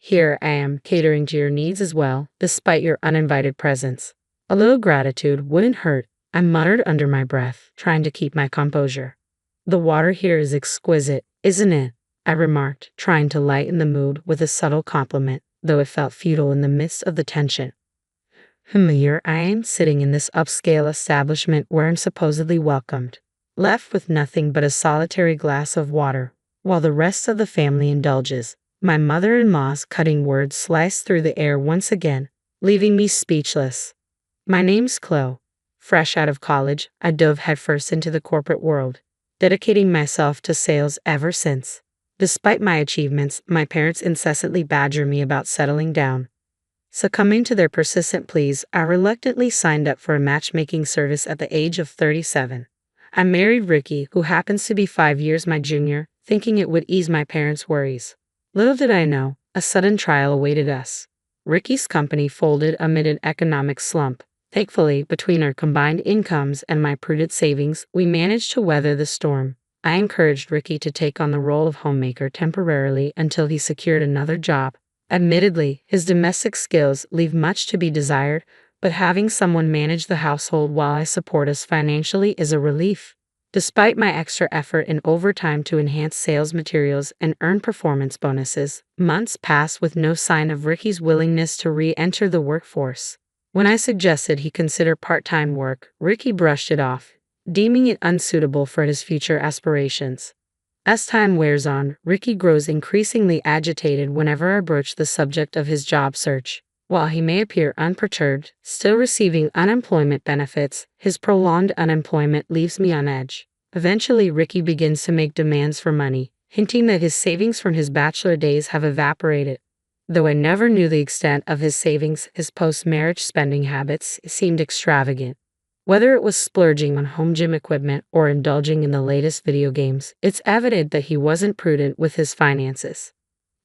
Here I am, catering to your needs as well, despite your uninvited presence. A little gratitude wouldn't hurt, I muttered under my breath, trying to keep my composure. The water here is exquisite, isn't it? I remarked, trying to lighten the mood with a subtle compliment, though it felt futile in the midst of the tension. Here I am, sitting in this upscale establishment where I'm supposedly welcomed, left with nothing but a solitary glass of water, while the rest of the family indulges. My mother-in-law's cutting words sliced through the air once again, leaving me speechless. My name's Chloe. Fresh out of college, I dove headfirst into the corporate world, dedicating myself to sales ever since. Despite my achievements, my parents incessantly badger me about settling down. Succumbing to their persistent pleas, I reluctantly signed up for a matchmaking service at the age of 37. I married Ricky, who happens to be 5 years my junior, thinking it would ease my parents' worries. Little did I know, a sudden trial awaited us. Ricky's company folded amid an economic slump. Thankfully, between our combined incomes and my prudent savings, we managed to weather the storm. I encouraged Ricky to take on the role of homemaker temporarily until he secured another job. Admittedly, his domestic skills leave much to be desired, but having someone manage the household while I support us financially is a relief. Despite my extra effort and overtime to enhance sales materials and earn performance bonuses, months passed with no sign of Ricky's willingness to re-enter the workforce. When I suggested he consider part-time work, Ricky brushed it off, deeming it unsuitable for his future aspirations. As time wears on, Ricky grows increasingly agitated whenever I broach the subject of his job search. While he may appear unperturbed, still receiving unemployment benefits, his prolonged unemployment leaves me on edge. Eventually, Ricky begins to make demands for money, hinting that his savings from his bachelor days have evaporated. Though I never knew the extent of his savings, his post-marriage spending habits seemed extravagant. Whether it was splurging on home gym equipment or indulging in the latest video games, it's evident that he wasn't prudent with his finances.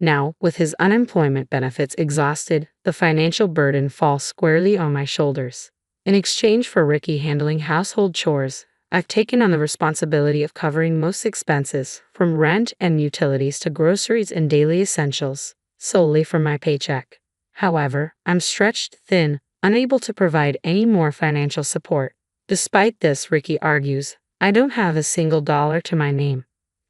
Now, with his unemployment benefits exhausted, the financial burden falls squarely on my shoulders. In exchange for Ricky handling household chores, I've taken on the responsibility of covering most expenses, from rent and utilities to groceries and daily essentials, solely from my paycheck. However, I'm stretched thin, unable to provide any more financial support. Despite this, Ricky argues, I don't have a single dollar to my name.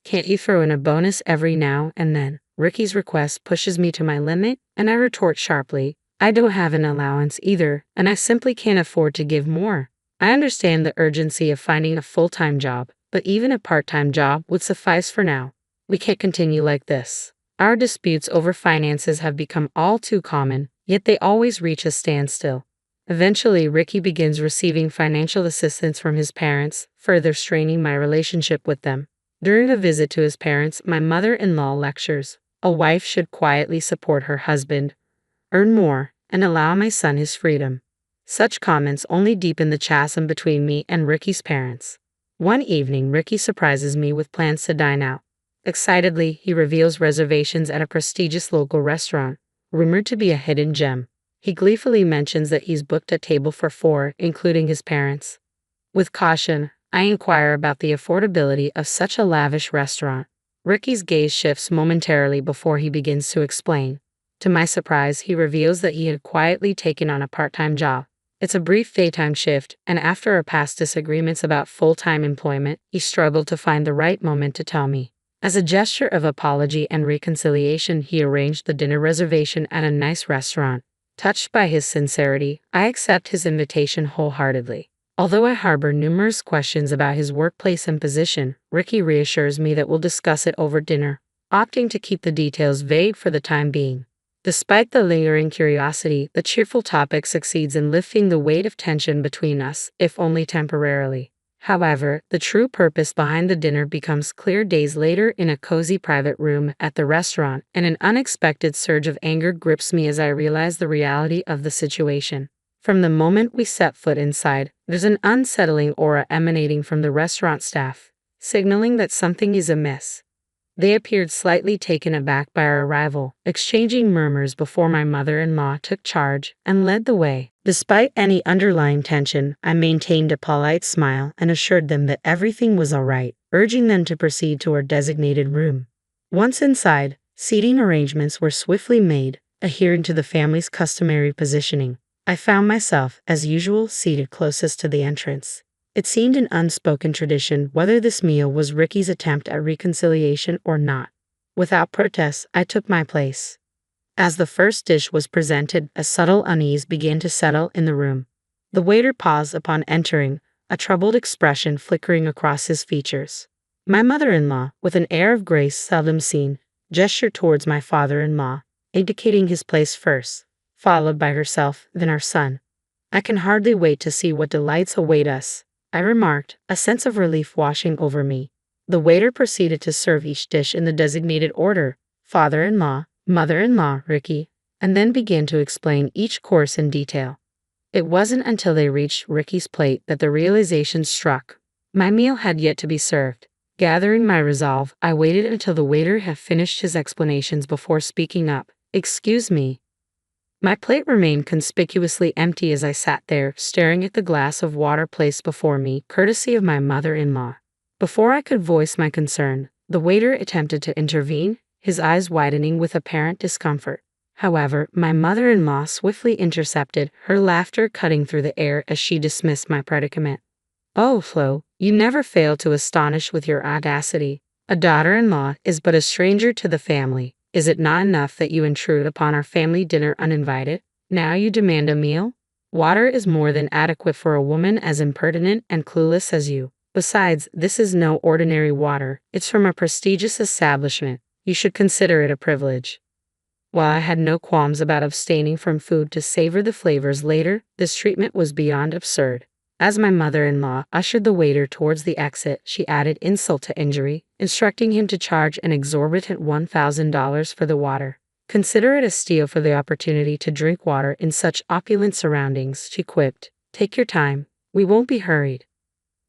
Can't you throw in a bonus every now and then? Ricky's request pushes me to my limit, and I retort sharply, I don't have an allowance either, and I simply can't afford to give more. I understand the urgency of finding a full-time job, but even a part-time job would suffice for now. We can't continue like this. Our disputes over finances have become all too common, yet they always reach a standstill. Eventually, Ricky begins receiving financial assistance from his parents, further straining my relationship with them. During a visit to his parents, my mother-in-law lectures, a wife should quietly support her husband, earn more, and allow my son his freedom. Such comments only deepen the chasm between me and Ricky's parents. One evening, Ricky surprises me with plans to dine out. Excitedly, he reveals reservations at a prestigious local restaurant, rumored to be a hidden gem. He gleefully mentions that he's booked a table for 4, including his parents. With caution, I inquire about the affordability of such a lavish restaurant. Ricky's gaze shifts momentarily before he begins to explain. To my surprise, he reveals that he had quietly taken on a part-time job. It's a brief daytime shift, and after our past disagreements about full-time employment, he struggled to find the right moment to tell me. As a gesture of apology and reconciliation, he arranged the dinner reservation at a nice restaurant. Touched by his sincerity, I accept his invitation wholeheartedly. Although I harbor numerous questions about his workplace and position, Ricky reassures me that we'll discuss it over dinner, opting to keep the details vague for the time being. Despite the lingering curiosity, the cheerful topic succeeds in lifting the weight of tension between us, if only temporarily. However, the true purpose behind the dinner becomes clear days later in a cozy private room at the restaurant, and an unexpected surge of anger grips me as I realize the reality of the situation. From the moment we set foot inside, there's an unsettling aura emanating from the restaurant staff, signaling that something is amiss. They appeared slightly taken aback by our arrival, exchanging murmurs before my mother-in-law took charge and led the way. Despite any underlying tension, I maintained a polite smile and assured them that everything was all right, urging them to proceed to our designated room. Once inside, seating arrangements were swiftly made, adhering to the family's customary positioning. I found myself, as usual, seated closest to the entrance. It seemed an unspoken tradition whether this meal was Ricky's attempt at reconciliation or not. Without protest, I took my place. As the first dish was presented, a subtle unease began to settle in the room. The waiter paused upon entering, a troubled expression flickering across his features. My mother-in-law, with an air of grace seldom seen, gestured towards my father-in-law, indicating his place first, followed by herself, then our son. "I can hardly wait to see what delights await us," I remarked, a sense of relief washing over me. The waiter proceeded to serve each dish in the designated order: father-in-law, mother-in-law, Ricky, and then began to explain each course in detail. It wasn't until they reached Ricky's plate that the realization struck. My meal had yet to be served. Gathering my resolve, I waited until the waiter had finished his explanations before speaking up. "Excuse me." My plate remained conspicuously empty as I sat there, staring at the glass of water placed before me, courtesy of my mother-in-law. Before I could voice my concern, the waiter attempted to intervene, his eyes widening with apparent discomfort. However, my mother-in-law swiftly intercepted, her laughter cutting through the air as she dismissed my predicament. "Oh, Flo, you never fail to astonish with your audacity. A daughter-in-law is but a stranger to the family. Is it not enough that you intrude upon our family dinner uninvited? Now you demand a meal? Water is more than adequate for a woman as impertinent and clueless as you. Besides, this is no ordinary water. It's from a prestigious establishment. You should consider it a privilege." While I had no qualms about abstaining from food to savor the flavors later, this treatment was beyond absurd. As my mother-in-law ushered the waiter towards the exit, she added insult to injury, instructing him to charge an exorbitant $1,000 for the water. "Consider it a steal for the opportunity to drink water in such opulent surroundings," she quipped. "Take your time. We won't be hurried."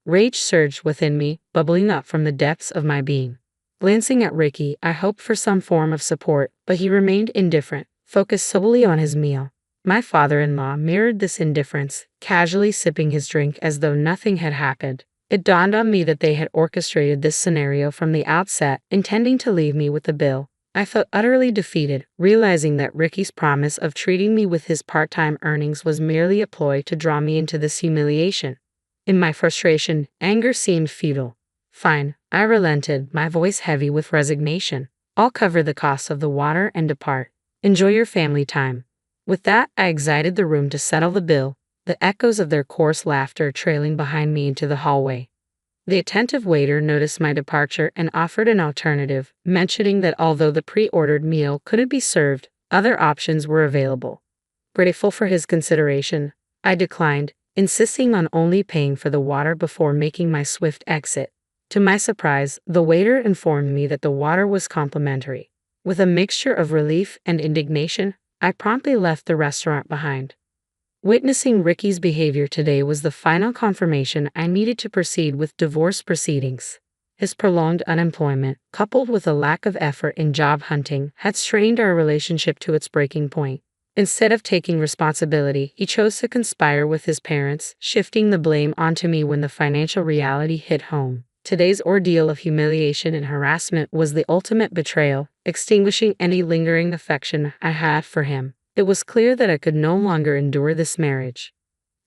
Rage surged within me, bubbling up from the depths of my being. Glancing at Ricky, I hoped for some form of support, but he remained indifferent, focused solely on his meal. My father-in-law mirrored this indifference, casually sipping his drink as though nothing had happened. It dawned on me that they had orchestrated this scenario from the outset, intending to leave me with the bill. I felt utterly defeated, realizing that Ricky's promise of treating me with his part-time earnings was merely a ploy to draw me into this humiliation. In my frustration, anger seemed futile. "Fine," I relented, my voice heavy with resignation. "I'll cover the cost of the water and depart. Enjoy your family time." With that, I exited the room to settle the bill, the echoes of their coarse laughter trailing behind me into the hallway. The attentive waiter noticed my departure and offered an alternative, mentioning that although the pre-ordered meal couldn't be served, other options were available. Grateful for his consideration, I declined, insisting on only paying for the water before making my swift exit. To my surprise, the waiter informed me that the water was complimentary. With a mixture of relief and indignation, I promptly left the restaurant behind. Witnessing Ricky's behavior today was the final confirmation I needed to proceed with divorce proceedings. His prolonged unemployment, coupled with a lack of effort in job hunting, had strained our relationship to its breaking point. Instead of taking responsibility, he chose to conspire with his parents, shifting the blame onto me when the financial reality hit home. Today's ordeal of humiliation and harassment was the ultimate betrayal, extinguishing any lingering affection I had for him. It was clear that I could no longer endure this marriage.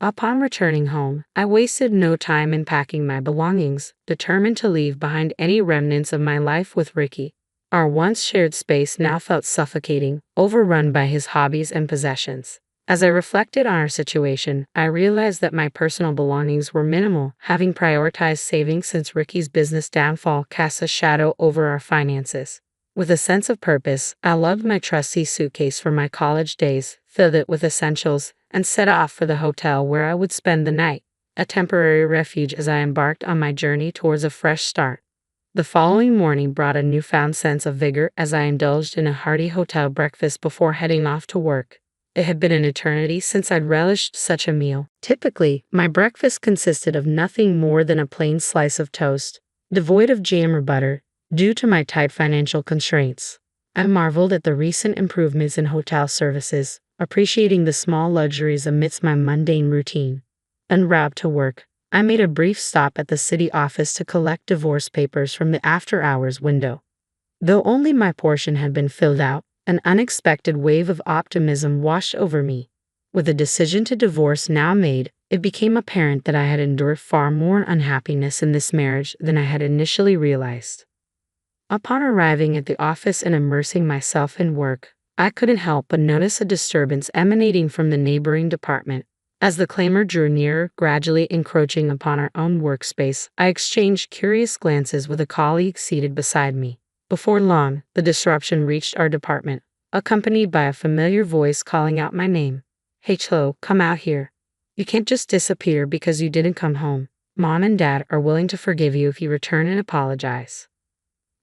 Upon returning home, I wasted no time in packing my belongings, determined to leave behind any remnants of my life with Ricky. Our once shared space now felt suffocating, overrun by his hobbies and possessions. As I reflected on our situation, I realized that my personal belongings were minimal, having prioritized saving since Ricky's business downfall cast a shadow over our finances. With a sense of purpose, I loved my trusty suitcase from my college days, filled it with essentials, and set off for the hotel where I would spend the night, a temporary refuge as I embarked on my journey towards a fresh start. The following morning brought a newfound sense of vigor as I indulged in a hearty hotel breakfast before heading off to work. It had been an eternity since I'd relished such a meal. Typically, my breakfast consisted of nothing more than a plain slice of toast, devoid of jam or butter, due to my tight financial constraints. I marveled at the recent improvements in hotel services, appreciating the small luxuries amidst my mundane routine. En route to work, I made a brief stop at the city office to collect divorce papers from the after-hours window. Though only my portion had been filled out, An unexpected wave of optimism washed over me. With the decision to divorce now made, it became apparent that I had endured far more unhappiness in this marriage than I had initially realized. Upon arriving at the office and immersing myself in work, I couldn't help but notice a disturbance emanating from the neighboring department. As the clamor drew nearer, gradually encroaching upon our own workspace, I exchanged curious glances with a colleague seated beside me. Before long, the disruption reached our department, accompanied by a familiar voice calling out my name. "Hey Chloe, come out here. You can't just disappear because you didn't come home. Mom and Dad are willing to forgive you if you return and apologize."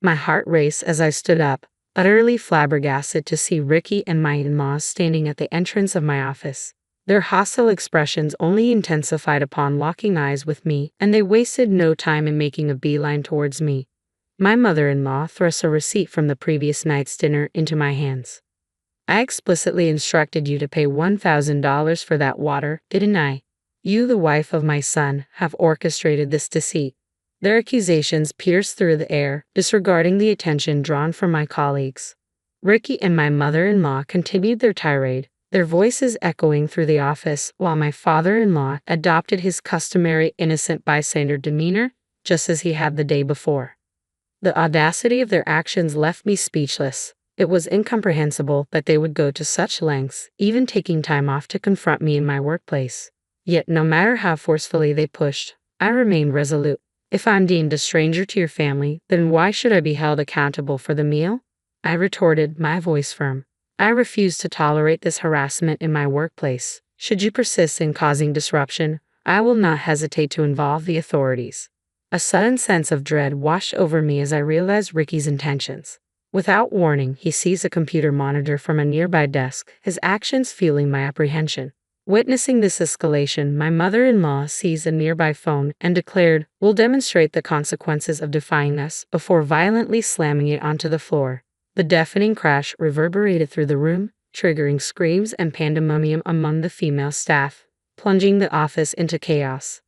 My heart raced as I stood up, utterly flabbergasted to see Ricky and my in-laws standing at the entrance of my office. Their hostile expressions only intensified upon locking eyes with me, and they wasted no time in making a beeline towards me. My mother-in-law thrust a receipt from the previous night's dinner into my hands. "I explicitly instructed you to pay $1,000 for that water, didn't I? You, the wife of my son, have orchestrated this deceit." Their accusations pierced through the air, disregarding the attention drawn from my colleagues. Ricky and my mother-in-law continued their tirade, their voices echoing through the office, while my father-in-law adopted his customary innocent bystander demeanor, just as he had the day before. The audacity of their actions left me speechless. It was incomprehensible that they would go to such lengths, even taking time off to confront me in my workplace. Yet no matter how forcefully they pushed, I remained resolute. If I'm deemed a stranger to your family, then why should I be held accountable for the meal? I retorted, my voice firm. I refuse to tolerate this harassment in my workplace. Should you persist in causing disruption, I will not hesitate to involve the authorities. A sudden sense of dread washed over me as I realized Ricky's intentions. Without warning, he seized a computer monitor from a nearby desk, his actions fueling my apprehension. Witnessing this escalation, my mother-in-law seized a nearby phone and declared, "We'll demonstrate the consequences of defying us," before violently slamming it onto the floor. The deafening crash reverberated through the room, triggering screams and pandemonium among the female staff, plunging the office into chaos.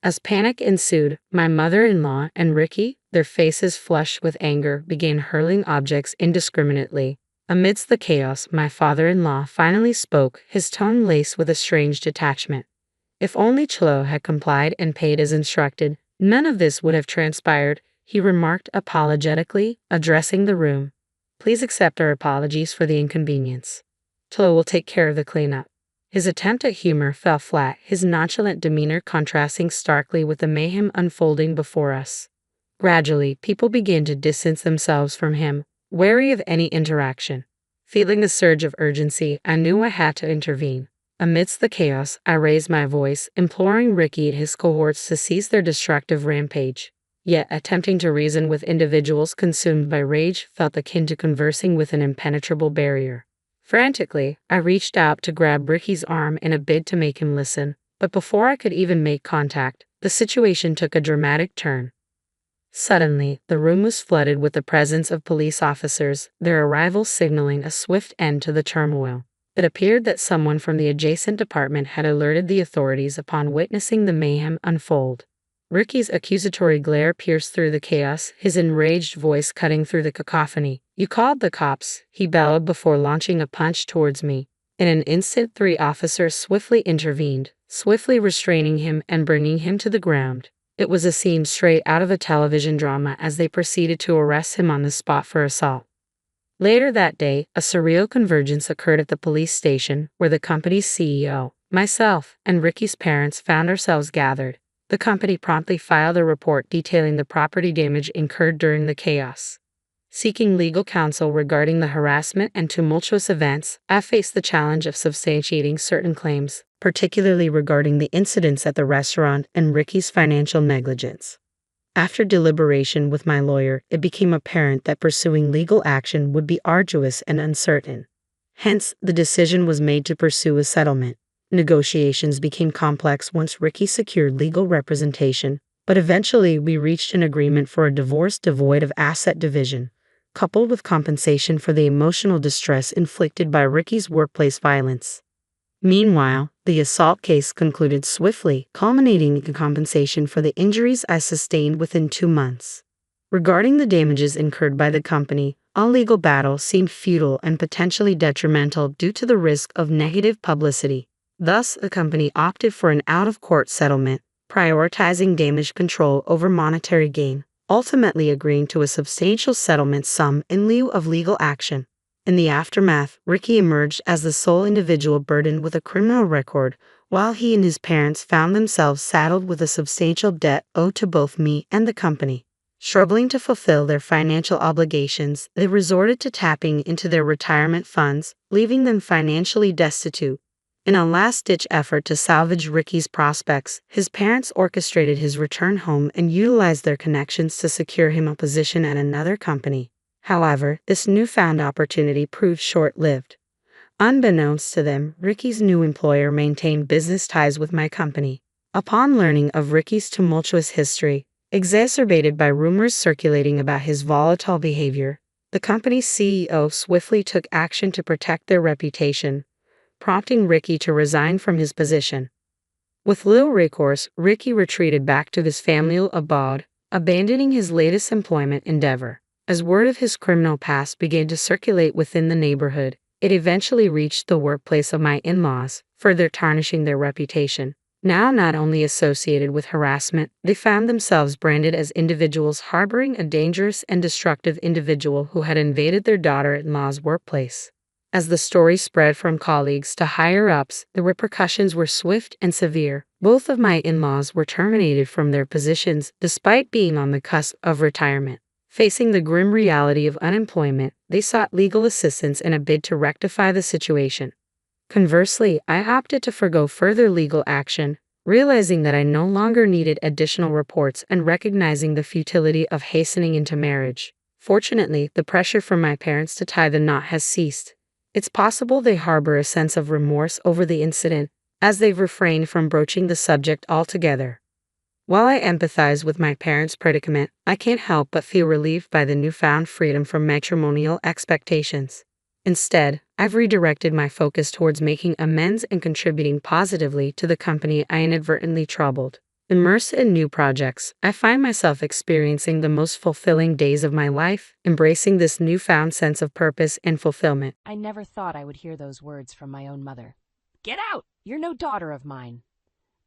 As panic ensued, my mother-in-law and Ricky, their faces flushed with anger, began hurling objects indiscriminately. Amidst the chaos, my father-in-law finally spoke, his tone laced with a strange detachment. If only Chlo had complied and paid as instructed, none of this would have transpired, he remarked apologetically, addressing the room. "Please accept our apologies for the inconvenience. Chlo will take care of the cleanup." His attempt at humor fell flat, his nonchalant demeanor contrasting starkly with the mayhem unfolding before us. Gradually, people began to distance themselves from him, wary of any interaction. Feeling a surge of urgency, I knew I had to intervene. Amidst the chaos, I raised my voice, imploring Ricky and his cohorts to cease their destructive rampage. Yet, attempting to reason with individuals consumed by rage felt akin to conversing with an impenetrable barrier. Frantically, I reached out to grab Ricky's arm in a bid to make him listen, but before I could even make contact, the situation took a dramatic turn. Suddenly, the room was flooded with the presence of police officers, their arrival signaling a swift end to the turmoil. It appeared that someone from the adjacent department had alerted the authorities upon witnessing the mayhem unfold. Ricky's accusatory glare pierced through the chaos, his enraged voice cutting through the cacophony. "You called the cops," he bellowed before launching a punch towards me. In an instant, 3 officers swiftly intervened, swiftly restraining him and bringing him to the ground. It was a scene straight out of a television drama as they proceeded to arrest him on the spot for assault. Later that day, a surreal convergence occurred at the police station, where the company's CEO, myself, and Ricky's parents found ourselves gathered. The company promptly filed a report detailing the property damage incurred during the chaos. Seeking legal counsel regarding the harassment and tumultuous events, I faced the challenge of substantiating certain claims, particularly regarding the incidents at the restaurant and Ricky's financial negligence. After deliberation with my lawyer, it became apparent that pursuing legal action would be arduous and uncertain. Hence, the decision was made to pursue a settlement. Negotiations became complex once Ricky secured legal representation, but eventually we reached an agreement for a divorce devoid of asset division, coupled with compensation for the emotional distress inflicted by Ricky's workplace violence. Meanwhile, the assault case concluded swiftly, culminating in compensation for the injuries I sustained within 2 months. Regarding the damages incurred by the company, All legal battle seemed futile and potentially detrimental due to the risk of negative publicity. Thus, the company opted for an out-of-court settlement, prioritizing damage control over monetary gain, ultimately agreeing to a substantial settlement sum in lieu of legal action. In the aftermath, Ricky emerged as the sole individual burdened with a criminal record, while he and his parents found themselves saddled with a substantial debt owed to both me and the company. Struggling to fulfill their financial obligations, they resorted to tapping into their retirement funds, leaving them financially destitute. In a last-ditch effort to salvage Ricky's prospects, his parents orchestrated his return home and utilized their connections to secure him a position at another company. However, this newfound opportunity proved short-lived. Unbeknownst to them, Ricky's new employer maintained business ties with my company. Upon learning of Ricky's tumultuous history, exacerbated by rumors circulating about his volatile behavior, the company's CEO swiftly took action to protect their reputation, prompting Ricky to resign from his position. With little recourse, Ricky retreated back to his familial abode, abandoning his latest employment endeavor. As word of his criminal past began to circulate within the neighborhood, it eventually reached the workplace of my in-laws, further tarnishing their reputation. Now not only associated with harassment, they found themselves branded as individuals harboring a dangerous and destructive individual who had invaded their daughter-in-law's workplace. As the story spread from colleagues to higher-ups, the repercussions were swift and severe. Both of my in-laws were terminated from their positions despite being on the cusp of retirement. Facing the grim reality of unemployment, they sought legal assistance in a bid to rectify the situation. Conversely, I opted to forgo further legal action, realizing that I no longer needed additional reports and recognizing the futility of hastening into marriage. Fortunately, the pressure from my parents to tie the knot has ceased. It's possible they harbor a sense of remorse over the incident, as they've refrained from broaching the subject altogether. While I empathize with my parents' predicament, I can't help but feel relieved by the newfound freedom from matrimonial expectations. Instead, I've redirected my focus towards making amends and contributing positively to the company I inadvertently troubled. Immersed in new projects, I find myself experiencing the most fulfilling days of my life, embracing this newfound sense of purpose and fulfillment. I never thought I would hear those words from my own mother. "Get out! You're no daughter of mine."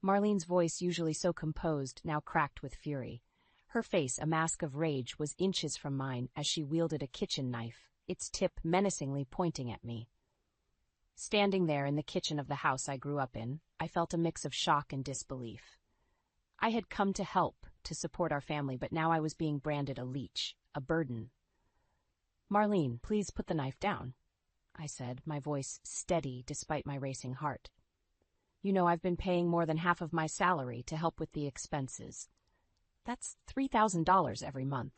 Marlene's voice, usually so composed, now cracked with fury. Her face, a mask of rage, was inches from mine as she wielded a kitchen knife, its tip menacingly pointing at me. Standing there in the kitchen of the house I grew up in, I felt a mix of shock and disbelief. I had come to help, to support our family, but now I was being branded a leech, a burden. "Marlene, please put the knife down," I said, my voice steady despite my racing heart. "You know I've been paying more than half of my salary to help with the expenses. That's $3,000 every month."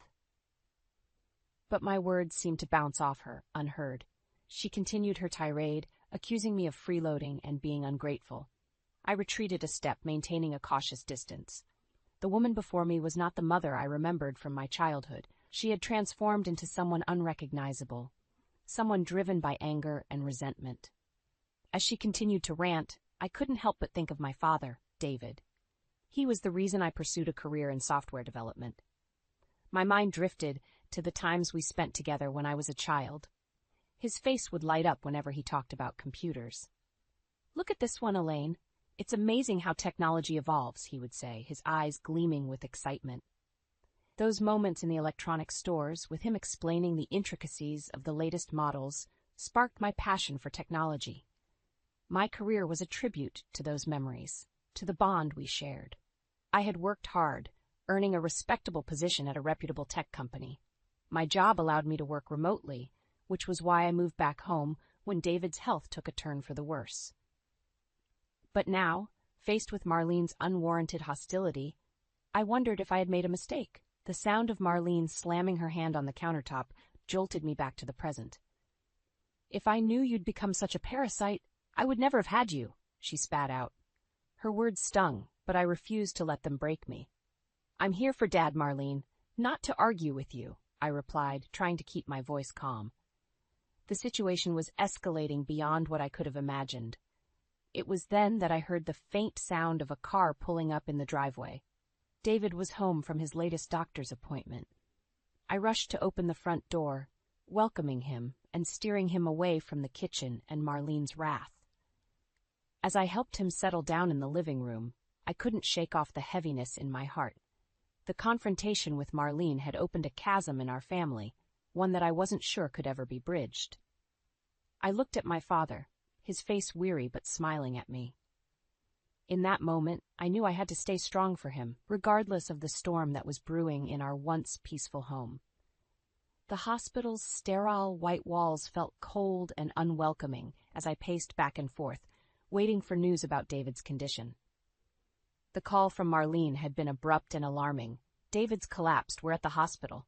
But my words seemed to bounce off her, unheard. She continued her tirade, accusing me of freeloading and being ungrateful. I retreated a step, maintaining a cautious distance. The woman before me was not the mother I remembered from my childhood. She had transformed into someone unrecognizable, someone driven by anger and resentment. As she continued to rant, I couldn't help but think of my father, David. He was the reason I pursued a career in software development. My mind drifted to the times we spent together when I was a child. His face would light up whenever he talked about computers. "Look at this one, Elaine. It's amazing how technology evolves," he would say, his eyes gleaming with excitement. Those moments in the electronic stores, with him explaining the intricacies of the latest models, sparked my passion for technology. My career was a tribute to those memories, to the bond we shared. I had worked hard, earning a respectable position at a reputable tech company. My job allowed me to work remotely, which was why I moved back home when David's health took a turn for the worse. But now, faced with Marlene's unwarranted hostility, I wondered if I had made a mistake. The sound of Marlene slamming her hand on the countertop jolted me back to the present. "If I knew you'd become such a parasite, I would never have had you," she spat out. Her words stung, but I refused to let them break me. "I'm here for Dad, Marlene, not to argue with you," I replied, trying to keep my voice calm. The situation was escalating beyond what I could have imagined. It was then that I heard the faint sound of a car pulling up in the driveway. David was home from his latest doctor's appointment. I rushed to open the front door, welcoming him and steering him away from the kitchen and Marlene's wrath. As I helped him settle down in the living room, I couldn't shake off the heaviness in my heart. The confrontation with Marlene had opened a chasm in our family, one that I wasn't sure could ever be bridged. I looked at my father, his face weary but smiling at me. In that moment, I knew I had to stay strong for him, regardless of the storm that was brewing in our once peaceful home. The hospital's sterile white walls felt cold and unwelcoming as I paced back and forth, waiting for news about David's condition. The call from Marlene had been abrupt and alarming. David's collapsed. We're at the hospital.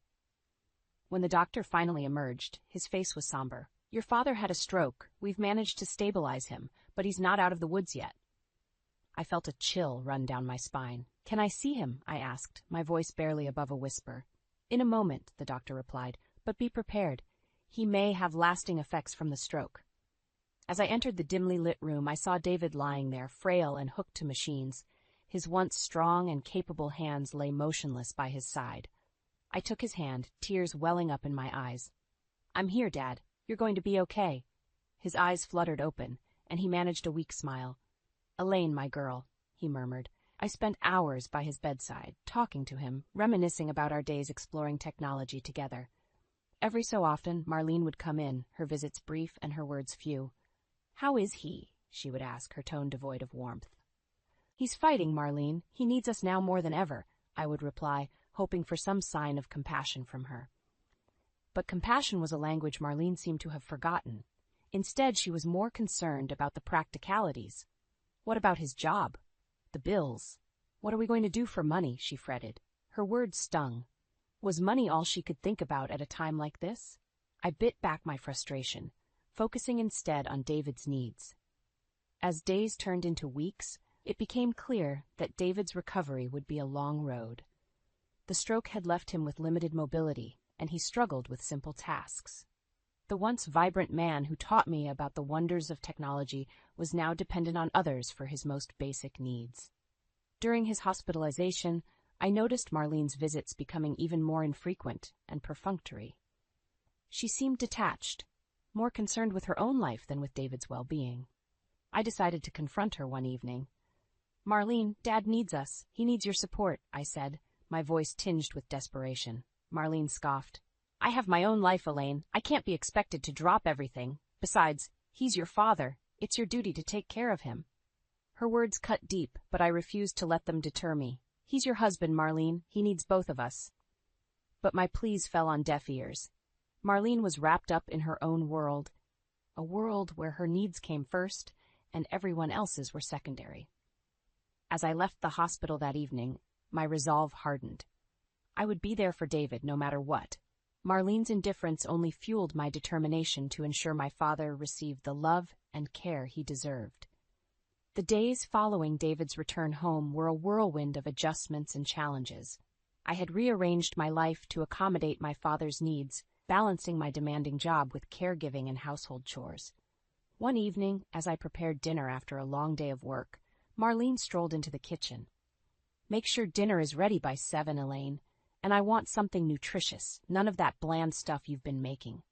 When the doctor finally emerged, his face was somber. Your father had a stroke. We've managed to stabilize him, but he's not out of the woods yet. I felt a chill run down my spine. Can I see him? I asked, my voice barely above a whisper. In a moment, the doctor replied, but be prepared. He may have lasting effects from the stroke. As I entered the dimly lit room, I saw David lying there, frail and hooked to machines. His once strong and capable hands lay motionless by his side. I took his hand, tears welling up in my eyes. I'm here, Dad. You're going to be okay. His eyes fluttered open, and he managed a weak smile. Elaine, my girl, he murmured. I spent hours by his bedside, talking to him, reminiscing about our days exploring technology together. Every so often, Marlene would come in, her visits brief and her words few. How is he? She would ask, her tone devoid of warmth. He's fighting, Marlene. He needs us now more than ever, I would reply, hoping for some sign of compassion from her. But compassion was a language Marlene seemed to have forgotten. Instead, she was more concerned about the practicalities. What about his job? The bills? What are we going to do for money? She fretted. Her words stung. Was money all she could think about at a time like this? I bit back my frustration, focusing instead on David's needs. As days turned into weeks, it became clear that David's recovery would be a long road. The stroke had left him with limited mobility, and he struggled with simple tasks. The once vibrant man who taught me about the wonders of technology was now dependent on others for his most basic needs. During his hospitalization, I noticed Marlene's visits becoming even more infrequent and perfunctory. She seemed detached, more concerned with her own life than with David's well-being. I decided to confront her one evening. Marlene, Dad needs us. He needs your support, I said, my voice tinged with desperation. Marlene scoffed. I have my own life, Elaine. I can't be expected to drop everything. Besides, he's your father. It's your duty to take care of him. Her words cut deep, but I refused to let them deter me. He's your husband, Marlene. He needs both of us. But my pleas fell on deaf ears. Marlene was wrapped up in her own world, a world where her needs came first and everyone else's were secondary. As I left the hospital that evening, my resolve hardened. I would be there for David no matter what. Marlene's indifference only fueled my determination to ensure my father received the love and care he deserved. The days following David's return home were a whirlwind of adjustments and challenges. I had rearranged my life to accommodate my father's needs, balancing my demanding job with caregiving and household chores. One evening, as I prepared dinner after a long day of work, Marlene strolled into the kitchen. Make sure dinner is ready by 7, Elaine. And I want something nutritious, none of that bland stuff you've been making.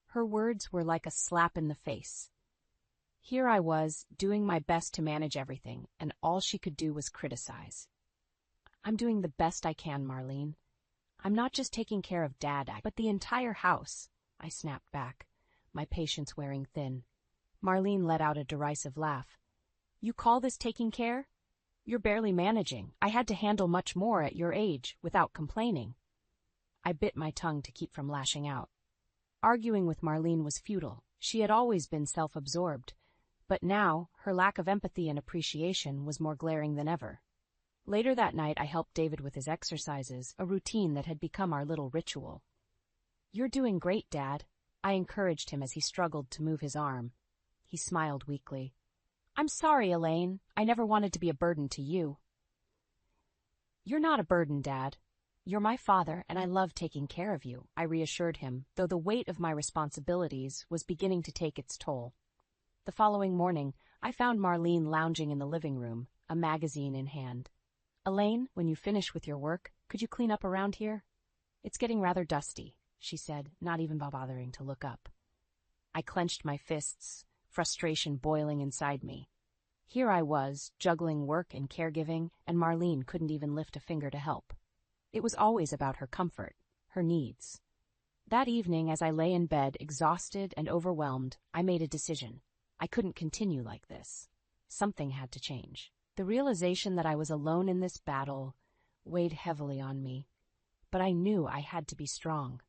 Her words were like a slap in the face. Here I was, doing my best to manage everything, and all she could do was criticize. I'm doing the best I can, Marlene. I'm not just taking care of Dad, but the entire house, I snapped back, my patience wearing thin. Marlene let out a derisive laugh. You call this taking care? You're barely managing. I had to handle much more at your age, without complaining. I bit my tongue to keep from lashing out. Arguing with Marlene was futile. She had always been self-absorbed, but now her lack of empathy and appreciation was more glaring than ever. Later that night, I helped David with his exercises, a routine that had become our little ritual. You're doing great, Dad, I encouraged him as he struggled to move his arm. He smiled weakly. I'm sorry, Elaine. I never wanted to be a burden to you. You're not a burden, Dad. You're my father, and I love taking care of you, I reassured him, though the weight of my responsibilities was beginning to take its toll. The following morning, I found Marlene lounging in the living room, a magazine in hand. Elaine, when you finish with your work, could you clean up around here? It's getting rather dusty. she said, not even bothering to look up. I clenched my fists, frustration boiling inside me. Here I was, juggling work and caregiving, and Marlene couldn't even lift a finger to help. It was always about her comfort, her needs. That evening, as I lay in bed, exhausted and overwhelmed, I made a decision. I couldn't continue like this. Something had to change. The realization that I was alone in this battle weighed heavily on me, but I knew I had to be strong.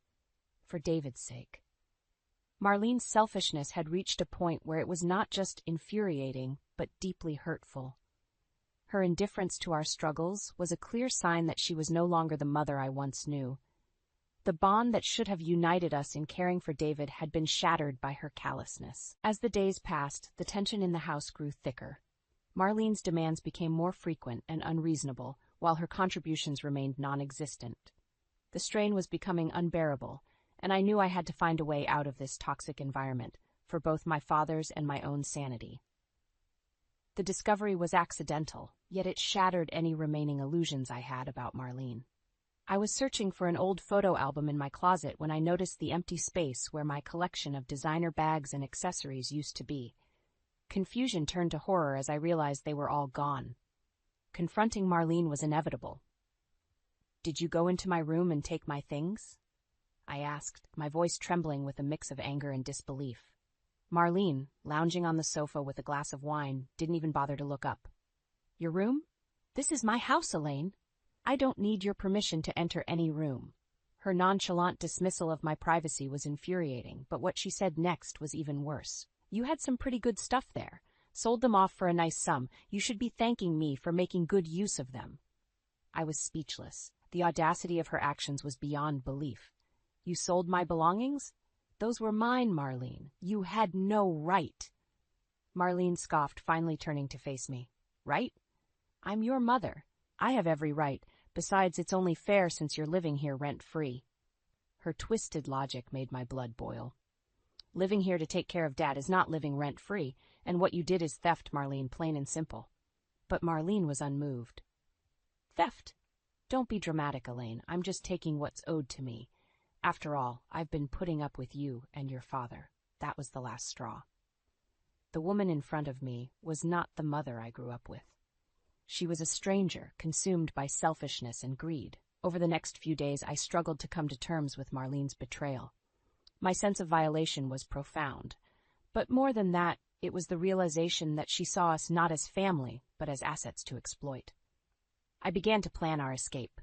For David's sake. Marlene's selfishness had reached a point where it was not just infuriating, but deeply hurtful. Her indifference to our struggles was a clear sign that she was no longer the mother I once knew. The bond that should have united us in caring for David had been shattered by her callousness. As the days passed, the tension in the house grew thicker. Marlene's demands became more frequent and unreasonable, while her contributions remained non-existent. The strain was becoming unbearable, and I knew I had to find a way out of this toxic environment, for both my father's and my own sanity. The discovery was accidental, yet it shattered any remaining illusions I had about Marlene. I was searching for an old photo album in my closet when I noticed the empty space where my collection of designer bags and accessories used to be. Confusion turned to horror as I realized they were all gone. Confronting Marlene was inevitable. "Did you go into my room and take my things?" I asked, my voice trembling with a mix of anger and disbelief. Marlene, lounging on the sofa with a glass of wine, didn't even bother to look up. "Your room? This is my house, Elaine. I don't need your permission to enter any room." Her nonchalant dismissal of my privacy was infuriating, but what she said next was even worse. "You had some pretty good stuff there. Sold them off for a nice sum. You should be thanking me for making good use of them." I was speechless. The audacity of her actions was beyond belief. "You sold my belongings? Those were mine, Marlene. You had no right." Marlene scoffed, finally turning to face me. "Right? I'm your mother. I have every right. Besides, it's only fair since you're living here rent-free." Her twisted logic made my blood boil. Living here to take care of Dad is not living rent-free, and what you did is theft, Marlene, plain and simple. But Marlene was unmoved. "Theft? Don't be dramatic, Elaine. I'm just taking what's owed to me. After all, I've been putting up with you and your father. That was the last straw." The woman in front of me was not the mother I grew up with. She was a stranger, consumed by selfishness and greed. Over the next few days, I struggled to come to terms with Marlene's betrayal. My sense of violation was profound. But more than that, it was the realization that she saw us not as family, but as assets to exploit. I began to plan our escape.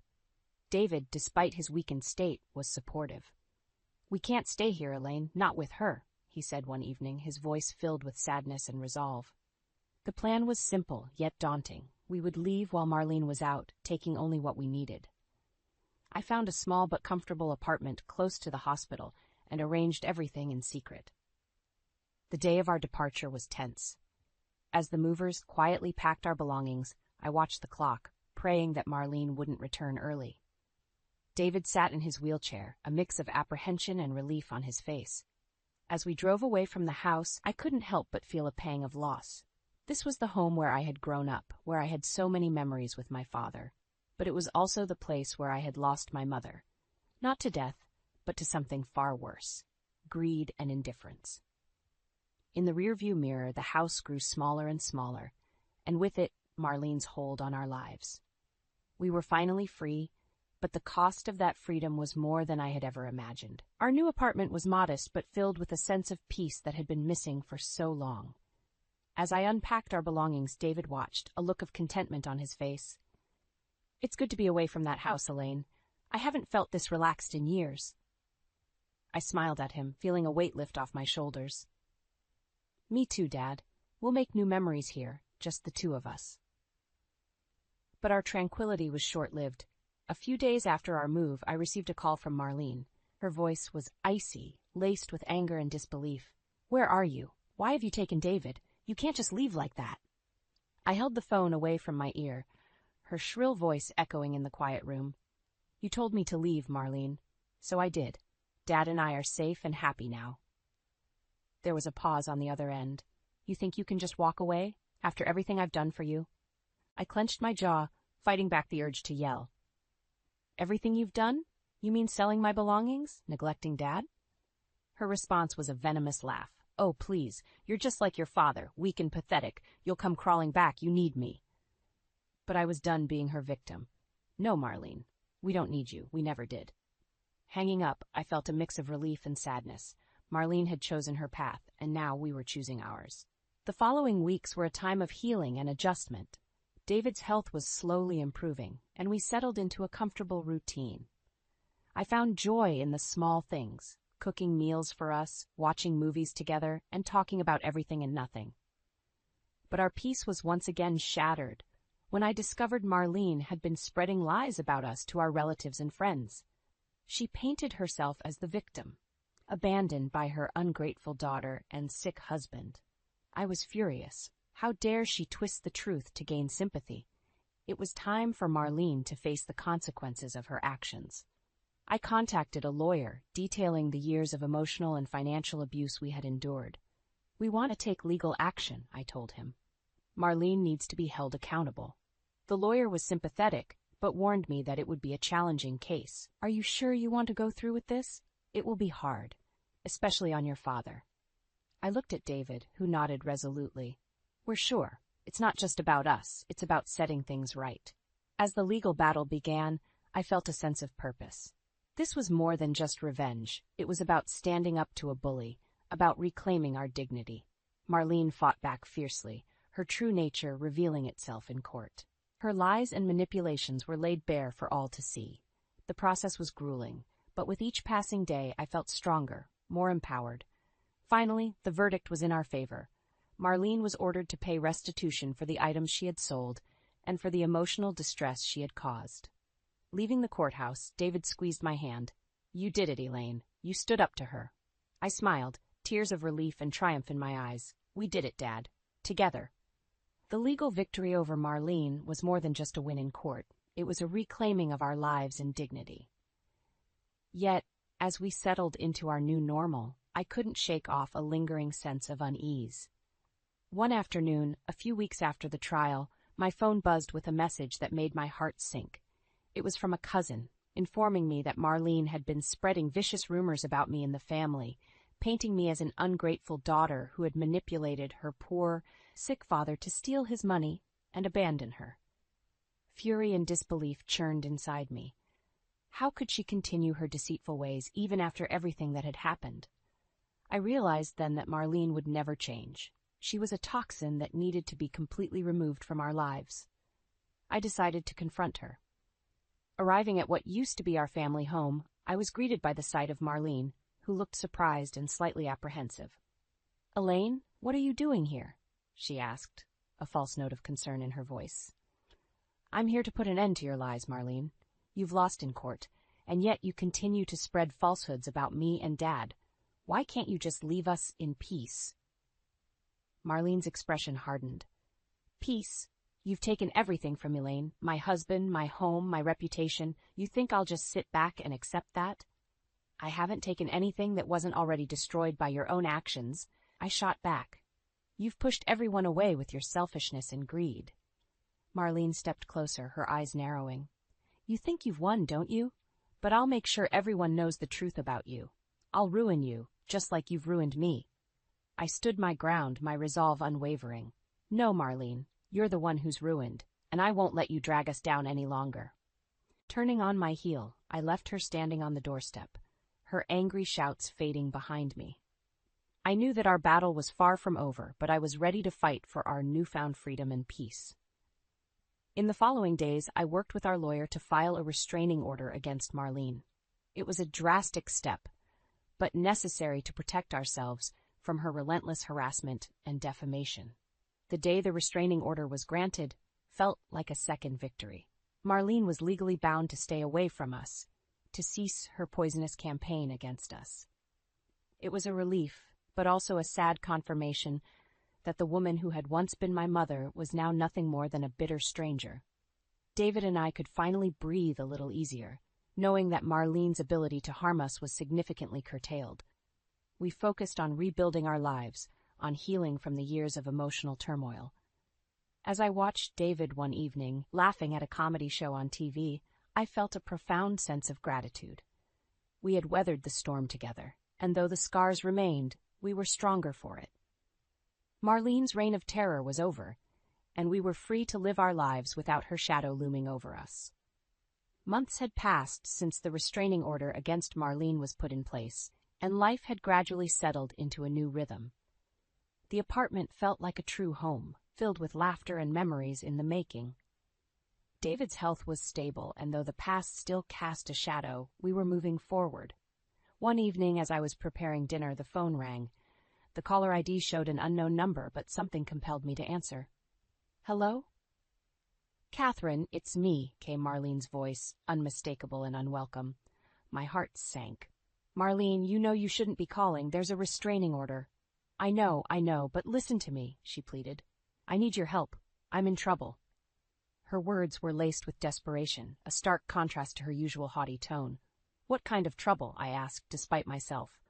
David, despite his weakened state, was supportive. "We can't stay here, Elaine, not with her," he said one evening, his voice filled with sadness and resolve. The plan was simple, yet daunting. We would leave while Marlene was out, taking only what we needed. I found a small but comfortable apartment close to the hospital and arranged everything in secret. The day of our departure was tense. As the movers quietly packed our belongings, I watched the clock, praying that Marlene wouldn't return early. David sat in his wheelchair, a mix of apprehension and relief on his face. As we drove away from the house, I couldn't help but feel a pang of loss. This was the home where I had grown up, where I had so many memories with my father. But it was also the place where I had lost my mother. Not to death, but to something far worse: greed and indifference. In the rearview mirror, the house grew smaller and smaller, and with it, Marlene's hold on our lives. We were finally free, but the cost of that freedom was more than I had ever imagined. Our new apartment was modest, but filled with a sense of peace that had been missing for so long. As I unpacked our belongings, David watched, a look of contentment on his face. "It's good to be away from that house, Elaine. I haven't felt this relaxed in years." I smiled at him, feeling a weight lift off my shoulders. "Me too, Dad. We'll make new memories here, just the two of us." But our tranquility was short-lived. A few days after our move, I received a call from Marlene. Her voice was icy, laced with anger and disbelief. "Where are you? Why have you taken David? You can't just leave like that." I held the phone away from my ear, her shrill voice echoing in the quiet room. "You told me to leave, Marlene. So I did. Dad and I are safe and happy now." There was a pause on the other end. "You think you can just walk away, after everything I've done for you?" I clenched my jaw, fighting back the urge to yell. "Everything you've done? You mean selling my belongings? Neglecting Dad? Her response was a venomous laugh. Oh, please, you're just like your father, weak and pathetic. You'll come crawling back, you need me. But I was done being her victim. No, Marlene, we don't need you, we never did. Hanging up, I felt a mix of relief and sadness. Marlene had chosen her path, and now we were choosing ours. The following weeks were a time of healing and adjustment. David's health was slowly improving, and we settled into a comfortable routine. I found joy in the small things, cooking meals for us, watching movies together, and talking about everything and nothing. But our peace was once again shattered when I discovered Marlene had been spreading lies about us to our relatives and friends. She painted herself as the victim, abandoned by her ungrateful daughter and sick husband. I was furious. How dare she twist the truth to gain sympathy? It was time for Marlene to face the consequences of her actions. I contacted a lawyer, detailing the years of emotional and financial abuse we had endured. We want to take legal action, I told him. Marlene needs to be held accountable. The lawyer was sympathetic, but warned me that it would be a challenging case. Are you sure you want to go through with this? It will be hard, especially on your father. I looked at David, who nodded resolutely. We're sure. It's not just about us, it's about setting things right. As the legal battle began, I felt a sense of purpose. This was more than just revenge. It was about standing up to a bully, about reclaiming our dignity. Marlene fought back fiercely, her true nature revealing itself in court. Her lies and manipulations were laid bare for all to see. The process was grueling, but with each passing day I felt stronger, more empowered. Finally, the verdict was in our favor. Marlene was ordered to pay restitution for the items she had sold and for the emotional distress she had caused. Leaving the courthouse, David squeezed my hand. You did it, Elaine. You stood up to her. I smiled, tears of relief and triumph in my eyes. We did it, Dad. Together. The legal victory over Marlene was more than just a win in court. It was a reclaiming of our lives and dignity. Yet, as we settled into our new normal, I couldn't shake off a lingering sense of unease. One afternoon, a few weeks after the trial, my phone buzzed with a message that made my heart sink. It was from a cousin, informing me that Marlene had been spreading vicious rumors about me in the family, painting me as an ungrateful daughter who had manipulated her poor, sick father to steal his money and abandon her. Fury and disbelief churned inside me. How could she continue her deceitful ways even after everything that had happened? I realized then that Marlene would never change. She was a toxin that needed to be completely removed from our lives. I decided to confront her. Arriving at what used to be our family home, I was greeted by the sight of Marlene, who looked surprised and slightly apprehensive. Elaine, what are you doing here? She asked, a false note of concern in her voice. I'm here to put an end to your lies, Marlene. You've lost in court, and yet you continue to spread falsehoods about me and Dad. Why can't you just leave us in peace? Marlene's expression hardened. Peace? You've taken everything from Elaine, my husband, my home, my reputation. You think I'll just sit back and accept that? I haven't taken anything that wasn't already destroyed by your own actions. I shot back. You've pushed everyone away with your selfishness and greed. Marlene stepped closer, her eyes narrowing. You think you've won, don't you? But I'll make sure everyone knows the truth about you. I'll ruin you, just like you've ruined me. I stood my ground, my resolve unwavering. No, Marlene. You're the one who's ruined, and I won't let you drag us down any longer. Turning on my heel, I left her standing on the doorstep, her angry shouts fading behind me. I knew that our battle was far from over, but I was ready to fight for our newfound freedom and peace. In the following days, I worked with our lawyer to file a restraining order against Marlene. It was a drastic step, but necessary to protect ourselves from her relentless harassment and defamation. The day the restraining order was granted felt like a second victory. Marlene was legally bound to stay away from us, to cease her poisonous campaign against us. It was a relief, but also a sad confirmation that the woman who had once been my mother was now nothing more than a bitter stranger. David and I could finally breathe a little easier, knowing that Marlene's ability to harm us was significantly curtailed. We focused on rebuilding our lives, on healing from the years of emotional turmoil. As I watched David one evening, laughing at a comedy show on TV, I felt a profound sense of gratitude. We had weathered the storm together, and though the scars remained, we were stronger for it. Marlene's reign of terror was over, and we were free to live our lives without her shadow looming over us. Months had passed since the restraining order against Marlene was put in place, and life had gradually settled into a new rhythm. The apartment felt like a true home, filled with laughter and memories in the making. David's health was stable, and though the past still cast a shadow, we were moving forward. One evening, as I was preparing dinner, the phone rang. The caller ID showed an unknown number, but something compelled me to answer. "Hello?" "Catherine, it's me," came Marlene's voice, unmistakable and unwelcome. My heart sank. "Marlene, you know you shouldn't be calling. There's a restraining order." I know, but listen to me," she pleaded. "I need your help. I'm in trouble." Her words were laced with desperation, a stark contrast to her usual haughty tone. "What kind of trouble?" I asked, despite myself.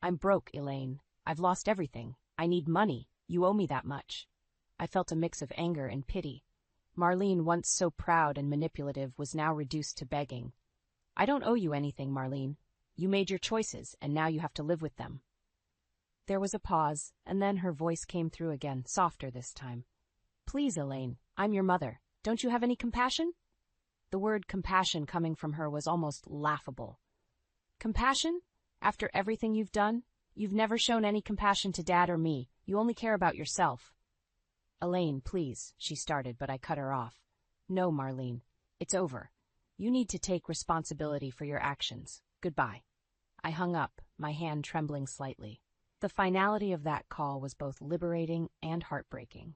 "I'm broke, Elaine. I've lost everything. I need money. You owe me that much." I felt a mix of anger and pity. Marlene, once so proud and manipulative, was now reduced to begging. "I don't owe you anything, Marlene. You made your choices, and now you have to live with them." There was a pause, and then her voice came through again, softer this time. "Please, Elaine, I'm your mother. Don't you have any compassion?" The word compassion coming from her was almost laughable. "Compassion? After everything you've done? You've never shown any compassion to Dad or me. You only care about yourself." "Elaine, please," she started, but I cut her off. "No, Marlene. It's over. You need to take responsibility for your actions. Goodbye." I hung up, my hand trembling slightly. The finality of that call was both liberating and heartbreaking.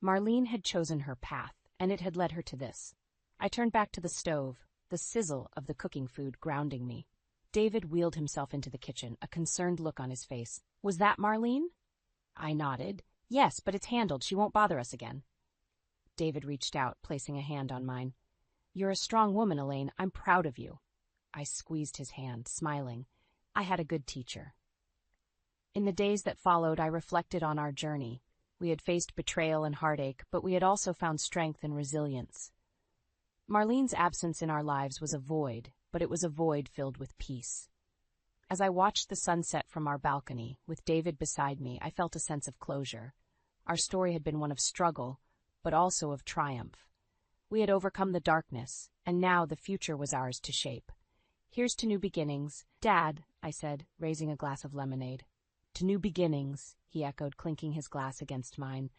Marlene had chosen her path, and it had led her to this. I turned back to the stove, the sizzle of the cooking food grounding me. David wheeled himself into the kitchen, a concerned look on his face. "Was that Marlene?" I nodded. "Yes, but it's handled. She won't bother us again." David reached out, placing a hand on mine. "You're a strong woman, Elaine. I'm proud of you." I squeezed his hand, smiling. I had a good teacher. In the days that followed, I reflected on our journey. We had faced betrayal and heartache, but we had also found strength and resilience. Marlene's absence in our lives was a void, but it was a void filled with peace. As I watched the sunset from our balcony, with David beside me, I felt a sense of closure. Our story had been one of struggle, but also of triumph. We had overcome the darkness, and now the future was ours to shape. "Here's to new beginnings." "Dad," I said, raising a glass of lemonade. "To new beginnings," he echoed, clinking his glass against mine.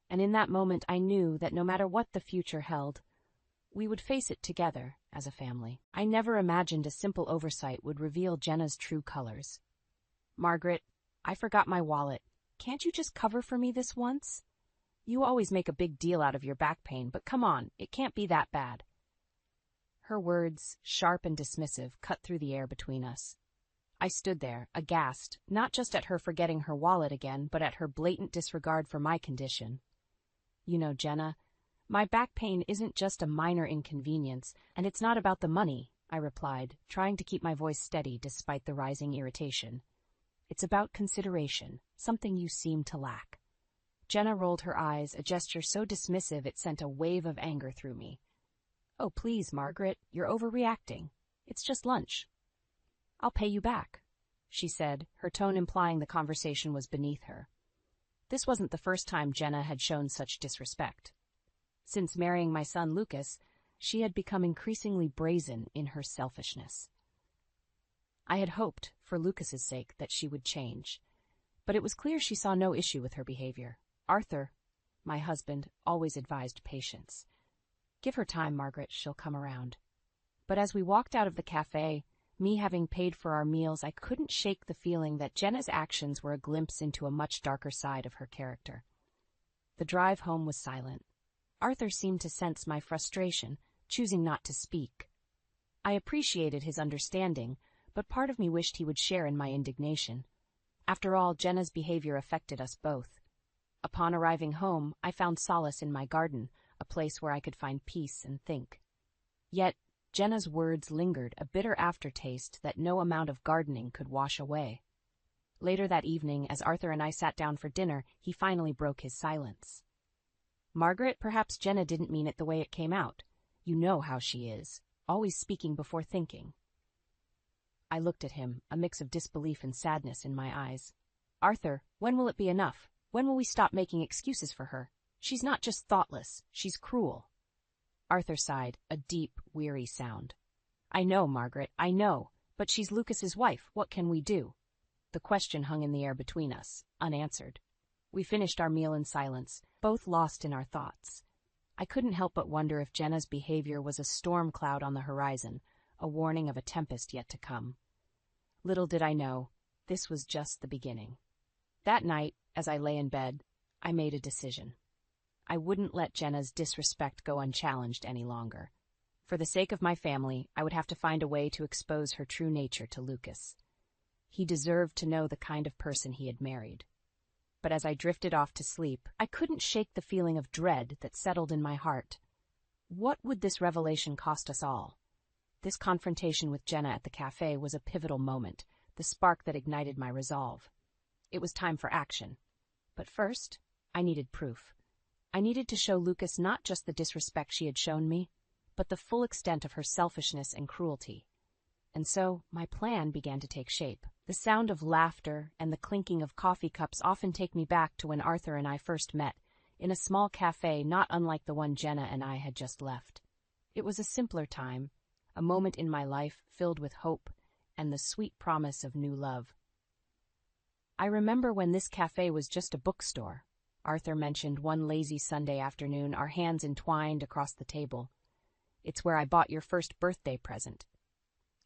And in that moment I knew that no matter what the future held, we would face it together as a family. I never imagined a simple oversight would reveal Jenna's true colors. "Margaret, I forgot my wallet. Can't you just cover for me this once? You always make a big deal out of your back pain, but come on, it can't be that bad." Her words, sharp and dismissive, cut through the air between us. I stood there, aghast, not just at her forgetting her wallet again, but at her blatant disregard for my condition. "You know, Jenna, my back pain isn't just a minor inconvenience, and it's not about the money," I replied, trying to keep my voice steady despite the rising irritation. "It's about consideration, something you seem to lack." Jenna rolled her eyes, a gesture so dismissive it sent a wave of anger through me. "Oh, please, Margaret, you're overreacting. It's just lunch." "I'll pay you back," she said, her tone implying the conversation was beneath her. This wasn't the first time Jenna had shown such disrespect. Since marrying my son Lucas, she had become increasingly brazen in her selfishness. I had hoped, for Lucas's sake, that she would change, but it was clear she saw no issue with her behavior. Arthur, my husband, always advised patience. "Give her time, Margaret, she'll come around." But as we walked out of the cafe, me having paid for our meals, I couldn't shake the feeling that Jenna's actions were a glimpse into a much darker side of her character. The drive home was silent. Arthur seemed to sense my frustration, choosing not to speak. I appreciated his understanding, but part of me wished he would share in my indignation. After all, Jenna's behavior affected us both. Upon arriving home, I found solace in my garden, a place where I could find peace and think. Yet, Jenna's words lingered, a bitter aftertaste that no amount of gardening could wash away. Later that evening, as Arthur and I sat down for dinner, he finally broke his silence. "Margaret, perhaps Jenna didn't mean it the way it came out. You know how she is, always speaking before thinking." I looked at him, a mix of disbelief and sadness in my eyes. Arthur, when will it be enough? When will we stop making excuses for her? She's not just thoughtless, she's cruel. Arthur sighed, a deep, weary sound. I know, Margaret, I know, but she's Lucas's wife. What can we do? The question hung in the air between us, unanswered. We finished our meal in silence, both lost in our thoughts. I couldn't help but wonder if Jenna's behavior was a storm cloud on the horizon, a warning of a tempest yet to come. Little did I know, this was just the beginning. That night, as I lay in bed, I made a decision. I wouldn't let Jenna's disrespect go unchallenged any longer. For the sake of my family, I would have to find a way to expose her true nature to Lucas. He deserved to know the kind of person he had married. But as I drifted off to sleep, I couldn't shake the feeling of dread that settled in my heart. What would this revelation cost us all? This confrontation with Jenna at the cafe was a pivotal moment, the spark that ignited my resolve. It was time for action. But first, I needed proof. I needed to show Lucas not just the disrespect she had shown me, but the full extent of her selfishness and cruelty. And so, my plan began to take shape. The sound of laughter and the clinking of coffee cups often take me back to when Arthur and I first met, in a small cafe not unlike the one Jenna and I had just left. It was a simpler time, a moment in my life filled with hope and the sweet promise of new love. I remember when this cafe was just a bookstore. Arthur mentioned one lazy Sunday afternoon, our hands entwined across the table. It's where I bought your first birthday present.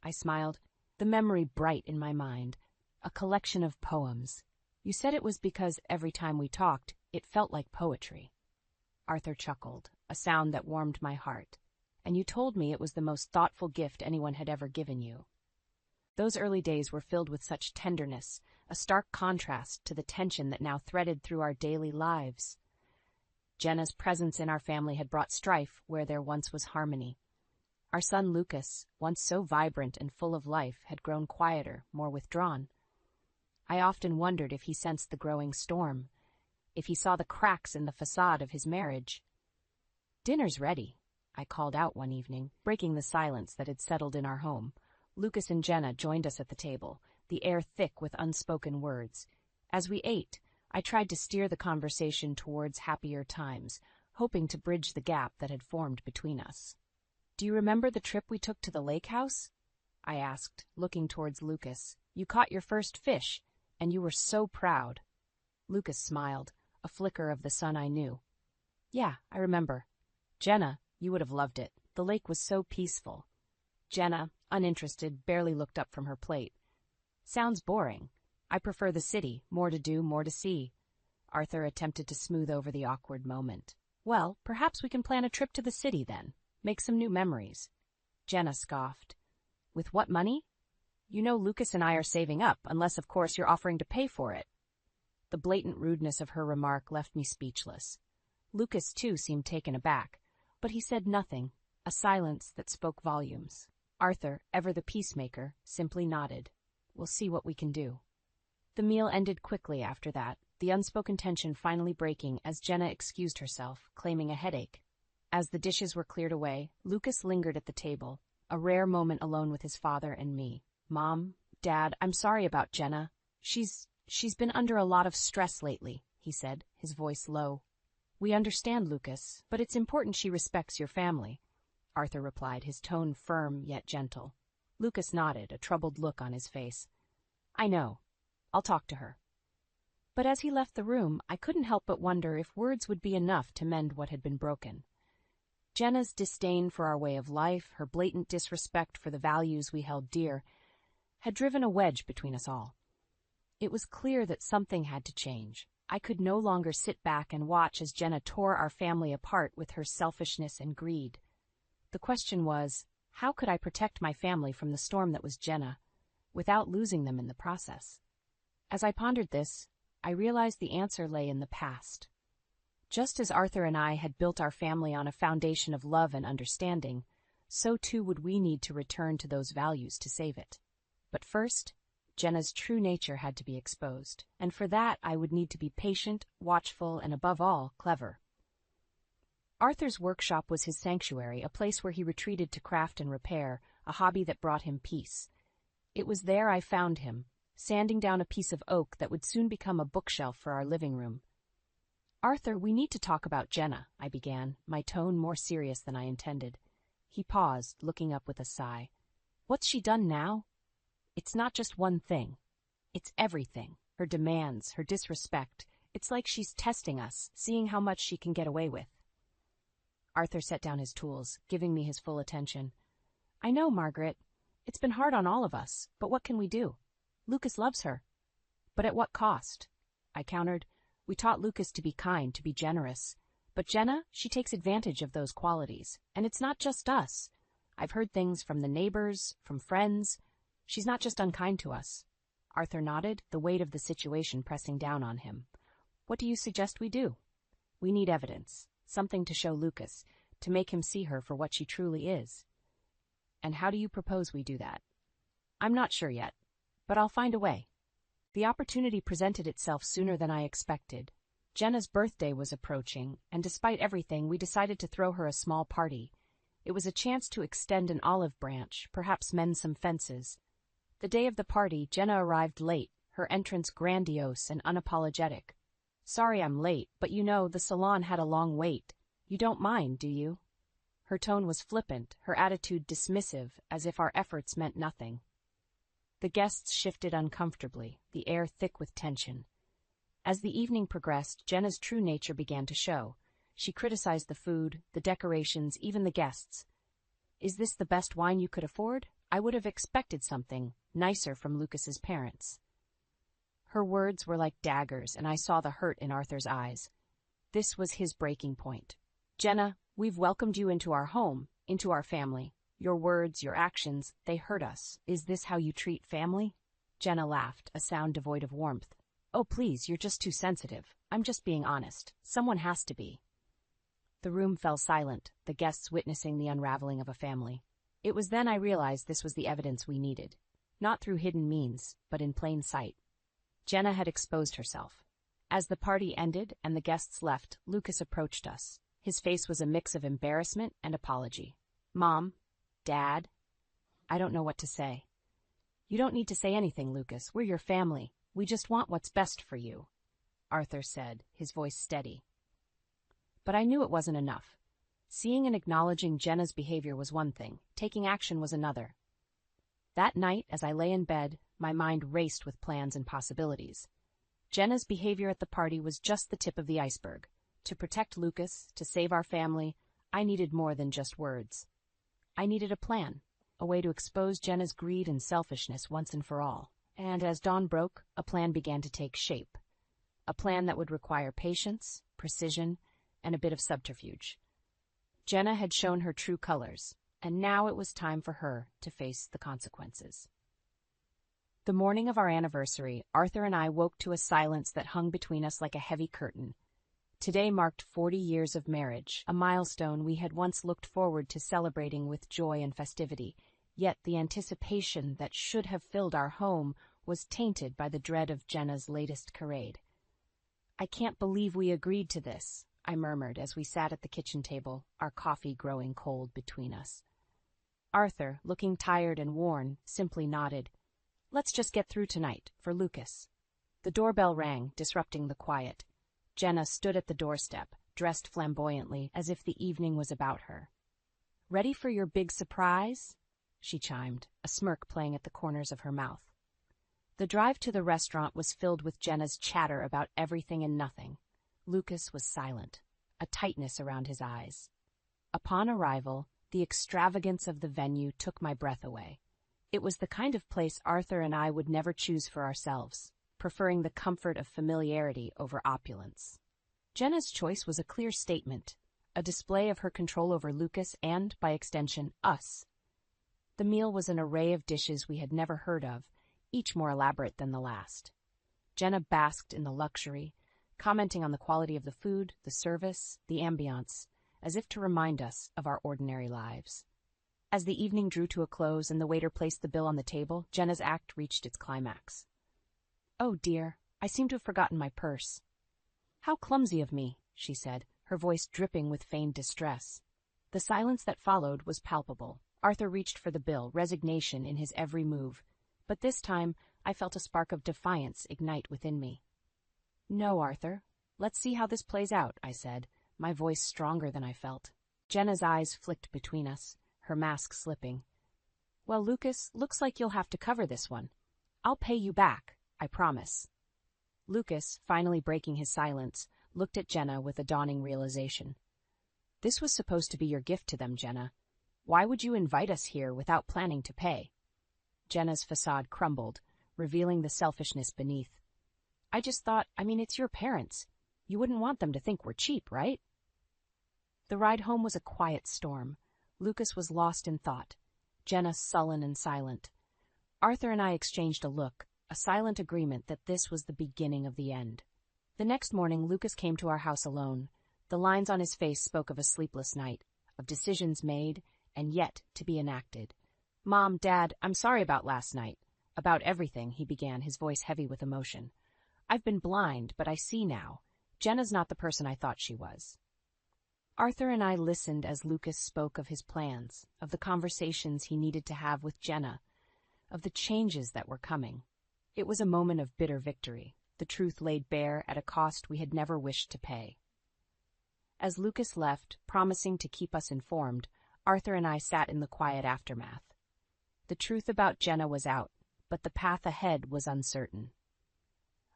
I smiled, the memory bright in my mind, a collection of poems. You said it was because every time we talked, it felt like poetry. Arthur chuckled, a sound that warmed my heart. And you told me it was the most thoughtful gift anyone had ever given you. Those early days were filled with such tenderness, a stark contrast to the tension that now threaded through our daily lives. Jenna's presence in our family had brought strife where there once was harmony. Our son Lucas, once so vibrant and full of life, had grown quieter, more withdrawn. I often wondered if he sensed the growing storm, if he saw the cracks in the facade of his marriage. "Dinner's ready," I called out one evening, breaking the silence that had settled in our home. Lucas and Jenna joined us at the table, the air thick with unspoken words. As we ate, I tried to steer the conversation towards happier times, hoping to bridge the gap that had formed between us. "Do you remember the trip we took to the lake house?" I asked, looking towards Lucas. "You caught your first fish, and you were so proud." Lucas smiled, a flicker of the sun I knew. "Yeah, I remember. Jenna, you would have loved it. The lake was so peaceful." Jenna, uninterested, barely looked up from her plate. "Sounds boring. I prefer the city, more to do, more to see." Arthur attempted to smooth over the awkward moment. "Well, perhaps we can plan a trip to the city then. Make some new memories." Jenna scoffed. "With what money? You know Lucas and I are saving up, unless of course you're offering to pay for it." The blatant rudeness of her remark left me speechless. Lucas, too, seemed taken aback, but he said nothing, a silence that spoke volumes. Arthur, ever the peacemaker, simply nodded. "We'll see what we can do." The meal ended quickly after that, the unspoken tension finally breaking as Jenna excused herself, claiming a headache. As the dishes were cleared away, Lucas lingered at the table, a rare moment alone with his father and me. "Mom, Dad, I'm sorry about Jenna. She's been under a lot of stress lately," he said, his voice low. "We understand, Lucas, but it's important she respects your family," Arthur replied, his tone firm yet gentle. Lucas nodded, a troubled look on his face. "I know. I'll talk to her." But as he left the room, I couldn't help but wonder if words would be enough to mend what had been broken. Jenna's disdain for our way of life, her blatant disrespect for the values we held dear, had driven a wedge between us all. It was clear that something had to change. I could no longer sit back and watch as Jenna tore our family apart with her selfishness and greed. The question was, how could I protect my family from the storm that was Jenna, without losing them in the process? As I pondered this, I realized the answer lay in the past. Just as Arthur and I had built our family on a foundation of love and understanding, so too would we need to return to those values to save it. But first, Jenna's true nature had to be exposed, and for that I would need to be patient, watchful, and above all, clever. Arthur's workshop was his sanctuary, a place where he retreated to craft and repair, a hobby that brought him peace. It was there I found him, sanding down a piece of oak that would soon become a bookshelf for our living room. "Arthur, we need to talk about Jenna," I began, my tone more serious than I intended. He paused, looking up with a sigh. "What's she done now?" "It's not just one thing. It's everything. Her demands, her disrespect. It's like she's testing us, seeing how much she can get away with." Arthur set down his tools, giving me his full attention. "I know, Margaret. It's been hard on all of us, but what can we do? Lucas loves her." "But at what cost?" I countered. "We taught Lucas to be kind, to be generous. But Jenna, she takes advantage of those qualities. And it's not just us. I've heard things from the neighbors, from friends. She's not just unkind to us." Arthur nodded, the weight of the situation pressing down on him. "What do you suggest we do?" "We need evidence, something to show Lucas, to make him see her for what she truly is." "And how do you propose we do that?" "I'm not sure yet, but I'll find a way." The opportunity presented itself sooner than I expected. Jenna's birthday was approaching, and despite everything, we decided to throw her a small party. It was a chance to extend an olive branch, perhaps mend some fences. The day of the party, Jenna arrived late, her entrance grandiose and unapologetic. "Sorry I'm late, but you know, the salon had a long wait. You don't mind, do you?" Her tone was flippant, her attitude dismissive, as if our efforts meant nothing. The guests shifted uncomfortably, the air thick with tension. As the evening progressed, Jenna's true nature began to show. She criticized the food, the decorations, even the guests. "Is this the best wine you could afford? I would have expected something nicer from Lucas's parents." Her words were like daggers, and I saw the hurt in Arthur's eyes. This was his breaking point. "Jenna, we've welcomed you into our home, into our family. Your words, your actions, they hurt us. Is this how you treat family?" Jenna laughed, a sound devoid of warmth. "Oh, please, you're just too sensitive. I'm just being honest. Someone has to be." The room fell silent, the guests witnessing the unraveling of a family. It was then I realized this was the evidence we needed. Not through hidden means, but in plain sight. Jenna had exposed herself. As the party ended and the guests left, Lucas approached us. His face was a mix of embarrassment and apology. "Mom, Dad, I don't know what to say." "You don't need to say anything, Lucas. We're your family. We just want what's best for you," Arthur said, his voice steady. But I knew it wasn't enough. Seeing and acknowledging Jenna's behavior was one thing, taking action was another. That night, as I lay in bed, my mind raced with plans and possibilities. Jenna's behavior at the party was just the tip of the iceberg. To protect Lucas, to save our family, I needed more than just words. I needed a plan, a way to expose Jenna's greed and selfishness once and for all. And as dawn broke, a plan began to take shape. A plan that would require patience, precision, and a bit of subterfuge. Jenna had shown her true colors, and now it was time for her to face the consequences. The morning of our anniversary, Arthur and I woke to a silence that hung between us like a heavy curtain. Today marked 40 years of marriage, a milestone we had once looked forward to celebrating with joy and festivity, yet the anticipation that should have filled our home was tainted by the dread of Jenna's latest charade. "I can't believe we agreed to this," I murmured as we sat at the kitchen table, our coffee growing cold between us. Arthur, looking tired and worn, simply nodded. "Let's just get through tonight, for Lucas." The doorbell rang, disrupting the quiet. Jenna stood at the doorstep, dressed flamboyantly, as if the evening was about her. "Ready for your big surprise?" she chimed, a smirk playing at the corners of her mouth. The drive to the restaurant was filled with Jenna's chatter about everything and nothing. Lucas was silent, a tightness around his eyes. Upon arrival, the extravagance of the venue took my breath away. It was the kind of place Arthur and I would never choose for ourselves, preferring the comfort of familiarity over opulence. Jenna's choice was a clear statement, a display of her control over Lucas and, by extension, us. The meal was an array of dishes we had never heard of, each more elaborate than the last. Jenna basked in the luxury, commenting on the quality of the food, the service, the ambiance, as if to remind us of our ordinary lives. As the evening drew to a close and the waiter placed the bill on the table, Jenna's act reached its climax. "Oh dear, I seem to have forgotten my purse." "How clumsy of me," she said, her voice dripping with feigned distress. The silence that followed was palpable. Arthur reached for the bill, resignation in his every move. But this time, I felt a spark of defiance ignite within me. "No, Arthur. Let's see how this plays out," I said, my voice stronger than I felt. Jenna's eyes flicked between us, her mask slipping. "Well, Lucas, looks like you'll have to cover this one. I'll pay you back, I promise." Lucas, finally breaking his silence, looked at Jenna with a dawning realization. "This was supposed to be your gift to them, Jenna. Why would you invite us here without planning to pay?" Jenna's facade crumbled, revealing the selfishness beneath. "I just thought, it's your parents. You wouldn't want them to think we're cheap, right?" The ride home was a quiet storm. Lucas was lost in thought, Jenna sullen and silent. Arthur and I exchanged a look, a silent agreement that this was the beginning of the end. The next morning, Lucas came to our house alone. The lines on his face spoke of a sleepless night, of decisions made and yet to be enacted. "Mom, Dad, I'm sorry about last night. About everything," he began, his voice heavy with emotion. "I've been blind, but I see now. Jenna's not the person I thought she was." Arthur and I listened as Lucas spoke of his plans, of the conversations he needed to have with Jenna, of the changes that were coming. It was a moment of bitter victory, the truth laid bare at a cost we had never wished to pay. As Lucas left, promising to keep us informed, Arthur and I sat in the quiet aftermath. The truth about Jenna was out, but the path ahead was uncertain.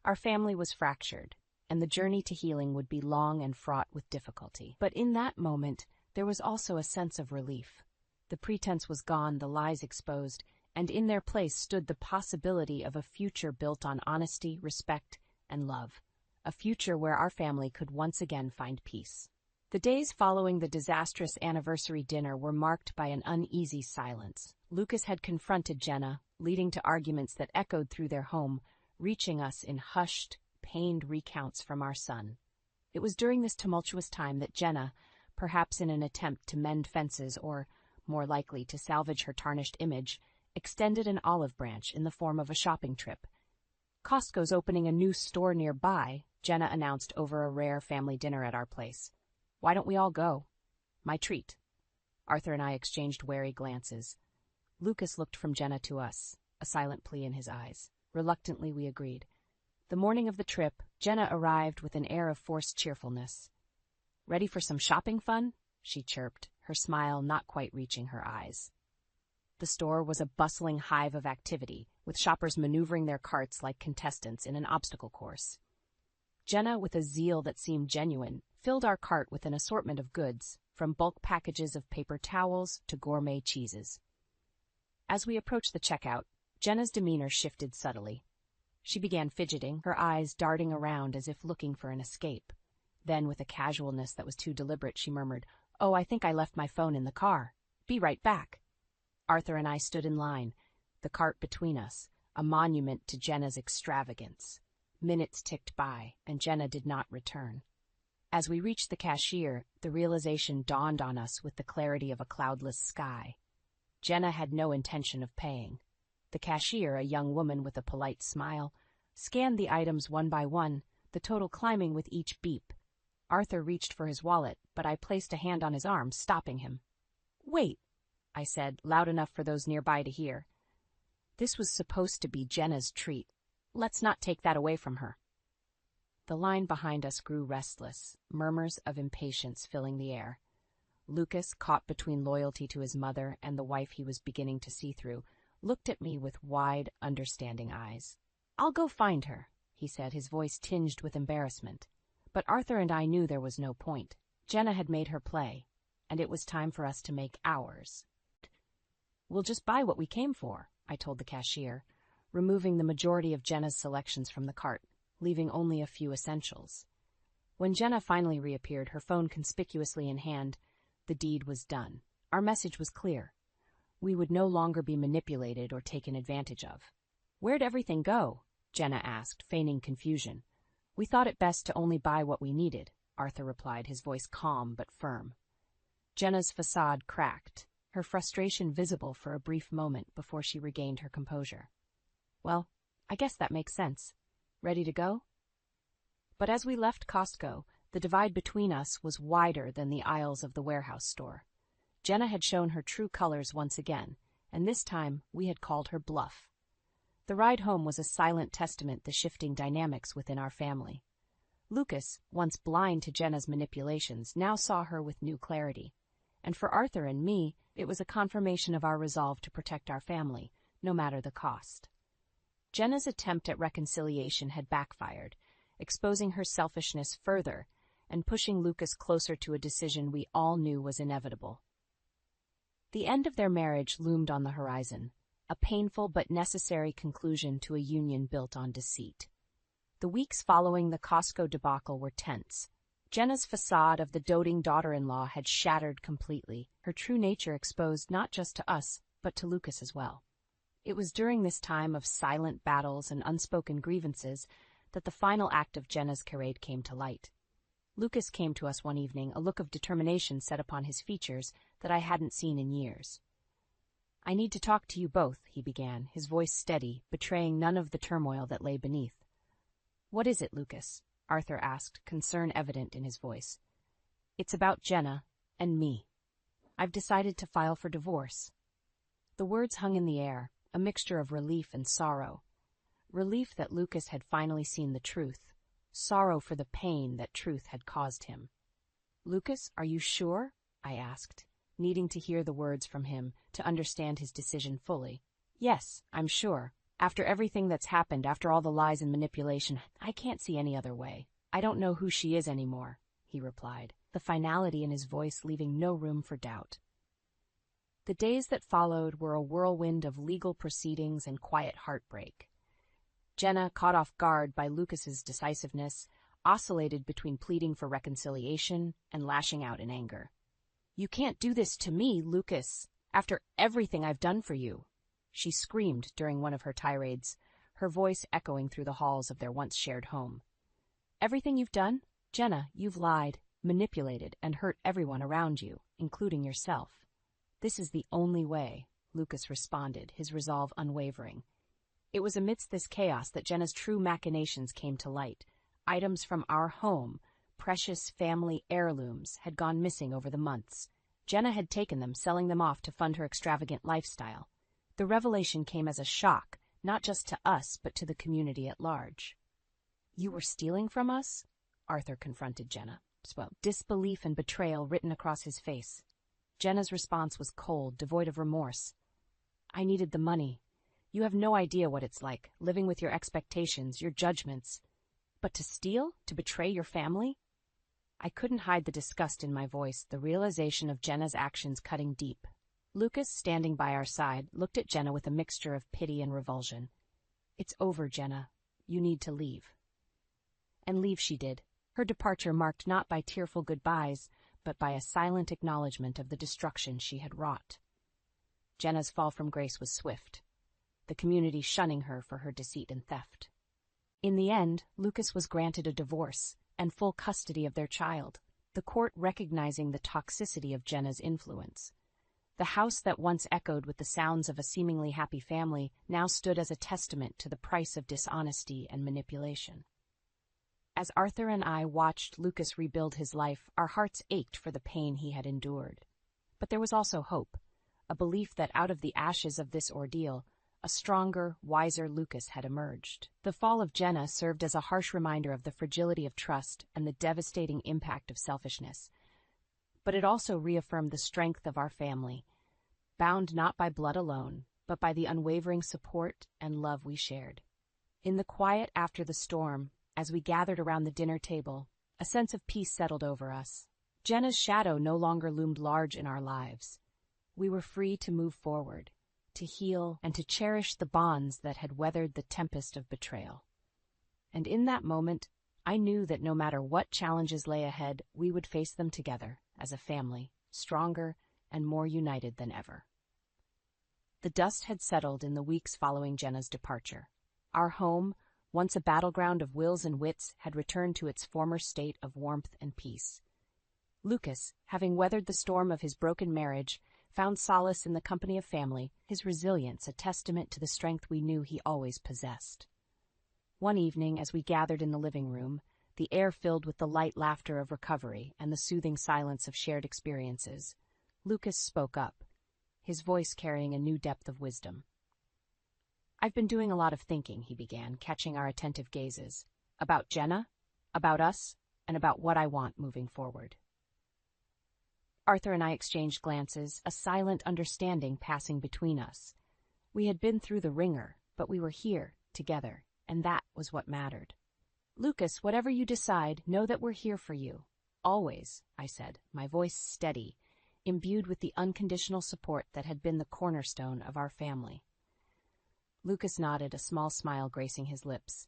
Our family was fractured, and the journey to healing would be long and fraught with difficulty. But in that moment, there was also a sense of relief. The pretense was gone, the lies exposed, and in their place stood the possibility of a future built on honesty, respect, and love. A future where our family could once again find peace. The days following the disastrous anniversary dinner were marked by an uneasy silence. Lucas had confronted Jenna, leading to arguments that echoed through their home, reaching us in hushed, pained recounts from our son. It was during this tumultuous time that Jenna, perhaps in an attempt to mend fences or, more likely, to salvage her tarnished image, extended an olive branch in the form of a shopping trip. "Costco's opening a new store nearby," Jenna announced over a rare family dinner at our place. "Why don't we all go? My treat." Arthur and I exchanged wary glances. Lucas looked from Jenna to us, a silent plea in his eyes. Reluctantly, we agreed. The morning of the trip, Jenna arrived with an air of forced cheerfulness. "Ready for some shopping fun?" she chirped, her smile not quite reaching her eyes. The store was a bustling hive of activity, with shoppers maneuvering their carts like contestants in an obstacle course. Jenna, with a zeal that seemed genuine, filled our cart with an assortment of goods, from bulk packages of paper towels to gourmet cheeses. As we approached the checkout, Jenna's demeanor shifted subtly. She began fidgeting, her eyes darting around as if looking for an escape. Then, with a casualness that was too deliberate, she murmured, "Oh, I think I left my phone in the car. Be right back." Arthur and I stood in line, the cart between us, a monument to Jenna's extravagance. Minutes ticked by, and Jenna did not return. As we reached the cashier, the realization dawned on us with the clarity of a cloudless sky. Jenna had no intention of paying. The cashier, a young woman with a polite smile, scanned the items one by one, the total climbing with each beep. Arthur reached for his wallet, but I placed a hand on his arm, stopping him. "Wait," I said, loud enough for those nearby to hear. This was supposed to be Jenna's treat. Let's not take that away from her. The line behind us grew restless, murmurs of impatience filling the air. Lucas, caught between loyalty to his mother and the wife he was beginning to see through, looked at me with wide, understanding eyes. "I'll go find her," he said, his voice tinged with embarrassment. But Arthur and I knew there was no point. Jenna had made her play, and it was time for us to make ours. "We'll just buy what we came for," I told the cashier, removing the majority of Jenna's selections from the cart, leaving only a few essentials. When Jenna finally reappeared, her phone conspicuously in hand, the deed was done. Our message was clear. We would no longer be manipulated or taken advantage of. "Where'd everything go?" Jenna asked, feigning confusion. "We thought it best to only buy what we needed," Arthur replied, his voice calm but firm. Jenna's facade cracked, her frustration visible for a brief moment before she regained her composure. "Well, I guess that makes sense. Ready to go?" But as we left Costco, the divide between us was wider than the aisles of the warehouse store. Jenna had shown her true colors once again, and this time we had called her bluff. The ride home was a silent testament to the shifting dynamics within our family. Lucas, once blind to Jenna's manipulations, now saw her with new clarity. And for Arthur and me, it was a confirmation of our resolve to protect our family, no matter the cost. Jenna's attempt at reconciliation had backfired, exposing her selfishness further and pushing Lucas closer to a decision we all knew was inevitable. The end of their marriage loomed on the horizon, a painful but necessary conclusion to a union built on deceit. The weeks following the Costco debacle were tense. Jenna's facade of the doting daughter-in-law had shattered completely, her true nature exposed not just to us, but to Lucas as well. It was during this time of silent battles and unspoken grievances that the final act of Jenna's charade came to light. Lucas came to us one evening, a look of determination set upon his features that I hadn't seen in years. "I need to talk to you both," he began, his voice steady, betraying none of the turmoil that lay beneath. "What is it, Lucas?" Arthur asked, concern evident in his voice. "It's about Jenna and me. I've decided to file for divorce." The words hung in the air, a mixture of relief and sorrow. Relief that Lucas had finally seen the truth, sorrow for the pain that truth had caused him. "Lucas, are you sure?" I asked, needing to hear the words from him to understand his decision fully. "Yes, I'm sure. After everything that's happened, after all the lies and manipulation, I can't see any other way. I don't know who she is anymore," he replied, the finality in his voice leaving no room for doubt. The days that followed were a whirlwind of legal proceedings and quiet heartbreak. Jenna, caught off guard by Lucas's decisiveness, oscillated between pleading for reconciliation and lashing out in anger. "You can't do this to me, Lucas, after everything I've done for you," she screamed during one of her tirades, her voice echoing through the halls of their once-shared home. "Everything you've done? Jenna, you've lied, manipulated, and hurt everyone around you, including yourself." "This is the only way," Lucas responded, his resolve unwavering. It was amidst this chaos that Jenna's true machinations came to light. Items from our home, precious family heirlooms, had gone missing over the months. Jenna had taken them, selling them off to fund her extravagant lifestyle. The revelation came as a shock, not just to us, but to the community at large. "You were stealing from us?" Arthur confronted Jenna, disbelief and betrayal written across his face. Jenna's response was cold, devoid of remorse. "I needed the money. You have no idea what it's like, living with your expectations, your judgments. But to steal? To betray your family?" I couldn't hide the disgust in my voice, the realization of Jenna's actions cutting deep. Lucas, standing by our side, looked at Jenna with a mixture of pity and revulsion. "It's over, Jenna. You need to leave." And leave she did, her departure marked not by tearful goodbyes, but by a silent acknowledgement of the destruction she had wrought. Jenna's fall from grace was swift, the community shunning her for her deceit and theft. In the end, Lucas was granted a divorce and full custody of their child, the court recognizing the toxicity of Jenna's influence. The house that once echoed with the sounds of a seemingly happy family now stood as a testament to the price of dishonesty and manipulation. As Arthur and I watched Lucas rebuild his life, our hearts ached for the pain he had endured. But there was also hope, a belief that out of the ashes of this ordeal, a stronger, wiser Lucas had emerged. The fall of Jenna served as a harsh reminder of the fragility of trust and the devastating impact of selfishness. But it also reaffirmed the strength of our family, bound not by blood alone, but by the unwavering support and love we shared. In the quiet after the storm, as we gathered around the dinner table, a sense of peace settled over us. Jenna's shadow no longer loomed large in our lives. We were free to move forward, to heal, and to cherish the bonds that had weathered the tempest of betrayal. And in that moment, I knew that no matter what challenges lay ahead, we would face them together, as a family, stronger and more united than ever. The dust had settled in the weeks following Jenna's departure. Our home, once a battleground of wills and wits, had returned to its former state of warmth and peace. Lucas, having weathered the storm of his broken marriage, found solace in the company of family, his resilience a testament to the strength we knew he always possessed. One evening, as we gathered in the living room, the air filled with the light laughter of recovery and the soothing silence of shared experiences, Lucas spoke up, his voice carrying a new depth of wisdom. I've been doing a lot of thinking, he began, catching our attentive gazes. About Jenna, about us, and about what I want moving forward. Arthur and I exchanged glances, a silent understanding passing between us. We had been through the ringer, but we were here, together, and that was what mattered. Lucas, whatever you decide, know that we're here for you. Always, I said, my voice steady, imbued with the unconditional support that had been the cornerstone of our family. Lucas nodded, a small smile gracing his lips.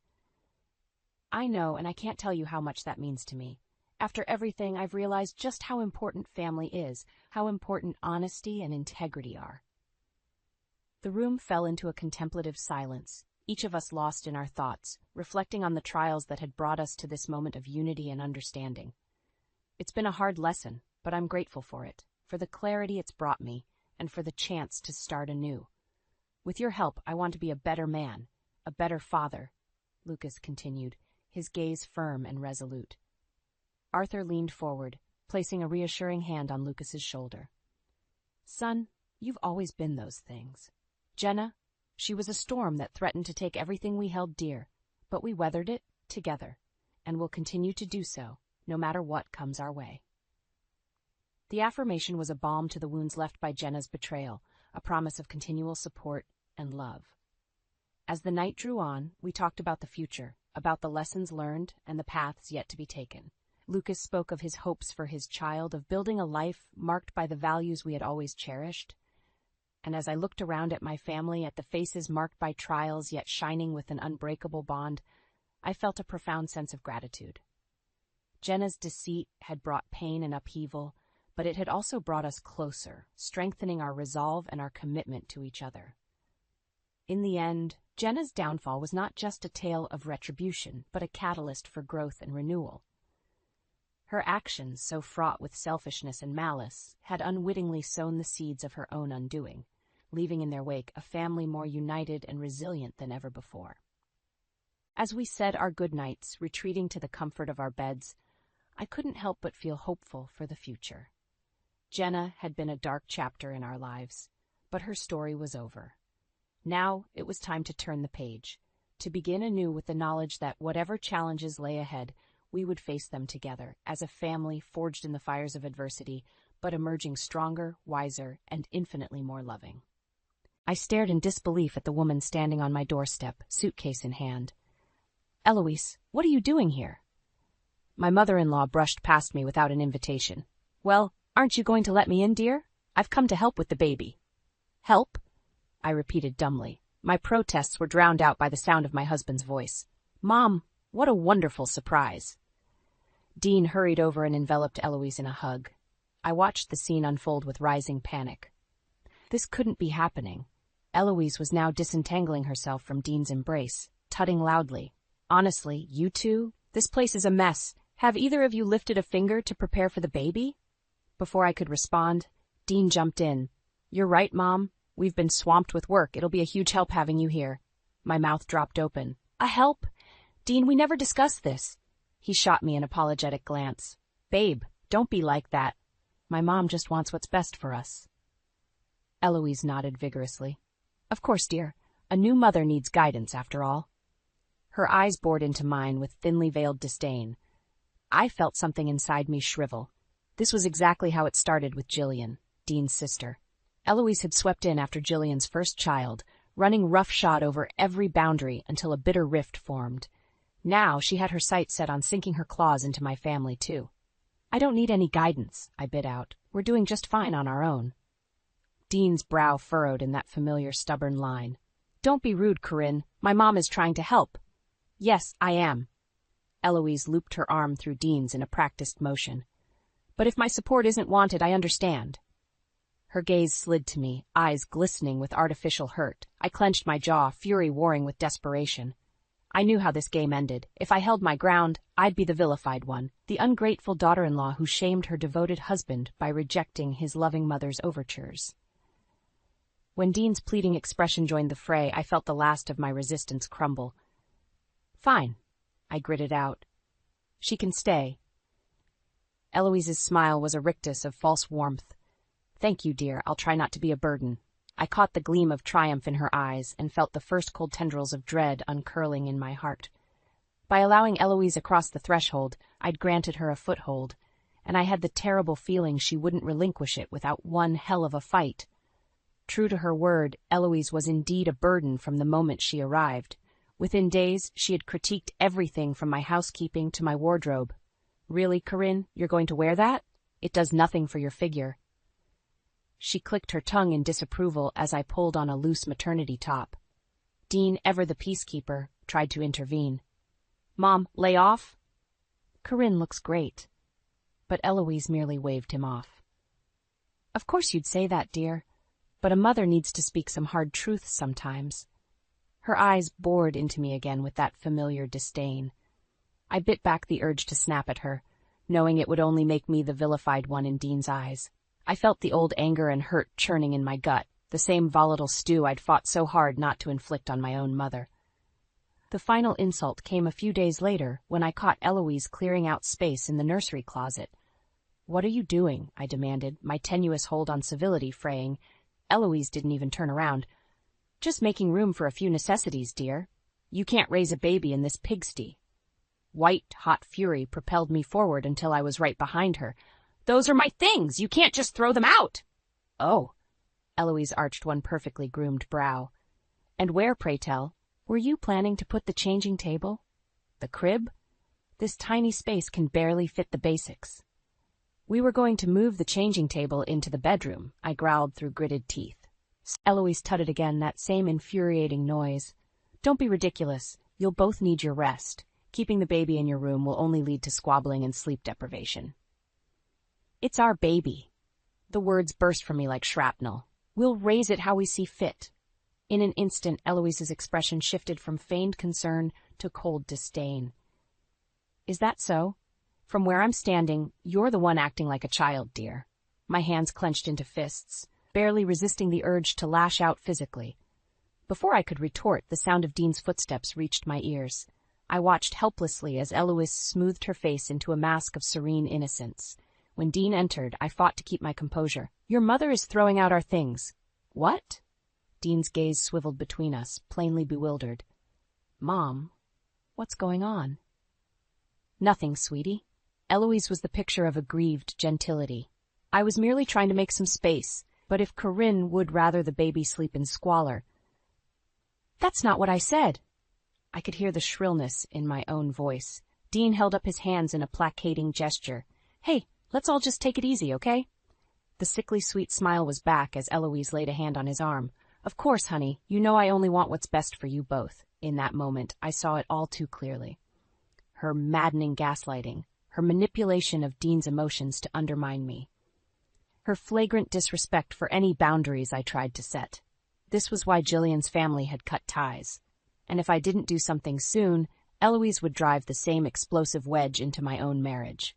I know, and I can't tell you how much that means to me. After everything, I've realized just how important family is, how important honesty and integrity are. The room fell into a contemplative silence, each of us lost in our thoughts, reflecting on the trials that had brought us to this moment of unity and understanding. It's been a hard lesson, but I'm grateful for it, for the clarity it's brought me, and for the chance to start anew. With your help, I want to be a better man, a better father, Lucas continued, his gaze firm and resolute. Arthur leaned forward, placing a reassuring hand on Lucas's shoulder. Son, you've always been those things. Jenna, she was a storm that threatened to take everything we held dear, but we weathered it together, and will continue to do so, no matter what comes our way. The affirmation was a balm to the wounds left by Jenna's betrayal, a promise of continual support and love. As the night drew on, we talked about the future, about the lessons learned and the paths yet to be taken. Lucas spoke of his hopes for his child, of building a life marked by the values we had always cherished. And as I looked around at my family, at the faces marked by trials yet shining with an unbreakable bond, I felt a profound sense of gratitude. Jenna's deceit had brought pain and upheaval, but it had also brought us closer, strengthening our resolve and our commitment to each other. In the end, Jenna's downfall was not just a tale of retribution, but a catalyst for growth and renewal. Her actions, so fraught with selfishness and malice, had unwittingly sown the seeds of her own undoing, leaving in their wake a family more united and resilient than ever before. As we said our goodnights, retreating to the comfort of our beds, I couldn't help but feel hopeful for the future. Jenna had been a dark chapter in our lives, but her story was over. Now it was time to turn the page, to begin anew with the knowledge that whatever challenges lay ahead, we would face them together, as a family forged in the fires of adversity, but emerging stronger, wiser, and infinitely more loving. I stared in disbelief at the woman standing on my doorstep, suitcase in hand. Eloise, what are you doing here? My mother-in-law brushed past me without an invitation. Well, aren't you going to let me in, dear? I've come to help with the baby. Help? I repeated dumbly. My protests were drowned out by the sound of my husband's voice. Mom, what a wonderful surprise. Dean hurried over and enveloped Eloise in a hug. I watched the scene unfold with rising panic. This couldn't be happening. Eloise was now disentangling herself from Dean's embrace, tutting loudly. Honestly, you two? This place is a mess. Have either of you lifted a finger to prepare for the baby? Before I could respond, Dean jumped in. You're right, Mom. We've been swamped with work. It'll be a huge help having you here. My mouth dropped open. A help? Dean, we never discussed this. He shot me an apologetic glance. Babe, don't be like that. My mom just wants what's best for us. Eloise nodded vigorously. Of course, dear. A new mother needs guidance, after all. Her eyes bored into mine with thinly veiled disdain. I felt something inside me shrivel. This was exactly how it started with Jillian, Dean's sister. Eloise had swept in after Jillian's first child, running roughshod over every boundary until a bitter rift formed. Now she had her sights set on sinking her claws into my family, too. I don't need any guidance, I bit out. We're doing just fine on our own. Dean's brow furrowed in that familiar stubborn line. Don't be rude, Corinne. My mom is trying to help. Yes, I am. Eloise looped her arm through Dean's in a practiced motion. But if my support isn't wanted, I understand. Her gaze slid to me, eyes glistening with artificial hurt. I clenched my jaw, fury warring with desperation. I knew how this game ended. If I held my ground, I'd be the vilified one, the ungrateful daughter-in-law who shamed her devoted husband by rejecting his loving mother's overtures. When Dean's pleading expression joined the fray, I felt the last of my resistance crumble. Fine, I gritted out. She can stay. Eloise's smile was a rictus of false warmth. Thank you, dear. I'll try not to be a burden. I caught the gleam of triumph in her eyes and felt the first cold tendrils of dread uncurling in my heart. By allowing Eloise across the threshold, I'd granted her a foothold, and I had the terrible feeling she wouldn't relinquish it without one hell of a fight. True to her word, Eloise was indeed a burden from the moment she arrived. Within days, she had critiqued everything from my housekeeping to my wardrobe. "Really, Corinne, you're going to wear that? It does nothing for your figure." She clicked her tongue in disapproval as I pulled on a loose maternity top. Dean, ever the peacekeeper, tried to intervene. "Mom, lay off." "Corinne looks great." But Eloise merely waved him off. "Of course you'd say that, dear, but a mother needs to speak some hard truths sometimes." Her eyes bored into me again with that familiar disdain. I bit back the urge to snap at her, knowing it would only make me the vilified one in Dean's eyes. I felt the old anger and hurt churning in my gut, the same volatile stew I'd fought so hard not to inflict on my own mother. The final insult came a few days later when I caught Eloise clearing out space in the nursery closet. "What are you doing?" I demanded, my tenuous hold on civility fraying. Eloise didn't even turn around. "Just making room for a few necessities, dear. You can't raise a baby in this pigsty." White, hot fury propelled me forward until I was right behind her. "Those are my things! You can't just throw them out!" "Oh." Eloise arched one perfectly groomed brow. "And where, pray tell? Were you planning to put the changing table? The crib? This tiny space can barely fit the basics." "We were going to move the changing table into the bedroom," I growled through gritted teeth. Eloise tutted again, that same infuriating noise. "Don't be ridiculous. You'll both need your rest. Keeping the baby in your room will only lead to squabbling and sleep deprivation." "It's our baby." The words burst from me like shrapnel. "We'll raise it how we see fit." In an instant, Eloise's expression shifted from feigned concern to cold disdain. "Is that so? From where I'm standing, you're the one acting like a child, dear." My hands clenched into fists, barely resisting the urge to lash out physically. Before I could retort, the sound of Dean's footsteps reached my ears. I watched helplessly as Eloise smoothed her face into a mask of serene innocence. When Dean entered, I fought to keep my composure. "Your mother is throwing out our things." "What?" Dean's gaze swiveled between us, plainly bewildered. "Mom, what's going on?" "Nothing, sweetie." Eloise was the picture of aggrieved gentility. "I was merely trying to make some space, but if Corinne would rather the baby sleep in squalor—" "That's not what I said." I could hear the shrillness in my own voice. Dean held up his hands in a placating gesture. "Hey, let's all just take it easy, okay?" The sickly sweet smile was back as Eloise laid a hand on his arm. "Of course, honey, you know I only want what's best for you both." In that moment, I saw it all too clearly. Her maddening gaslighting, her manipulation of Dean's emotions to undermine me. Her flagrant disrespect for any boundaries I tried to set. This was why Jillian's family had cut ties. And if I didn't do something soon, Eloise would drive the same explosive wedge into my own marriage.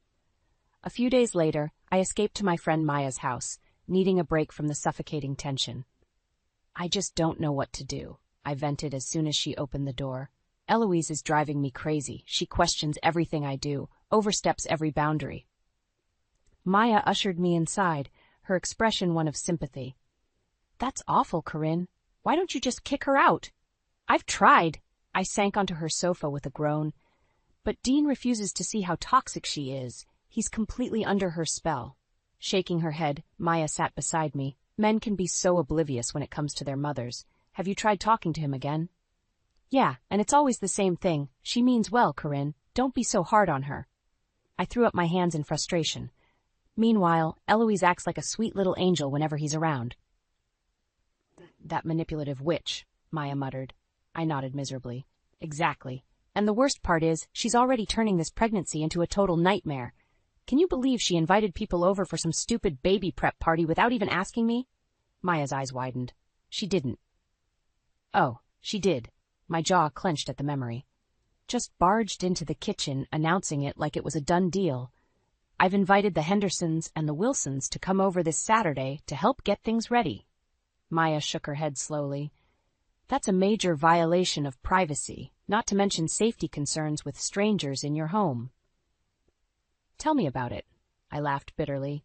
A few days later, I escaped to my friend Maya's house, needing a break from the suffocating tension. "I just don't know what to do," I vented as soon as she opened the door. "Eloise is driving me crazy. She questions everything I do, oversteps every boundary." Maya ushered me inside, her expression one of sympathy. "That's awful, Corinne. Why don't you just kick her out?" "I've tried." I sank onto her sofa with a groan. "But Dean refuses to see how toxic she is. He's completely under her spell." Shaking her head, Maya sat beside me. "Men can be so oblivious when it comes to their mothers. Have you tried talking to him again?" "Yeah, and it's always the same thing. She means well, Corinne. Don't be so hard on her." I threw up my hands in frustration. Meanwhile, Eloise acts like a sweet little angel whenever he's around. "That manipulative witch," Maya muttered. I nodded miserably. "Exactly. And the worst part is, she's already turning this pregnancy into a total nightmare. Can you believe she invited people over for some stupid baby prep party without even asking me?" Maya's eyes widened. "She didn't." "Oh, she did." My jaw clenched at the memory. "Just barged into the kitchen, announcing it like it was a done deal. I've invited the Hendersons and the Wilsons to come over this Saturday to help get things ready." Maya shook her head slowly. "That's a major violation of privacy, not to mention safety concerns with strangers in your home." "Tell me about it." I laughed bitterly.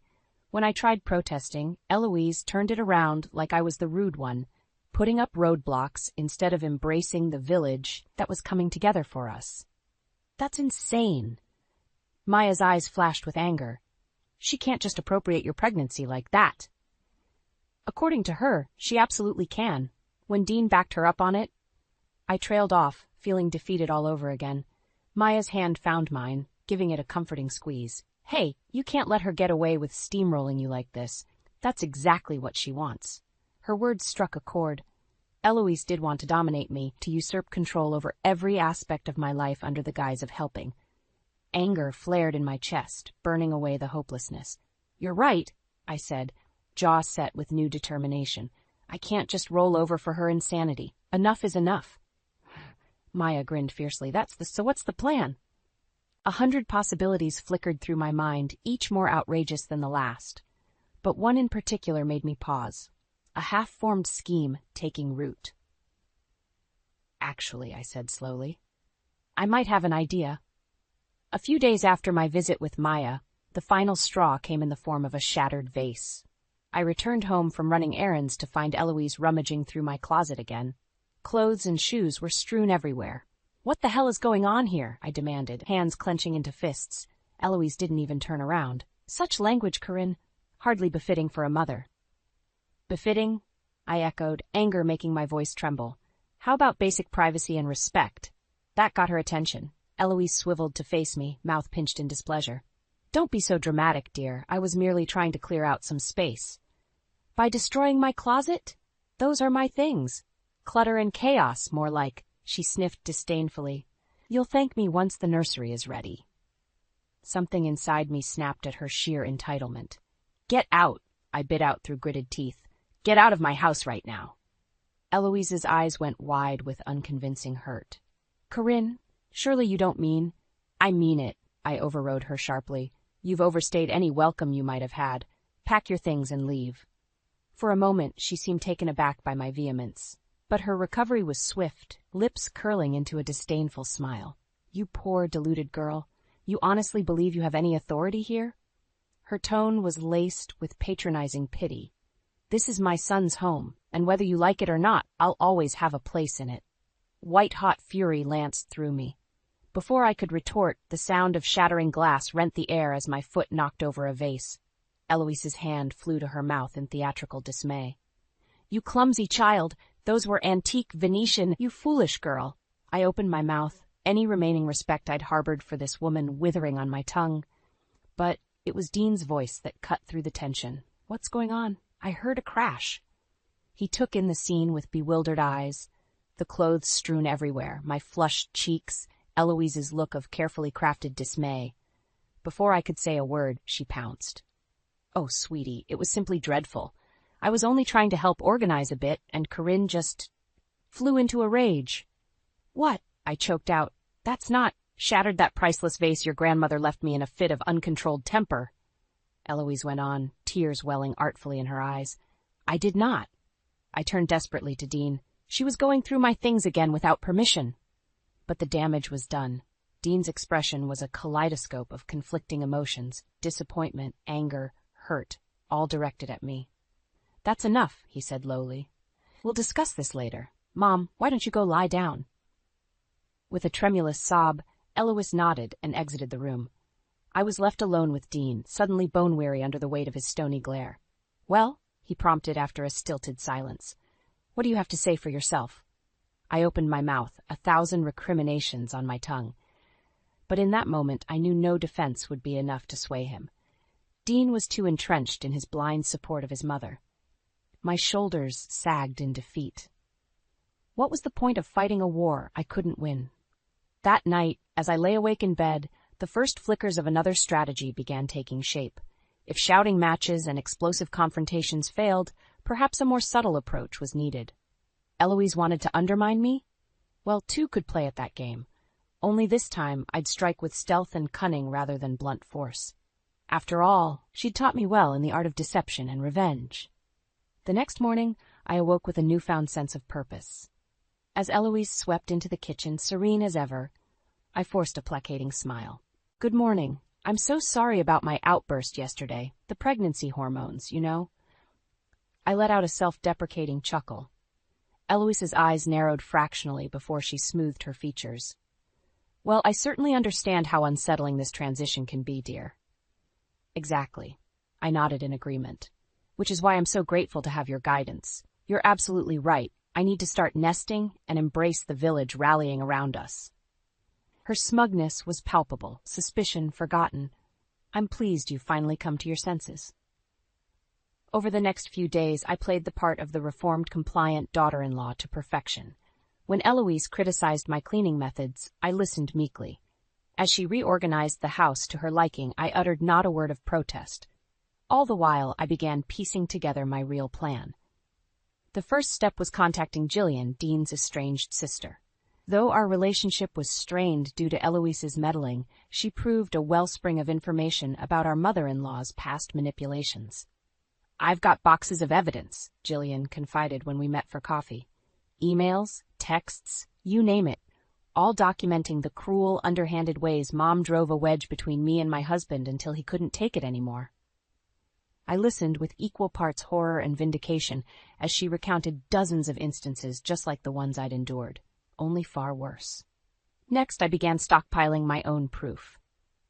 When I tried protesting, Eloise turned it around like I was the rude one, putting up roadblocks instead of embracing the village that was coming together for us. That's insane. Maya's eyes flashed with anger. She can't just appropriate your pregnancy like that. According to her, she absolutely can. When Dean backed her up on it, I trailed off, feeling defeated all over again. Maya's hand found mine, giving it a comforting squeeze. Hey, you can't let her get away with steamrolling you like this. That's exactly what she wants. Her words struck a chord. Eloise did want to dominate me, to usurp control over every aspect of my life under the guise of helping. Anger flared in my chest, burning away the hopelessness. You're right, I said, jaw set with new determination. I can't just roll over for her insanity. Enough is enough. Maya grinned fiercely. So what's the plan? 100 possibilities flickered through my mind, each more outrageous than the last. But one in particular made me pause. A half-formed scheme taking root. Actually, I said slowly, I might have an idea. A few days after my visit with Maya, the final straw came in the form of a shattered vase. I returned home from running errands to find Eloise rummaging through my closet again. Clothes and shoes were strewn everywhere. What the hell is going on here? I demanded, hands clenching into fists. Eloise didn't even turn around. Such language, Corinne. Hardly befitting for a mother. Befitting? I echoed, anger making my voice tremble. How about basic privacy and respect? That got her attention. Eloise swiveled to face me, mouth pinched in displeasure. Don't be so dramatic, dear. I was merely trying to clear out some space. By destroying my closet? Those are my things. Clutter and chaos, more like. She sniffed disdainfully. You'll thank me once the nursery is ready. Something inside me snapped at her sheer entitlement. Get out, I bit out through gritted teeth. Get out of my house right now. Eloise's eyes went wide with unconvincing hurt. Corinne, surely you don't mean... I mean it, I overrode her sharply. You've overstayed any welcome you might have had. Pack your things and leave. For a moment, she seemed taken aback by my vehemence. But her recovery was swift, lips curling into a disdainful smile. You poor, deluded girl. You honestly believe you have any authority here? Her tone was laced with patronizing pity. This is my son's home, and whether you like it or not, I'll always have a place in it. White-hot fury lanced through me. Before I could retort, the sound of shattering glass rent the air as my foot knocked over a vase. Eloise's hand flew to her mouth in theatrical dismay. You clumsy child! Those were antique Venetian, you foolish girl. I opened my mouth, any remaining respect I'd harbored for this woman withering on my tongue. But it was Dean's voice that cut through the tension. What's going on? I heard a crash. He took in the scene with bewildered eyes, the clothes strewn everywhere, my flushed cheeks, Eloise's look of carefully crafted dismay. Before I could say a word, she pounced. Oh, sweetie, it was simply dreadful. I was only trying to help organize a bit, and Corinne just flew into a rage. What? I choked out. That's not... Shattered that priceless vase your grandmother left me in a fit of uncontrolled temper. Eloise went on, tears welling artfully in her eyes. I did not. I turned desperately to Dean. She was going through my things again without permission. But the damage was done. Dean's expression was a kaleidoscope of conflicting emotions, disappointment, anger, hurt, all directed at me. That's enough, he said lowly. We'll discuss this later. Mom, why don't you go lie down? With a tremulous sob, Eloise nodded and exited the room. I was left alone with Dean, suddenly bone-weary under the weight of his stony glare. Well, he prompted after a stilted silence. What do you have to say for yourself? I opened my mouth, 1,000 recriminations on my tongue. But in that moment I knew no defense would be enough to sway him. Dean was too entrenched in his blind support of his mother. My shoulders sagged in defeat. What was the point of fighting a war I couldn't win? That night, as I lay awake in bed, the first flickers of another strategy began taking shape. If shouting matches and explosive confrontations failed, perhaps a more subtle approach was needed. Eloise wanted to undermine me? Well, two could play at that game. Only this time I'd strike with stealth and cunning rather than blunt force. After all, she'd taught me well in the art of deception and revenge. The next morning, I awoke with a newfound sense of purpose. As Eloise swept into the kitchen, serene as ever, I forced a placating smile. Good morning, I'm so sorry about my outburst yesterday. The pregnancy hormones, you know. I let out a self-deprecating chuckle. Eloise's eyes narrowed fractionally before she smoothed her features. Well, I certainly understand how unsettling this transition can be, dear. Exactly. I nodded in agreement. Which is why I'm so grateful to have your guidance. You're absolutely right. I need to start nesting and embrace the village rallying around us. Her smugness was palpable, suspicion forgotten. I'm pleased you've finally come to your senses. Over the next few days, I played the part of the reformed, compliant daughter-in-law to perfection. When Eloise criticized my cleaning methods, I listened meekly. As she reorganized the house to her liking, I uttered not a word of protest. All the while, I began piecing together my real plan. The first step was contacting Jillian, Dean's estranged sister. Though our relationship was strained due to Eloise's meddling, she proved a wellspring of information about our mother-in-law's past manipulations. I've got boxes of evidence, Jillian confided when we met for coffee. Emails, texts, you name it, all documenting the cruel, underhanded ways Mom drove a wedge between me and my husband until he couldn't take it anymore. I listened with equal parts horror and vindication as she recounted dozens of instances just like the ones I'd endured, only far worse. Next, I began stockpiling my own proof.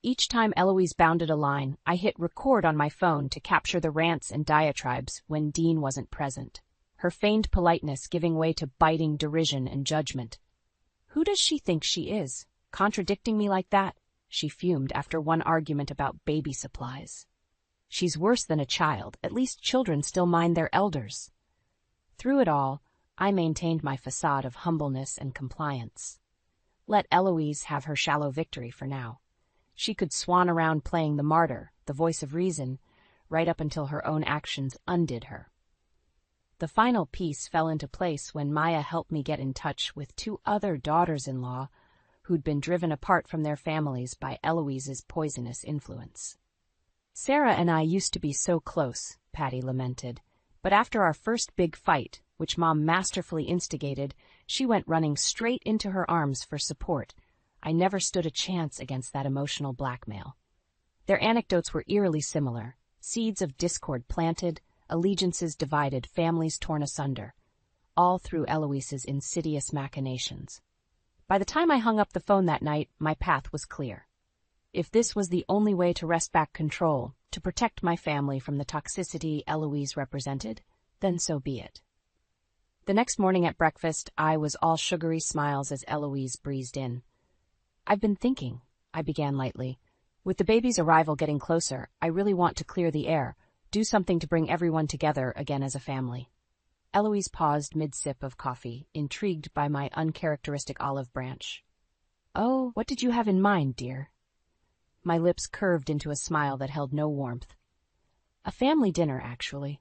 Each time Eloise bounded a line, I hit record on my phone to capture the rants and diatribes when Dean wasn't present, her feigned politeness giving way to biting derision and judgment. Who does she think she is, contradicting me like that? She fumed after one argument about baby supplies. She's worse than a child, at least children still mind their elders. Through it all, I maintained my facade of humbleness and compliance. Let Eloise have her shallow victory for now. She could swan around playing the martyr, the voice of reason, right up until her own actions undid her. The final piece fell into place when Maya helped me get in touch with 2 other daughters-in-law who'd been driven apart from their families by Eloise's poisonous influence. Sarah and I used to be so close, Patty lamented, but after our first big fight, which Mom masterfully instigated, she went running straight into her arms for support. I never stood a chance against that emotional blackmail. Their anecdotes were eerily similar, seeds of discord planted, allegiances divided, families torn asunder, all through Eloise's insidious machinations. By the time I hung up the phone that night, my path was clear. If this was the only way to wrest back control, to protect my family from the toxicity Eloise represented, then so be it. The next morning at breakfast, I was all sugary smiles as Eloise breezed in. I've been thinking, I began lightly. With the baby's arrival getting closer, I really want to clear the air, do something to bring everyone together again as a family. Eloise paused mid-sip of coffee, intrigued by my uncharacteristic olive branch. Oh, what did you have in mind, dear? My lips curved into a smile that held no warmth. A family dinner, actually.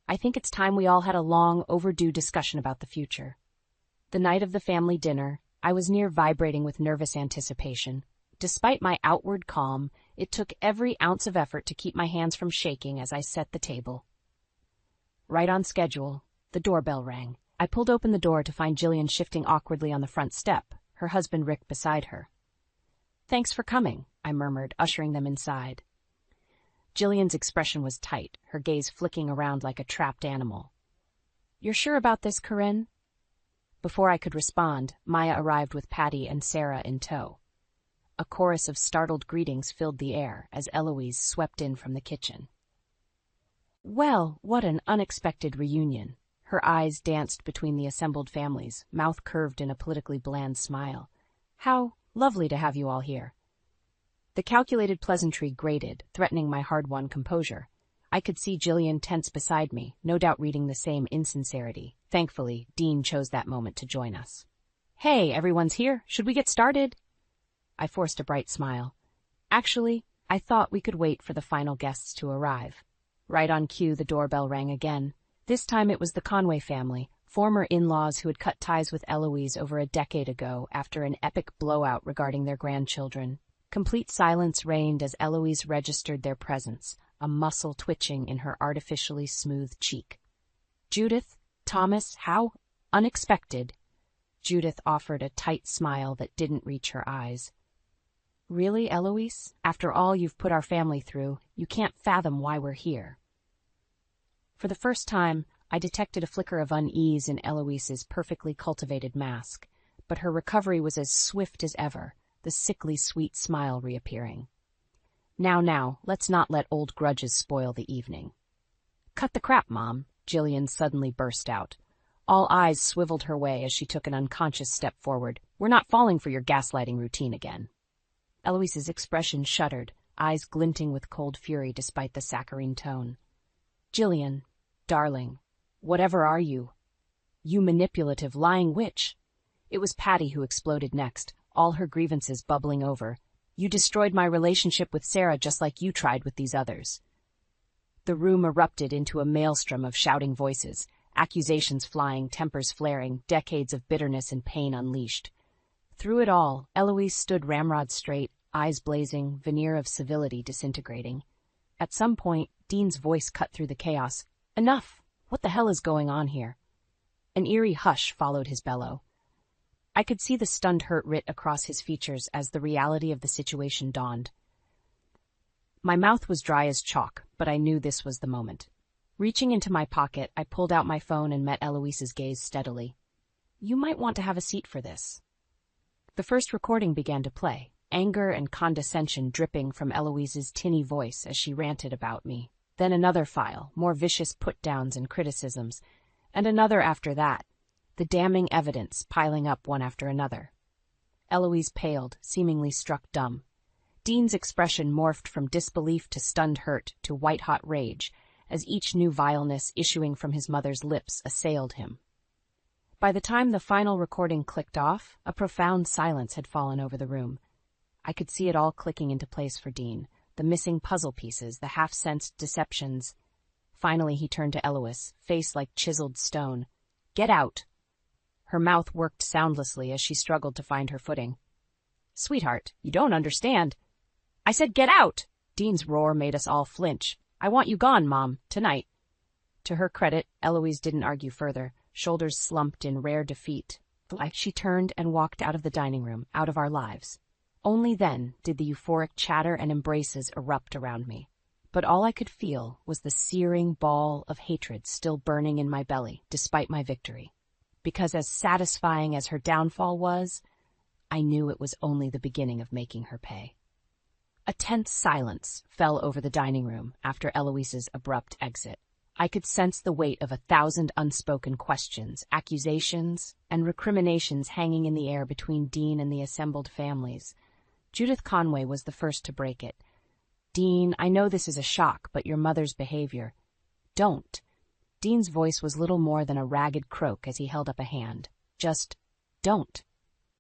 I think it's time we all had a long, overdue discussion about the future. The night of the family dinner, I was near vibrating with nervous anticipation. Despite my outward calm, it took every ounce of effort to keep my hands from shaking as I set the table. Right on schedule, the doorbell rang. I pulled open the door to find Jillian shifting awkwardly on the front step, her husband Rick beside her. Thanks for coming, I murmured, ushering them inside. Jillian's expression was tight, her gaze flicking around like a trapped animal. You're sure about this, Corinne? Before I could respond, Maya arrived with Patty and Sarah in tow. A chorus of startled greetings filled the air as Eloise swept in from the kitchen. Well, what an unexpected reunion. Her eyes danced between the assembled families, mouth curved in a politically bland smile. How lovely to have you all here. The calculated pleasantry grated, threatening my hard-won composure. I could see Jillian tense beside me, no doubt reading the same insincerity. Thankfully, Dean chose that moment to join us. Hey, everyone's here. Should we get started? I forced a bright smile. Actually, I thought we could wait for the final guests to arrive. Right on cue, the doorbell rang again. This time it was the Conway family, former in-laws who had cut ties with Eloise over a decade ago after an epic blowout regarding their grandchildren. Complete silence reigned as Eloise registered their presence, a muscle twitching in her artificially smooth cheek. Judith, Thomas, how unexpected. Judith offered a tight smile that didn't reach her eyes. Really, Eloise? After all you've put our family through, you can't fathom why we're here. For the first time, I detected a flicker of unease in Eloise's perfectly cultivated mask, but her recovery was as swift as ever, the sickly sweet smile reappearing. Now, let's not let old grudges spoil the evening. Cut the crap, Mom, Jillian suddenly burst out. All eyes swiveled her way as she took an unconscious step forward. We're not falling for your gaslighting routine again. Eloise's expression shuddered, eyes glinting with cold fury despite the saccharine tone. Jillian, darling, whatever are you? You manipulative, lying witch. It was Patty who exploded next, all her grievances bubbling over. You destroyed my relationship with Sarah just like you tried with these others. The room erupted into a maelstrom of shouting voices, accusations flying, tempers flaring, decades of bitterness and pain unleashed. Through it all, Eloise stood ramrod straight, eyes blazing, veneer of civility disintegrating. At some point, Dean's voice cut through the chaos. Enough! What the hell is going on here? An eerie hush followed his bellow. I could see the stunned hurt writ across his features as the reality of the situation dawned. My mouth was dry as chalk, but I knew this was the moment. Reaching into my pocket, I pulled out my phone and met Eloise's gaze steadily. You might want to have a seat for this. The first recording began to play, anger and condescension dripping from Eloise's tinny voice as she ranted about me. Then another file, more vicious put-downs and criticisms, and another after that, the damning evidence piling up one after another. Eloise paled, seemingly struck dumb. Dean's expression morphed from disbelief to stunned hurt to white-hot rage, as each new vileness issuing from his mother's lips assailed him. By the time the final recording clicked off, a profound silence had fallen over the room. I could see it all clicking into place for Dean, the missing puzzle pieces, the half-sensed deceptions. Finally he turned to Eloise, face like chiseled stone. Get out! Her mouth worked soundlessly as she struggled to find her footing. Sweetheart, you don't understand. I said get out! Dean's roar made us all flinch. I want you gone, Mom, tonight. To her credit, Eloise didn't argue further, shoulders slumped in rare defeat. She turned and walked out of the dining room, out of our lives. Only then did the euphoric chatter and embraces erupt around me. But all I could feel was the searing ball of hatred still burning in my belly, despite my victory. Because as satisfying as her downfall was, I knew it was only the beginning of making her pay. A tense silence fell over the dining room after Eloise's abrupt exit. I could sense the weight of 1,000 unspoken questions, accusations, and recriminations hanging in the air between Dean and the assembled families. Judith Conway was the first to break it. Dean, I know this is a shock, but your mother's behavior. Don't. Dean's voice was little more than a ragged croak as he held up a hand. Just don't.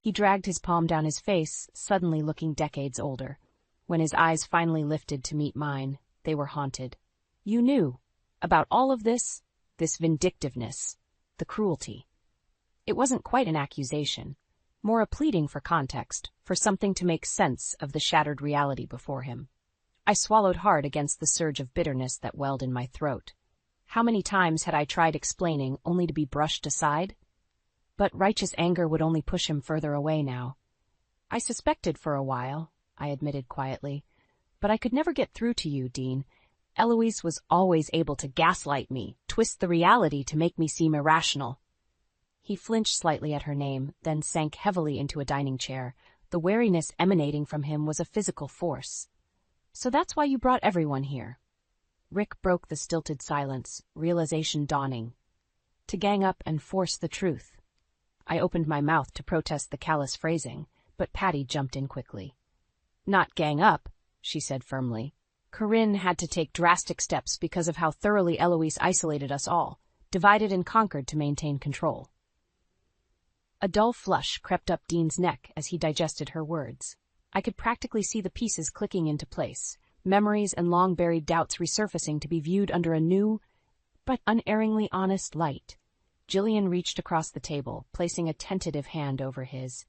He dragged his palm down his face, suddenly looking decades older. When his eyes finally lifted to meet mine, they were haunted. You knew about all of this vindictiveness, the cruelty. It wasn't quite an accusation, more a pleading for context, for something to make sense of the shattered reality before him. I swallowed hard against the surge of bitterness that welled in my throat. How many times had I tried explaining only to be brushed aside? But righteous anger would only push him further away now. I suspected for a while, I admitted quietly, but I could never get through to you, Dean. Eloise was always able to gaslight me, twist the reality to make me seem irrational. He flinched slightly at her name, then sank heavily into a dining chair. The wariness emanating from him was a physical force. So that's why you brought everyone here. Rick broke the stilted silence, realization dawning. To gang up and force the truth. I opened my mouth to protest the callous phrasing, but Patty jumped in quickly. Not gang up, she said firmly. Corinne had to take drastic steps because of how thoroughly Eloise isolated us all, divided and conquered to maintain control. A dull flush crept up Dean's neck as he digested her words. I could practically see the pieces clicking into place, memories and long-buried doubts resurfacing to be viewed under a new, but unerringly honest light. Jillian reached across the table, placing a tentative hand over his.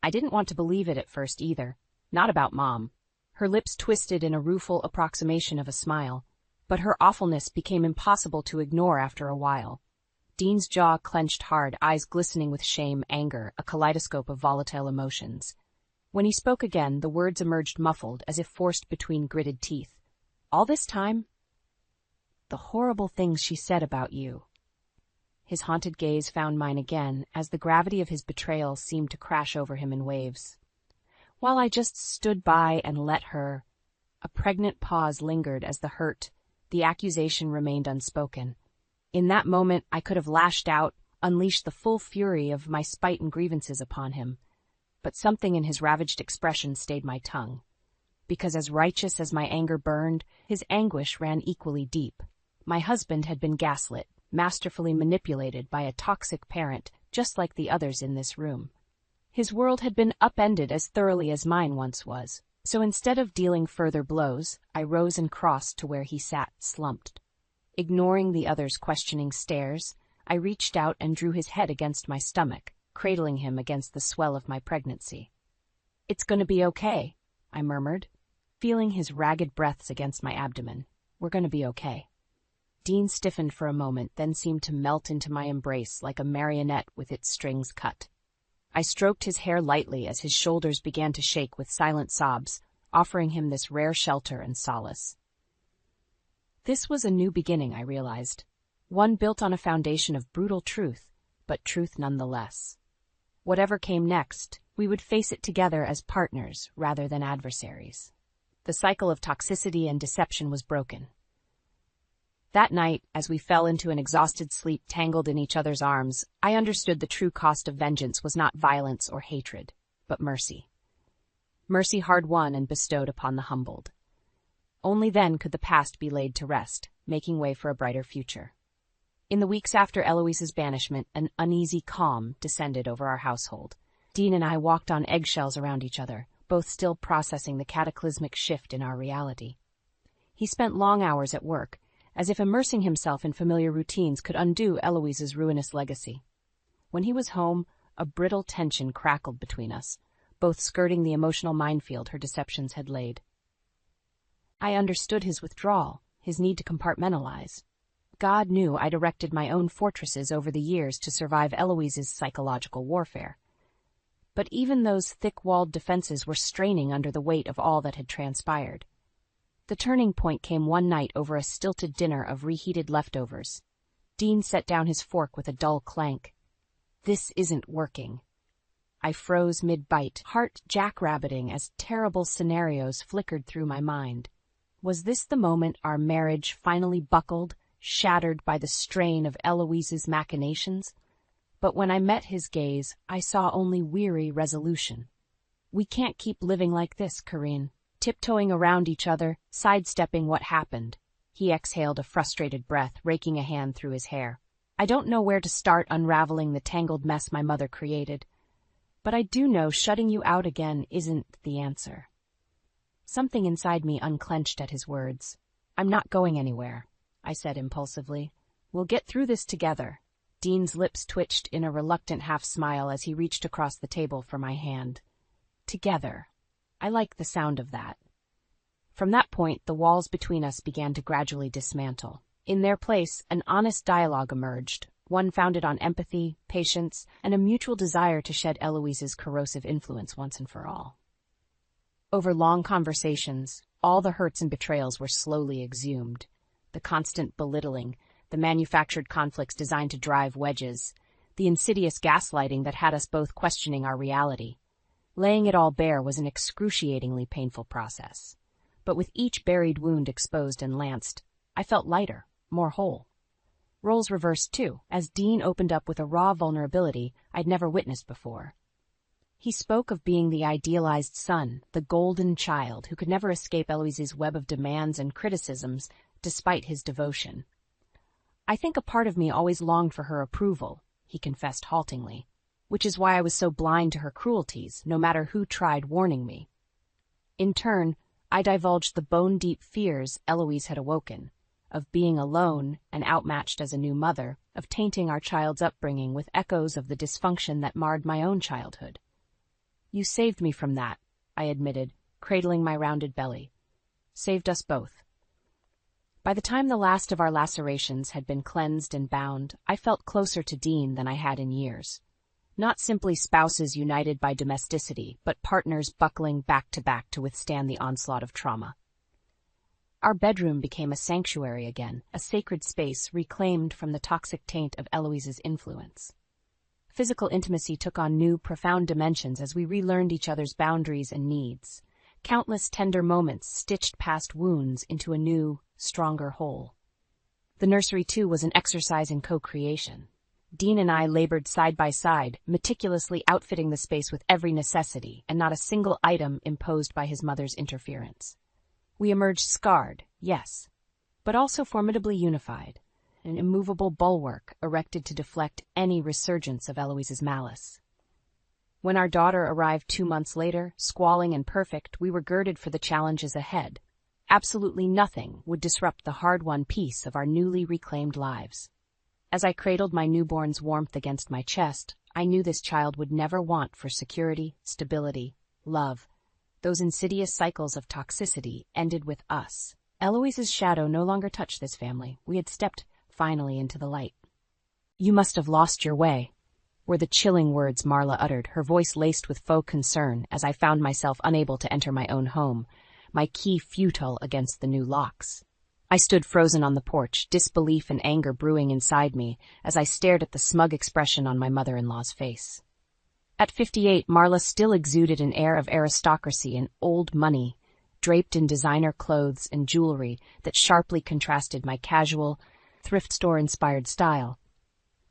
I didn't want to believe it at first either. Not about Mom. Her lips twisted in a rueful approximation of a smile, but her awfulness became impossible to ignore after a while. Dean's jaw clenched hard, eyes glistening with shame, anger, a kaleidoscope of volatile emotions. When he spoke again, the words emerged muffled, as if forced between gritted teeth. All this time? The horrible things she said about you. His haunted gaze found mine again, as the gravity of his betrayal seemed to crash over him in waves. While I just stood by and let her, a pregnant pause lingered as the accusation remained unspoken. In that moment, I could have lashed out, unleashed the full fury of my spite and grievances upon him. But something in his ravaged expression stayed my tongue. Because as righteous as my anger burned, his anguish ran equally deep. My husband had been gaslit, masterfully manipulated by a toxic parent, just like the others in this room. His world had been upended as thoroughly as mine once was. So instead of dealing further blows, I rose and crossed to where he sat, slumped. Ignoring the others' questioning stares, I reached out and drew his head against my stomach, cradling him against the swell of my pregnancy. "It's gonna be okay," I murmured, feeling his ragged breaths against my abdomen. "We're gonna be okay." Dean stiffened for a moment, then seemed to melt into my embrace like a marionette with its strings cut. I stroked his hair lightly as his shoulders began to shake with silent sobs, offering him this rare shelter and solace. This was a new beginning, I realized. One built on a foundation of brutal truth, but truth nonetheless. Whatever came next, we would face it together as partners rather than adversaries. The cycle of toxicity and deception was broken. That night, as we fell into an exhausted sleep tangled in each other's arms, I understood the true cost of vengeance was not violence or hatred, but mercy. Mercy hard-won and bestowed upon the humbled. Only then could the past be laid to rest, making way for a brighter future. In the weeks after Eloise's banishment, an uneasy calm descended over our household. Dean and I walked on eggshells around each other, both still processing the cataclysmic shift in our reality. He spent long hours at work, as if immersing himself in familiar routines could undo Eloise's ruinous legacy. When he was home, a brittle tension crackled between us, both skirting the emotional minefield her deceptions had laid. I understood his withdrawal, his need to compartmentalize. God knew I'd erected my own fortresses over the years to survive Eloise's psychological warfare. But even those thick-walled defenses were straining under the weight of all that had transpired. The turning point came one night over a stilted dinner of reheated leftovers. Dean set down his fork with a dull clank. "This isn't working." I froze mid-bite, heart jackrabbiting as terrible scenarios flickered through my mind. Was this the moment our marriage finally buckled, shattered by the strain of Eloise's machinations? But when I met his gaze, I saw only weary resolution. "We can't keep living like this, Corinne. Tiptoeing around each other, sidestepping what happened." He exhaled a frustrated breath, raking a hand through his hair. "I don't know where to start unraveling the tangled mess my mother created. But I do know shutting you out again isn't the answer." Something inside me unclenched at his words. "I'm not going anywhere," I said impulsively. "We'll get through this together." Dean's lips twitched in a reluctant half-smile as he reached across the table for my hand. Together. I liked the sound of that. From that point, the walls between us began to gradually dismantle. In their place, an honest dialogue emerged, one founded on empathy, patience, and a mutual desire to shed Eloise's corrosive influence once and for all. Over long conversations, all the hurts and betrayals were slowly exhumed. The constant belittling, the manufactured conflicts designed to drive wedges, the insidious gaslighting that had us both questioning our reality. Laying it all bare was an excruciatingly painful process. But with each buried wound exposed and lanced, I felt lighter, more whole. Roles reversed too, as Dean opened up with a raw vulnerability I'd never witnessed before. He spoke of being the idealized son, the golden child who could never escape Eloise's web of demands and criticisms despite his devotion. "I think a part of me always longed for her approval," he confessed haltingly, "which is why I was so blind to her cruelties, no matter who tried warning me." In turn, I divulged the bone-deep fears Eloise had awoken, of being alone and outmatched as a new mother, of tainting our child's upbringing with echoes of the dysfunction that marred my own childhood. "You saved me from that," I admitted, cradling my rounded belly. "Saved us both." By the time the last of our lacerations had been cleansed and bound, I felt closer to Dean than I had in years. not simply spouses united by domesticity, but partners buckling back to withstand the onslaught of trauma. Our bedroom became a sanctuary again, a sacred space reclaimed from the toxic taint of Eloise's influence. Physical intimacy took on new, profound dimensions as we relearned each other's boundaries and needs. Countless tender moments stitched past wounds into a new, stronger whole. The nursery, too, was an exercise in co-creation. Dean and I labored side by side, meticulously outfitting the space with every necessity, and not a single item imposed by his mother's interference. We emerged scarred, yes, but also formidably unified, an immovable bulwark erected to deflect any resurgence of Eloise's malice. When our daughter arrived 2 months later, squalling and perfect, we were girded for the challenges ahead. Absolutely nothing would disrupt the hard-won peace of our newly reclaimed lives. As I cradled my newborn's warmth against my chest, I knew this child would never want for security, stability, love. Those insidious cycles of toxicity ended with us. Eloise's shadow no longer touched this family. We had stepped finally into the light. "You must have lost your way," were the chilling words Marla uttered, her voice laced with faux concern as I found myself unable to enter my own home, my key futile against the new locks. I stood frozen on the porch, disbelief and anger brewing inside me as I stared at the smug expression on my mother-in-law's face. At 58, Marla still exuded an air of aristocracy and old money, draped in designer clothes and jewelry that sharply contrasted my casual, thrift store-inspired style.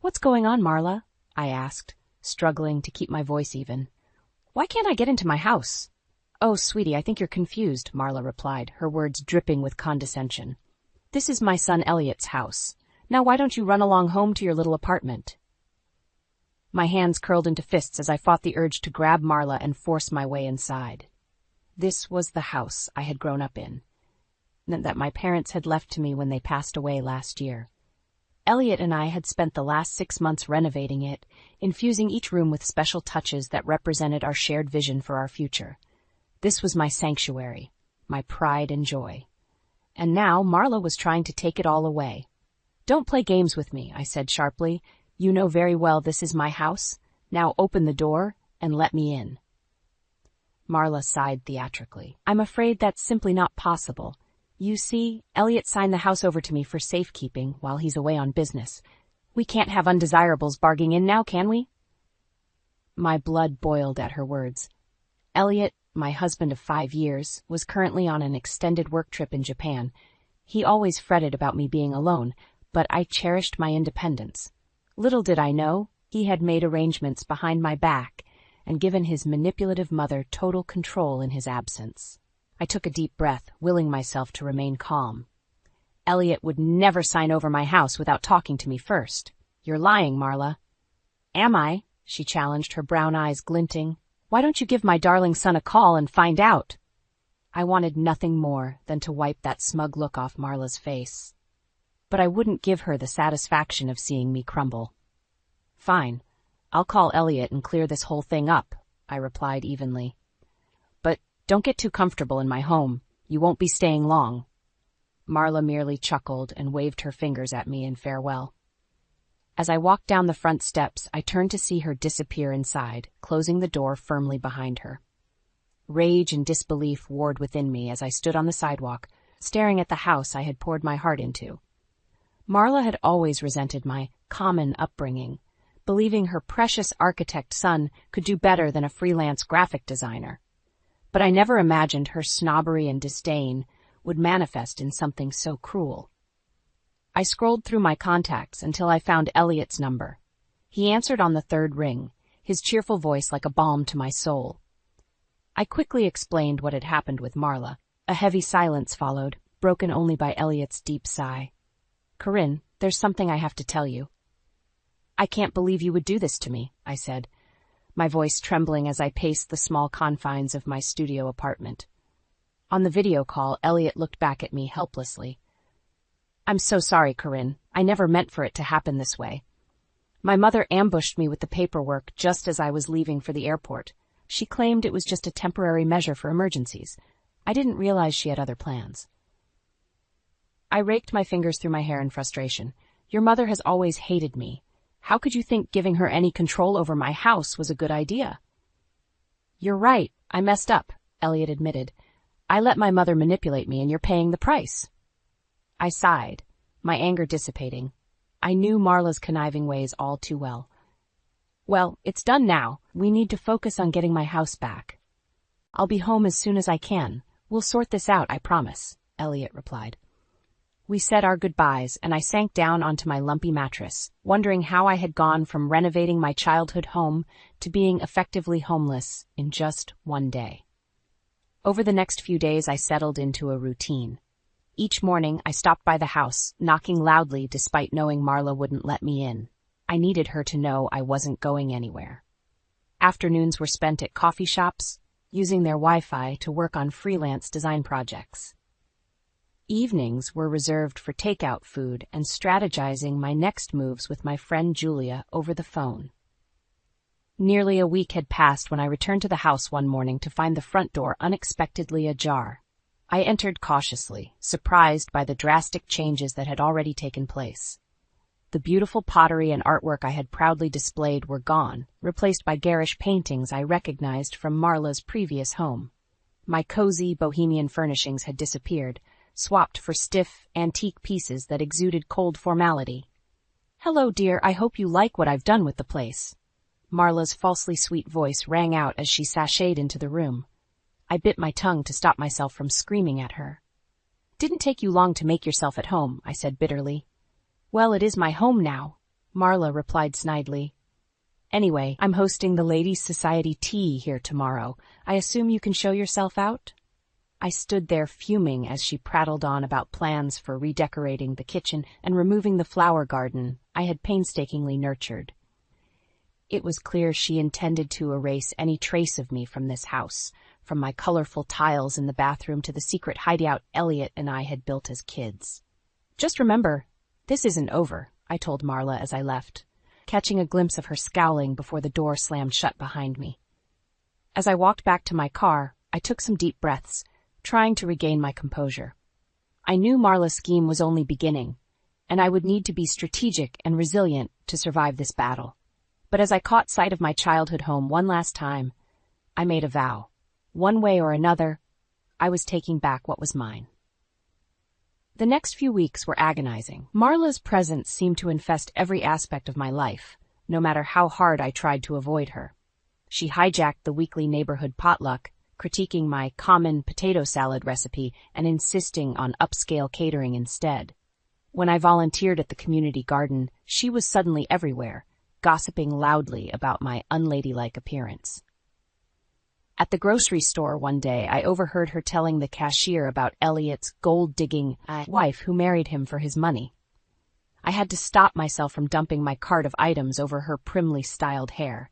"What's going on, Marla?" I asked, struggling to keep my voice even. "Why can't I get into my house?" "Oh, sweetie, I think you're confused," Marla replied, her words dripping with condescension. "This is my son Elliot's house. Now why don't you run along home to your little apartment?" My hands curled into fists as I fought the urge to grab Marla and force my way inside. This was the house I had grown up in, that my parents had left to me when they passed away last year. Elliot and I had spent the last 6 months renovating it, infusing each room with special touches that represented our shared vision for our future. This was my sanctuary, my pride and joy. And now Marla was trying to take it all away. "Don't play games with me," I said sharply. "You know very well this is my house. Now open the door and let me in." Marla sighed theatrically. "I'm afraid that's simply not possible. You see, Elliot signed the house over to me for safekeeping while he's away on business. We can't have undesirables barging in now, can we?" My blood boiled at her words. Elliot, my husband of 5 years, was currently on an extended work trip in Japan. He always fretted about me being alone, but I cherished my independence. Little did I know, he had made arrangements behind my back and given his manipulative mother total control in his absence. I took a deep breath, willing myself to remain calm. "Elliot would never sign over my house without talking to me first." "You're lying, Marla." "Am I?" she challenged, her brown eyes glinting. "Why don't you give my darling son a call and find out?" I wanted nothing more than to wipe that smug look off Marla's face. But I wouldn't give her the satisfaction of seeing me crumble. "Fine. I'll call Elliot and clear this whole thing up," I replied evenly. "But don't get too comfortable in my home. You won't be staying long." Marla merely chuckled and waved her fingers at me in farewell. As I walked down the front steps, I turned to see her disappear inside, closing the door firmly behind her. Rage and disbelief warred within me as I stood on the sidewalk, staring at the house I had poured my heart into. Marla had always resented my common upbringing, believing her precious architect son could do better than a freelance graphic designer. But I never imagined her snobbery and disdain would manifest in something so cruel. I scrolled through my contacts until I found Elliot's number. He answered on the 3rd ring, his cheerful voice like a balm to my soul. I quickly explained what had happened with Marla. A heavy silence followed, broken only by Elliot's deep sigh. "Corinne, there's something I have to tell you." "I can't believe you would do this to me," I said, my voice trembling as I paced the small confines of my studio apartment. On the video call, Elliot looked back at me helplessly. "I'm so sorry, Corinne. I never meant for it to happen this way. My mother ambushed me with the paperwork just as I was leaving for the airport. She claimed it was just a temporary measure for emergencies. I didn't realize she had other plans." I raked my fingers through my hair in frustration. "Your mother has always hated me. How could you think giving her any control over my house was a good idea? You're right, I messed up, Elliot admitted. I let my mother manipulate me and you're paying the price. I sighed, my anger dissipating. I knew Marla's conniving ways all too well. Well, it's done now. We need to focus on getting my house back. I'll be home as soon as I can. We'll sort this out, I promise, Elliot replied. We said our goodbyes, and I sank down onto my lumpy mattress, wondering how I had gone from renovating my childhood home to being effectively homeless in just one day. Over the next few days, I settled into a routine. Each morning, I stopped by the house, knocking loudly despite knowing Marla wouldn't let me in. I needed her to know I wasn't going anywhere. Afternoons were spent at coffee shops, using their Wi-Fi to work on freelance design projects. Evenings were reserved for takeout food and strategizing my next moves with my friend Julia over the phone. Nearly a week had passed when I returned to the house one morning to find the front door unexpectedly ajar. I entered cautiously, surprised by the drastic changes that had already taken place. The beautiful pottery and artwork I had proudly displayed were gone, replaced by garish paintings I recognized from Marla's previous home. My cozy, bohemian furnishings had disappeared, swapped for stiff, antique pieces that exuded cold formality. Hello, dear, I hope you like what I've done with the place. Marla's falsely sweet voice rang out as she sashayed into the room. I bit my tongue to stop myself from screaming at her. Didn't take you long to make yourself at home, I said bitterly. Well, it is my home now, Marla replied snidely. Anyway, I'm hosting the Ladies' Society tea here tomorrow. I assume you can show yourself out? I stood there fuming as she prattled on about plans for redecorating the kitchen and removing the flower garden I had painstakingly nurtured. It was clear she intended to erase any trace of me from this house, from my colorful tiles in the bathroom to the secret hideout Elliot and I had built as kids. Just remember, this isn't over, I told Marla as I left, catching a glimpse of her scowling before the door slammed shut behind me. As I walked back to my car, I took some deep breaths, trying to regain my composure. I knew Marla's scheme was only beginning, and I would need to be strategic and resilient to survive this battle. But as I caught sight of my childhood home one last time, I made a vow. One way or another, I was taking back what was mine. The next few weeks were agonizing. Marla's presence seemed to infest every aspect of my life, no matter how hard I tried to avoid her. She hijacked the weekly neighborhood potluck, critiquing my common potato salad recipe and insisting on upscale catering instead. When I volunteered at the community garden, she was suddenly everywhere, gossiping loudly about my unladylike appearance. At the grocery store one day, I overheard her telling the cashier about Elliot's gold-digging wife who married him for his money. I had to stop myself from dumping my cart of items over her primly styled hair.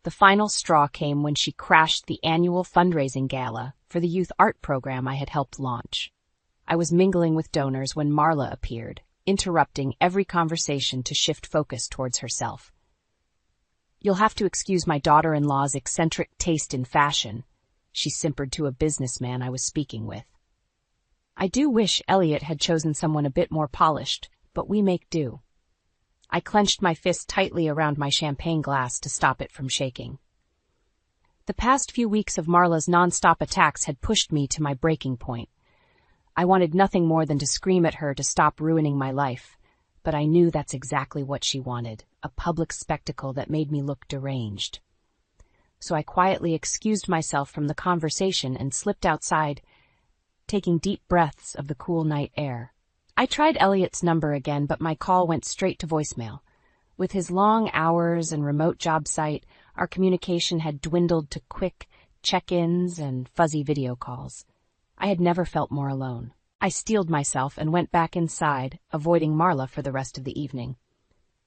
The final straw came when she crashed the annual fundraising gala for the youth art program I had helped launch. I was mingling with donors when Marla appeared, interrupting every conversation to shift focus towards herself. You'll have to excuse my daughter-in-law's eccentric taste in fashion, she simpered to a businessman I was speaking with. I do wish Elliot had chosen someone a bit more polished, but we make do. I clenched my fist tightly around my champagne glass to stop it from shaking. The past few weeks of Marla's non-stop attacks had pushed me to my breaking point. I wanted nothing more than to scream at her to stop ruining my life, but I knew that's exactly what she wanted, a public spectacle that made me look deranged. So I quietly excused myself from the conversation and slipped outside, taking deep breaths of the cool night air. I tried Elliot's number again, but my call went straight to voicemail. With his long hours and remote job site, our communication had dwindled to quick check-ins and fuzzy video calls. I had never felt more alone. I steeled myself and went back inside, avoiding Marla for the rest of the evening.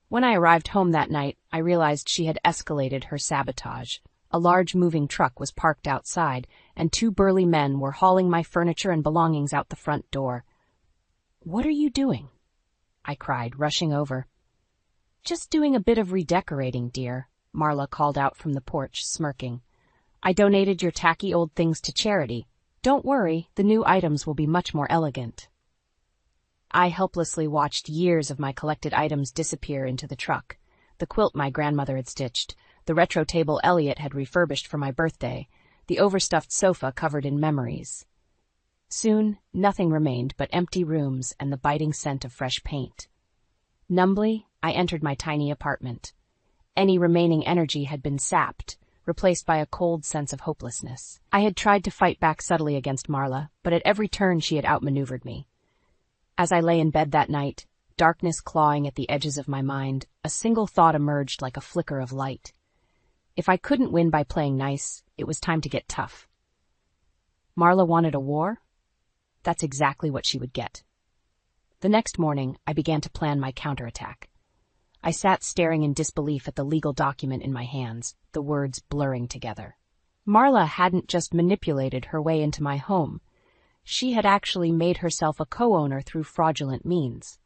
When I arrived home that night, I realized she had escalated her sabotage. A large moving truck was parked outside, and two burly men were hauling my furniture and belongings out the front door. "What are you doing?" I cried, rushing over. "Just doing a bit of redecorating, dear," Marla called out from the porch, smirking. "I donated your tacky old things to charity. Don't worry, the new items will be much more elegant." I helplessly watched years of my collected items disappear into the truck. The quilt my grandmother had stitched, the retro table Elliot had refurbished for my birthday, the overstuffed sofa covered in memories. Soon, nothing remained but empty rooms and the biting scent of fresh paint. Numbly, I entered my tiny apartment. Any remaining energy had been sapped, replaced by a cold sense of hopelessness. I had tried to fight back subtly against Marla, but at every turn she had outmaneuvered me. As I lay in bed that night, darkness clawing at the edges of my mind, a single thought emerged like a flicker of light. If I couldn't win by playing nice, it was time to get tough. Marla wanted a war? That's exactly what she would get. The next morning, I began to plan my counterattack. I sat staring in disbelief at the legal document in my hands, the words blurring together. Marla hadn't just manipulated her way into my home. She had actually made herself a co-owner through fraudulent means.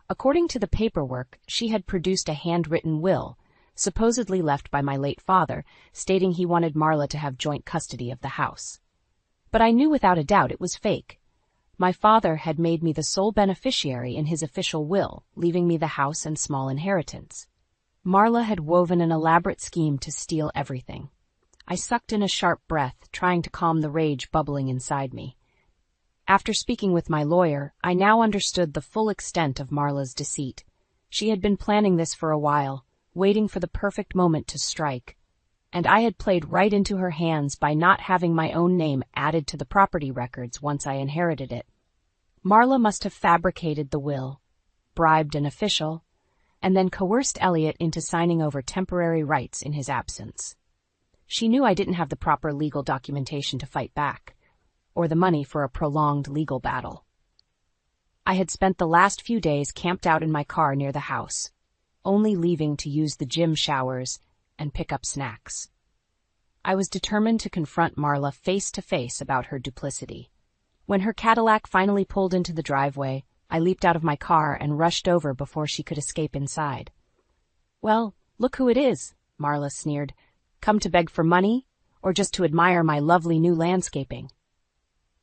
According to the paperwork, she had produced a handwritten will, supposedly left by my late father, stating he wanted Marla to have joint custody of the house. But I knew without a doubt it was fake. My father had made me the sole beneficiary in his official will, leaving me the house and small inheritance. Marla had woven an elaborate scheme to steal everything. I sucked in a sharp breath, trying to calm the rage bubbling inside me. After speaking with my lawyer, I now understood the full extent of Marla's deceit. She had been planning this for a while, waiting for the perfect moment to strike, and I had played right into her hands by not having my own name added to the property records once I inherited it. Marla must have fabricated the will, bribed an official, and then coerced Elliot into signing over temporary rights in his absence. She knew I didn't have the proper legal documentation to fight back, or the money for a prolonged legal battle. I had spent the last few days camped out in my car near the house, only leaving to use the gym showers and pick up snacks. I was determined to confront Marla face to face about her duplicity. When her Cadillac finally pulled into the driveway, I leaped out of my car and rushed over before she could escape inside. "Well, look who it is," Marla sneered. "Come to beg for money, or just to admire my lovely new landscaping?"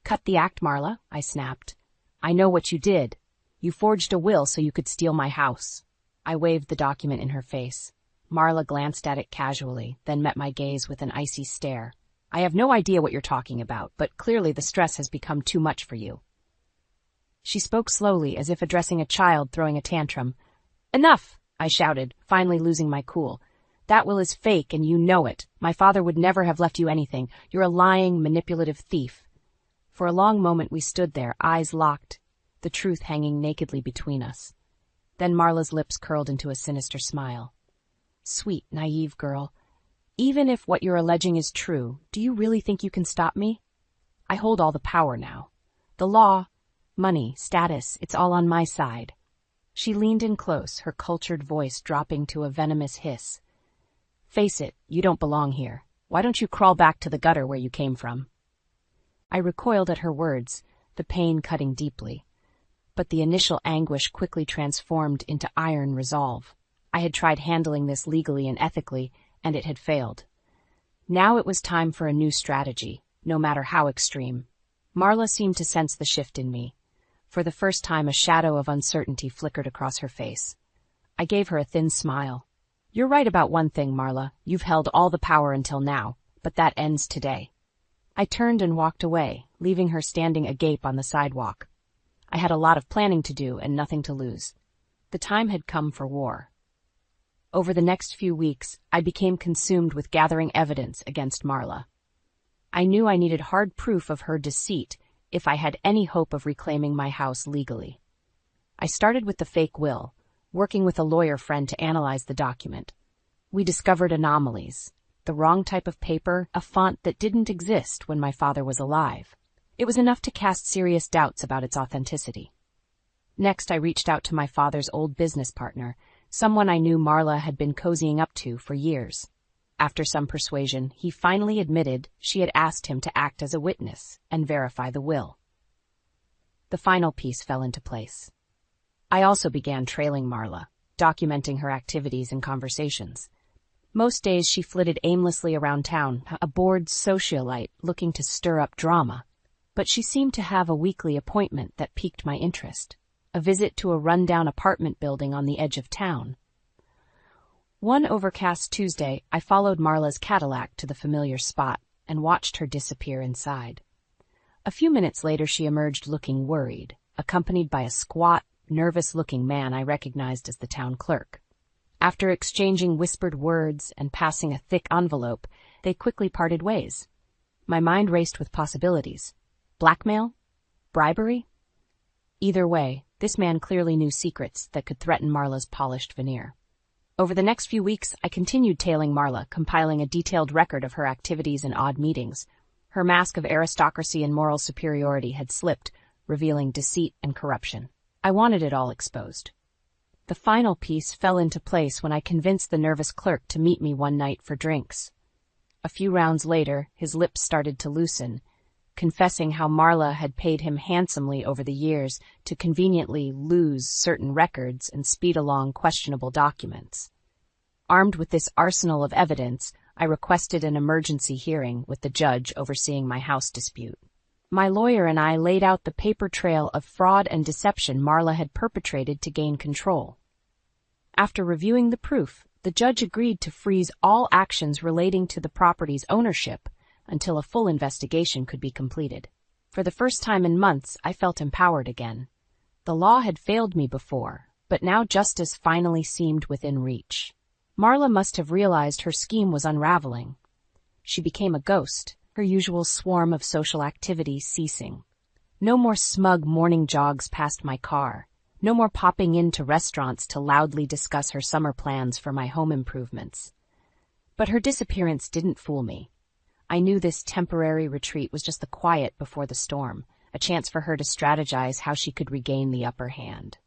"Cut the act, Marla," I snapped. "I know what you did. You forged a will so you could steal my house." I waved the document in her face. Marla glanced at it casually, then met my gaze with an icy stare. "I have no idea what you're talking about, but clearly the stress has become too much for you." She spoke slowly, as if addressing a child throwing a tantrum. "Enough!" I shouted, finally losing my cool. "That will is fake, and you know it. My father would never have left you anything. You're a lying, manipulative thief." For a long moment we stood there, eyes locked, the truth hanging nakedly between us. Then Marla's lips curled into a sinister smile. "Sweet, naive girl. Even if what you're alleging is true, do you really think you can stop me? I hold all the power now. The law, money, status, it's all on my side." She leaned in close, her cultured voice dropping to a venomous hiss. "Face it, you don't belong here. Why don't you crawl back to the gutter where you came from?" I recoiled at her words, the pain cutting deeply. But the initial anguish quickly transformed into iron resolve. I had tried handling this legally and ethically, and it had failed. Now it was time for a new strategy, no matter how extreme. Marla seemed to sense the shift in me. For the first time, a shadow of uncertainty flickered across her face. I gave her a thin smile. "You're right about one thing, Marla. You've held all the power until now, but that ends today." I turned and walked away, leaving her standing agape on the sidewalk. I had a lot of planning to do and nothing to lose. The time had come for war. Over the next few weeks, I became consumed with gathering evidence against Marla. I knew I needed hard proof of her deceit if I had any hope of reclaiming my house legally. I started with the fake will, working with a lawyer friend to analyze the document. We discovered anomalies. The wrong type of paper, a font that didn't exist when my father was alive. It was enough to cast serious doubts about its authenticity. Next, I reached out to my father's old business partner, someone I knew Marla had been cozying up to for years. After some persuasion, he finally admitted she had asked him to act as a witness and verify the will. The final piece fell into place. I also began trailing Marla, documenting her activities and conversations. Most days she flitted aimlessly around town, a bored socialite looking to stir up drama. but she seemed to have a weekly appointment that piqued my interest, a visit to a rundown apartment building on the edge of town. One overcast Tuesday, I followed Marla's Cadillac to the familiar spot and watched her disappear inside. A few minutes later, she emerged looking worried, accompanied by a squat, nervous-looking man I recognized as the town clerk. After exchanging whispered words and passing a thick envelope, they quickly parted ways. My mind raced with possibilities. Blackmail? Bribery? Either way, this man clearly knew secrets that could threaten Marla's polished veneer. Over the next few weeks, I continued tailing Marla, compiling a detailed record of her activities and odd meetings. Her mask of aristocracy and moral superiority had slipped, revealing deceit and corruption. I wanted it all exposed. The final piece fell into place when I convinced the nervous clerk to meet me one night for drinks. A few rounds later, his lips started to loosen, confessing how Marla had paid him handsomely over the years to conveniently lose certain records and speed along questionable documents. Armed with this arsenal of evidence, I requested an emergency hearing with the judge overseeing my house dispute. My lawyer and I laid out the paper trail of fraud and deception Marla had perpetrated to gain control. After reviewing the proof, the judge agreed to freeze all actions relating to the property's ownership until a full investigation could be completed. For the first time in months, I felt empowered again. The law had failed me before, but now justice finally seemed within reach. Marla must have realized her scheme was unraveling. She became a ghost, her usual swarm of social activity ceasing. No more smug morning jogs past my car. No more popping into restaurants to loudly discuss her summer plans for my home improvements. But her disappearance didn't fool me. I knew this temporary retreat was just the quiet before the storm, a chance for her to strategize how she could regain the upper hand.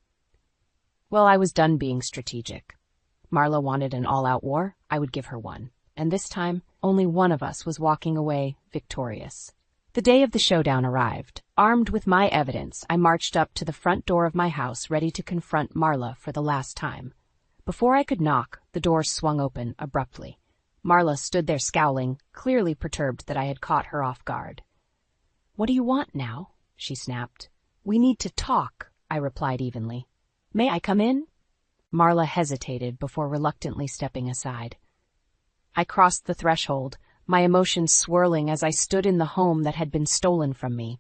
Well, I was done being strategic. Marla wanted an all-out war, I would give her one. And this time, only one of us was walking away victorious. The day of the showdown arrived. Armed with my evidence, I marched up to the front door of my house, ready to confront Marla for the last time. Before I could knock, the door swung open abruptly. Marla stood there scowling, clearly perturbed that I had caught her off guard. "What do you want now?" she snapped. "We need to talk," I replied evenly. "May I come in?" Marla hesitated before reluctantly stepping aside. I crossed the threshold, my emotions swirling as I stood in the home that had been stolen from me.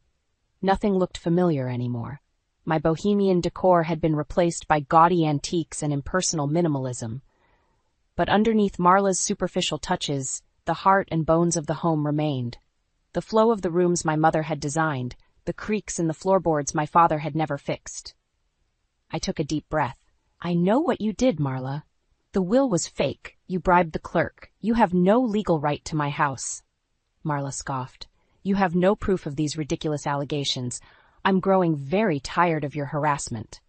Nothing looked familiar anymore. My bohemian decor had been replaced by gaudy antiques and impersonal minimalism. But underneath Marla's superficial touches, the heart and bones of the home remained. The flow of the rooms my mother had designed, the creaks in the floorboards my father had never fixed. I took a deep breath. "I know what you did, Marla. The will was fake. You bribed the clerk. You have no legal right to my house." Marla scoffed. "You have no proof of these ridiculous allegations. I'm growing very tired of your harassment."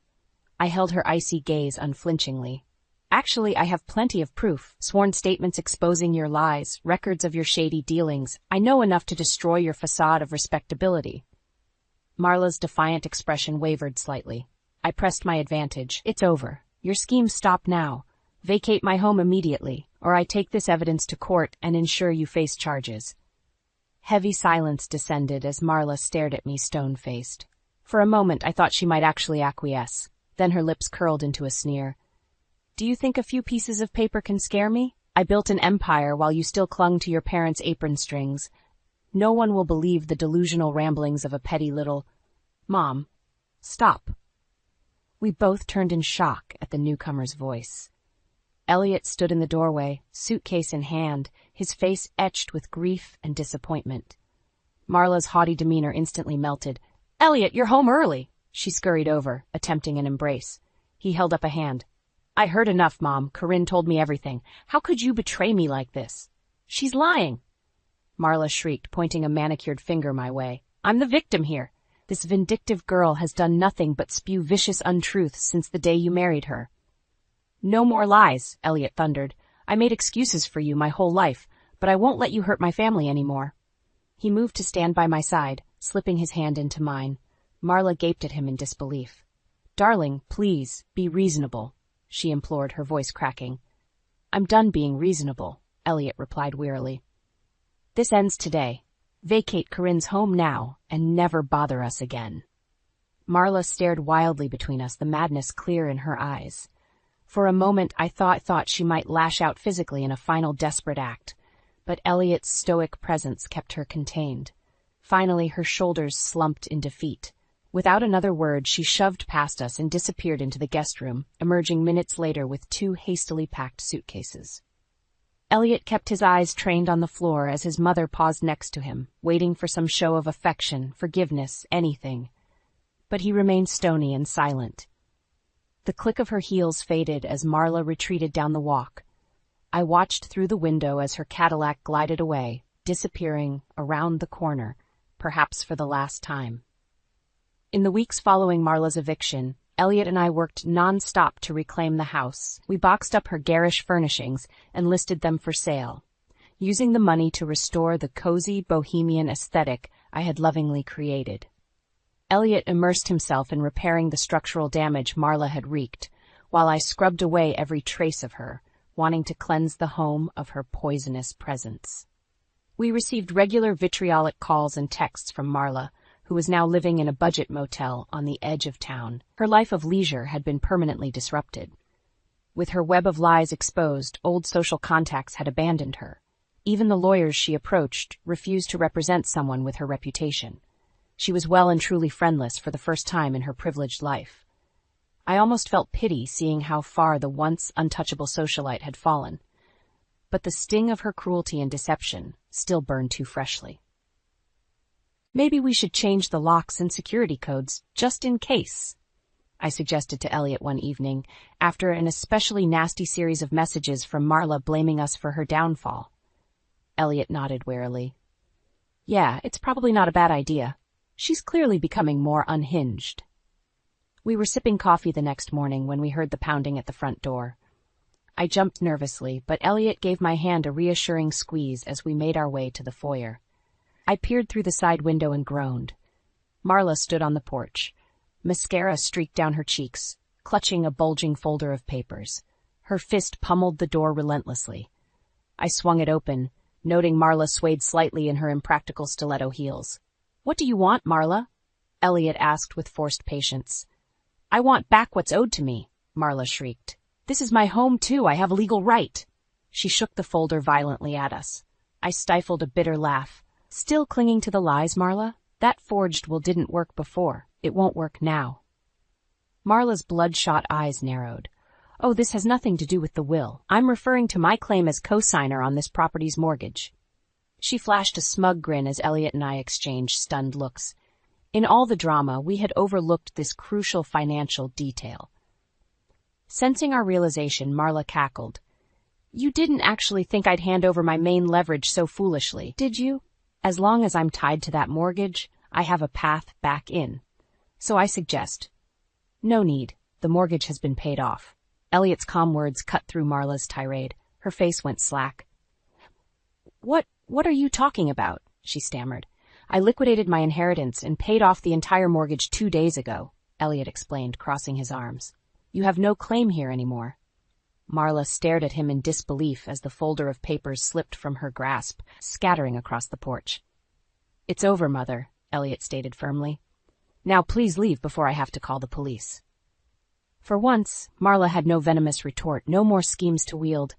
I held her icy gaze unflinchingly. "Actually, I have plenty of proof. Sworn statements exposing your lies, records of your shady dealings. I know enough to destroy your facade of respectability." Marla's defiant expression wavered slightly. I pressed my advantage. "It's over. Your schemes stop now. Vacate my home immediately, or I take this evidence to court and ensure you face charges." Heavy silence descended as Marla stared at me stone-faced. For a moment I thought she might actually acquiesce. Then her lips curled into a sneer. "Do you think a few pieces of paper can scare me? I built an empire while you still clung to your parents' apron strings. No one will believe the delusional ramblings of a petty little—" "Mom, stop." We both turned in shock at the newcomer's voice. Elliot stood in the doorway, suitcase in hand, his face etched with grief and disappointment. Marla's haughty demeanor instantly melted. "Elliot, you're home early." She scurried over, attempting an embrace. He held up a hand. "I heard enough, Mom. Corinne told me everything. How could you betray me like this?" "She's lying," Marla shrieked, pointing a manicured finger my way. "I'm the victim here. This vindictive girl has done nothing but spew vicious untruths since the day you married her." "No more lies," Elliot thundered. "I made excuses for you my whole life, but I won't let you hurt my family anymore." He moved to stand by my side, slipping his hand into mine. Marla gaped at him in disbelief. "Darling, please, be reasonable," she implored, her voice cracking. "I'm done being reasonable," Elliot replied wearily. "This ends today. Vacate Corinne's home now and never bother us again. Marla stared wildly between us, the madness clear in her eyes. For a moment I thought she might lash out physically in a final desperate act, but Elliot's stoic presence kept her contained. Finally, her shoulders slumped in defeat. Without another word, she shoved past us and disappeared into the guest room, emerging minutes later with 2 hastily packed suitcases. Elliot kept his eyes trained on the floor as his mother paused next to him, waiting for some show of affection, forgiveness, anything. But he remained stony and silent. The click of her heels faded as Marla retreated down the walk. I watched through the window as her Cadillac glided away, disappearing around the corner, perhaps for the last time. In the weeks following Marla's eviction, Elliot and I worked non-stop to reclaim the house. We boxed up her garish furnishings and listed them for sale, using the money to restore the cozy bohemian aesthetic I had lovingly created. Elliot immersed himself in repairing the structural damage Marla had wreaked, while I scrubbed away every trace of her, wanting to cleanse the home of her poisonous presence. We received regular vitriolic calls and texts from Marla, who was now living in a budget motel on the edge of town. Her life of leisure had been permanently disrupted. With her web of lies exposed, old social contacts had abandoned her. Even the lawyers she approached refused to represent someone with her reputation. She was well and truly friendless for the first time in her privileged life. I almost felt pity seeing how far the once untouchable socialite had fallen. But the sting of her cruelty and deception still burned too freshly. "Maybe we should change the locks and security codes, just in case," I suggested to Elliot one evening, after an especially nasty series of messages from Marla blaming us for her downfall. Elliot nodded warily. "Yeah, it's probably not a bad idea. She's clearly becoming more unhinged." We were sipping coffee the next morning when we heard the pounding at the front door. I jumped nervously, but Elliot gave my hand a reassuring squeeze as we made our way to the foyer. I peered through the side window and groaned. Marla stood on the porch. Mascara streaked down her cheeks, clutching a bulging folder of papers. Her fist pummeled the door relentlessly. I swung it open, noting Marla swayed slightly in her impractical stiletto heels. "What do you want, Marla?" Elliot asked with forced patience. "I want back what's owed to me," Marla shrieked. "This is my home, too. I have a legal right." She shook the folder violently at us. I stifled a bitter laugh. "Still clinging to the lies, Marla? That forged will didn't work before. It won't work now." Marla's bloodshot eyes narrowed. "Oh, this has nothing to do with the will. I'm referring to my claim as co-signer on this property's mortgage." She flashed a smug grin as Elliot and I exchanged stunned looks. In all the drama, we had overlooked this crucial financial detail. Sensing our realization, Marla cackled. "You didn't actually think I'd hand over my main leverage so foolishly, did you? As long as I'm tied to that mortgage, I have a path back in. So I suggest—" "No need. The mortgage has been paid off." Elliot's calm words cut through Marla's tirade. Her face went slack. What are you talking about?" she stammered. "I liquidated my inheritance and paid off the entire mortgage 2 days ago," Elliot explained, crossing his arms. "You have no claim here anymore." Marla stared at him in disbelief as the folder of papers slipped from her grasp, scattering across the porch. "It's over, Mother," Elliot stated firmly. "Now please leave before I have to call the police." For once, Marla had no venomous retort, no more schemes to wield.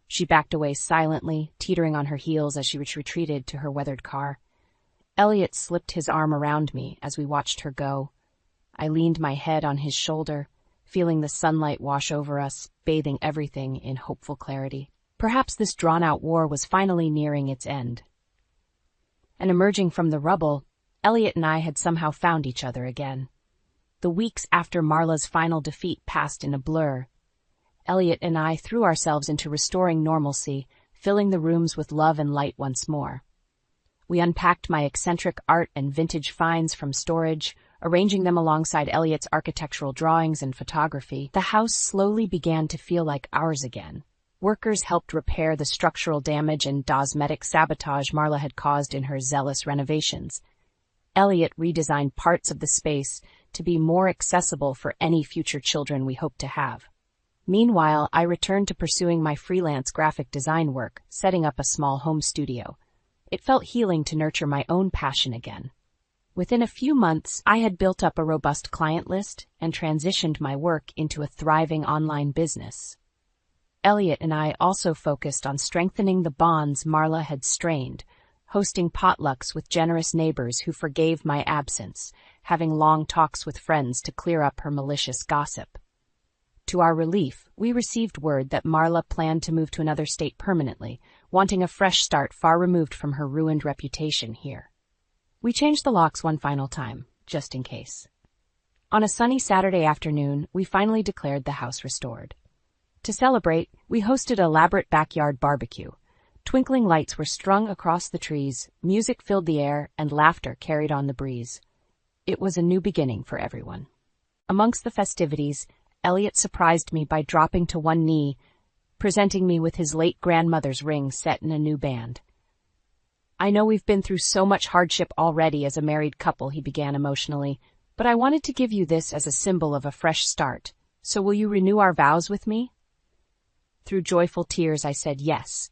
She backed away silently, teetering on her heels as she retreated to her weathered car. Elliot slipped his arm around me as we watched her go. I leaned my head on his shoulder, feeling the sunlight wash over us, bathing everything in hopeful clarity. Perhaps this drawn-out war was finally nearing its end. And emerging from the rubble, Elliot and I had somehow found each other again. The weeks after Marla's final defeat passed in a blur. Elliot and I threw ourselves into restoring normalcy, filling the rooms with love and light once more. We unpacked my eccentric art and vintage finds from storage, arranging them alongside Elliot's architectural drawings and photography. The house slowly began to feel like ours again. Workers helped repair the structural damage and cosmetic sabotage Marla had caused in her zealous renovations. Elliot redesigned parts of the space to be more accessible for any future children we hope to have. Meanwhile, I returned to pursuing my freelance graphic design work, setting up a small home studio. It felt healing to nurture my own passion again. Within a few months, I had built up a robust client list and transitioned my work into a thriving online business. Elliot and I also focused on strengthening the bonds Marla had strained, hosting potlucks with generous neighbors who forgave my absence, having long talks with friends to clear up her malicious gossip. To our relief, we received word that Marla planned to move to another state permanently, wanting a fresh start far removed from her ruined reputation here. We changed the locks one final time, just in case. On a sunny Saturday afternoon, we finally declared the house restored. To celebrate, we hosted an elaborate backyard barbecue. Twinkling lights were strung across the trees, music filled the air, and laughter carried on the breeze. It was a new beginning for everyone. Amongst the festivities, Elliot surprised me by dropping to one knee, presenting me with his late grandmother's ring set in a new band. "I know we've been through so much hardship already as a married couple," he began emotionally, "but I wanted to give you this as a symbol of a fresh start. So will you renew our vows with me?" Through joyful tears, I said yes,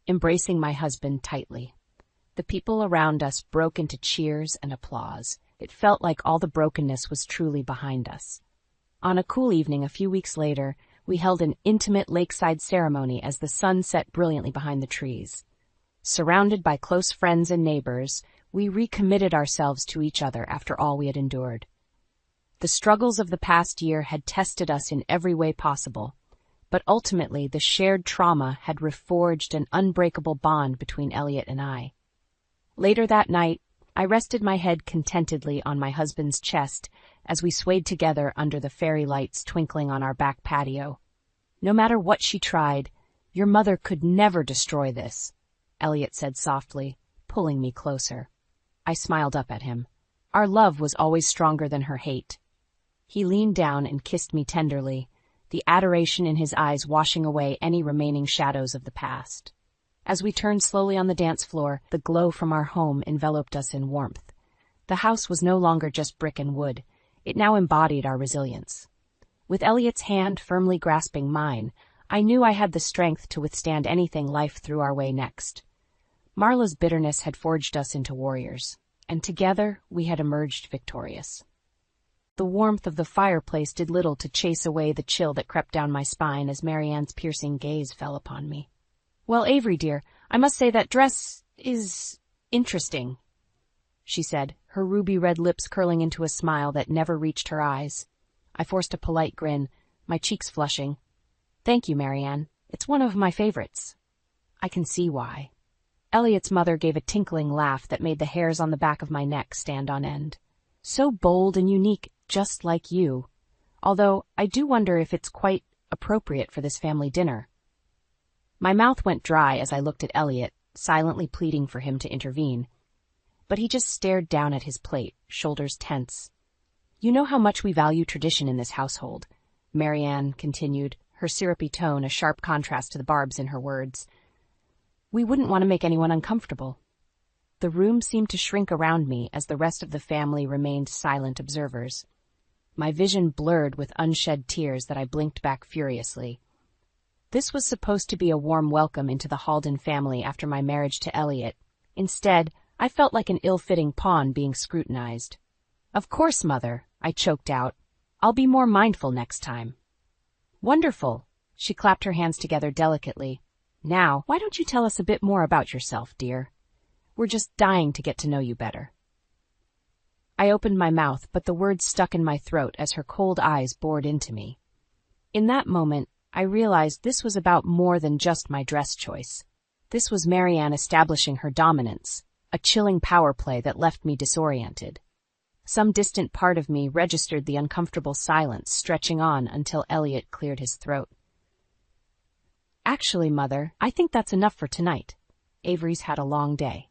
embracing my husband tightly. The people around us broke into cheers and applause. It felt like all the brokenness was truly behind us. On a cool evening a few weeks later, we held an intimate lakeside ceremony as the sun set brilliantly behind the trees. Surrounded by close friends and neighbors, we recommitted ourselves to each other after all we had endured. The struggles of the past year had tested us in every way possible, but ultimately the shared trauma had reforged an unbreakable bond between Elliot and I. Later that night, I rested my head contentedly on my husband's chest as we swayed together under the fairy lights twinkling on our back patio. "No matter what she tried, your mother could never destroy this," Elliot said softly, pulling me closer. I smiled up at him. Our love was always stronger than her hate. He leaned down and kissed me tenderly, the adoration in his eyes washing away any remaining shadows of the past. As we turned slowly on the dance floor, the glow from our home enveloped us in warmth. The house was no longer just brick and wood. It now embodied our resilience. With Elliot's hand firmly grasping mine, I knew I had the strength to withstand anything life threw our way next. Marla's bitterness had forged us into warriors, and together we had emerged victorious. The warmth of the fireplace did little to chase away the chill that crept down my spine as Marianne's piercing gaze fell upon me. "Well, Avery, dear, I must say that dress is interesting," she said, her ruby-red lips curling into a smile that never reached her eyes. I forced a polite grin, my cheeks flushing. "Thank you, Marianne. It's one of my favorites." "I can see why." Elliot's mother gave a tinkling laugh that made the hairs on the back of my neck stand on end. "So bold and unique, just like you. Although I do wonder if it's quite appropriate for this family dinner." My mouth went dry as I looked at Elliot, silently pleading for him to intervene. But he just stared down at his plate, shoulders tense. "You know how much we value tradition in this household," Marianne continued, her syrupy tone a sharp contrast to the barbs in her words. "We wouldn't want to make anyone uncomfortable." The room seemed to shrink around me as the rest of the family remained silent observers. My vision blurred with unshed tears that I blinked back furiously. This was supposed to be a warm welcome into the Halden family after my marriage to Elliot. Instead, I felt like an ill-fitting pawn being scrutinized. "Of course, Mother," I choked out. "I'll be more mindful next time." "Wonderful." She clapped her hands together delicately. "Now, why don't you tell us a bit more about yourself, dear? We're just dying to get to know you better." I opened my mouth, but the words stuck in my throat as her cold eyes bored into me. In that moment, I realized this was about more than just my dress choice. This was Marianne establishing her dominance, a chilling power play that left me disoriented. Some distant part of me registered the uncomfortable silence stretching on until Elliot cleared his throat. "Actually, Mother, I think that's enough for tonight. Avery's had a long day."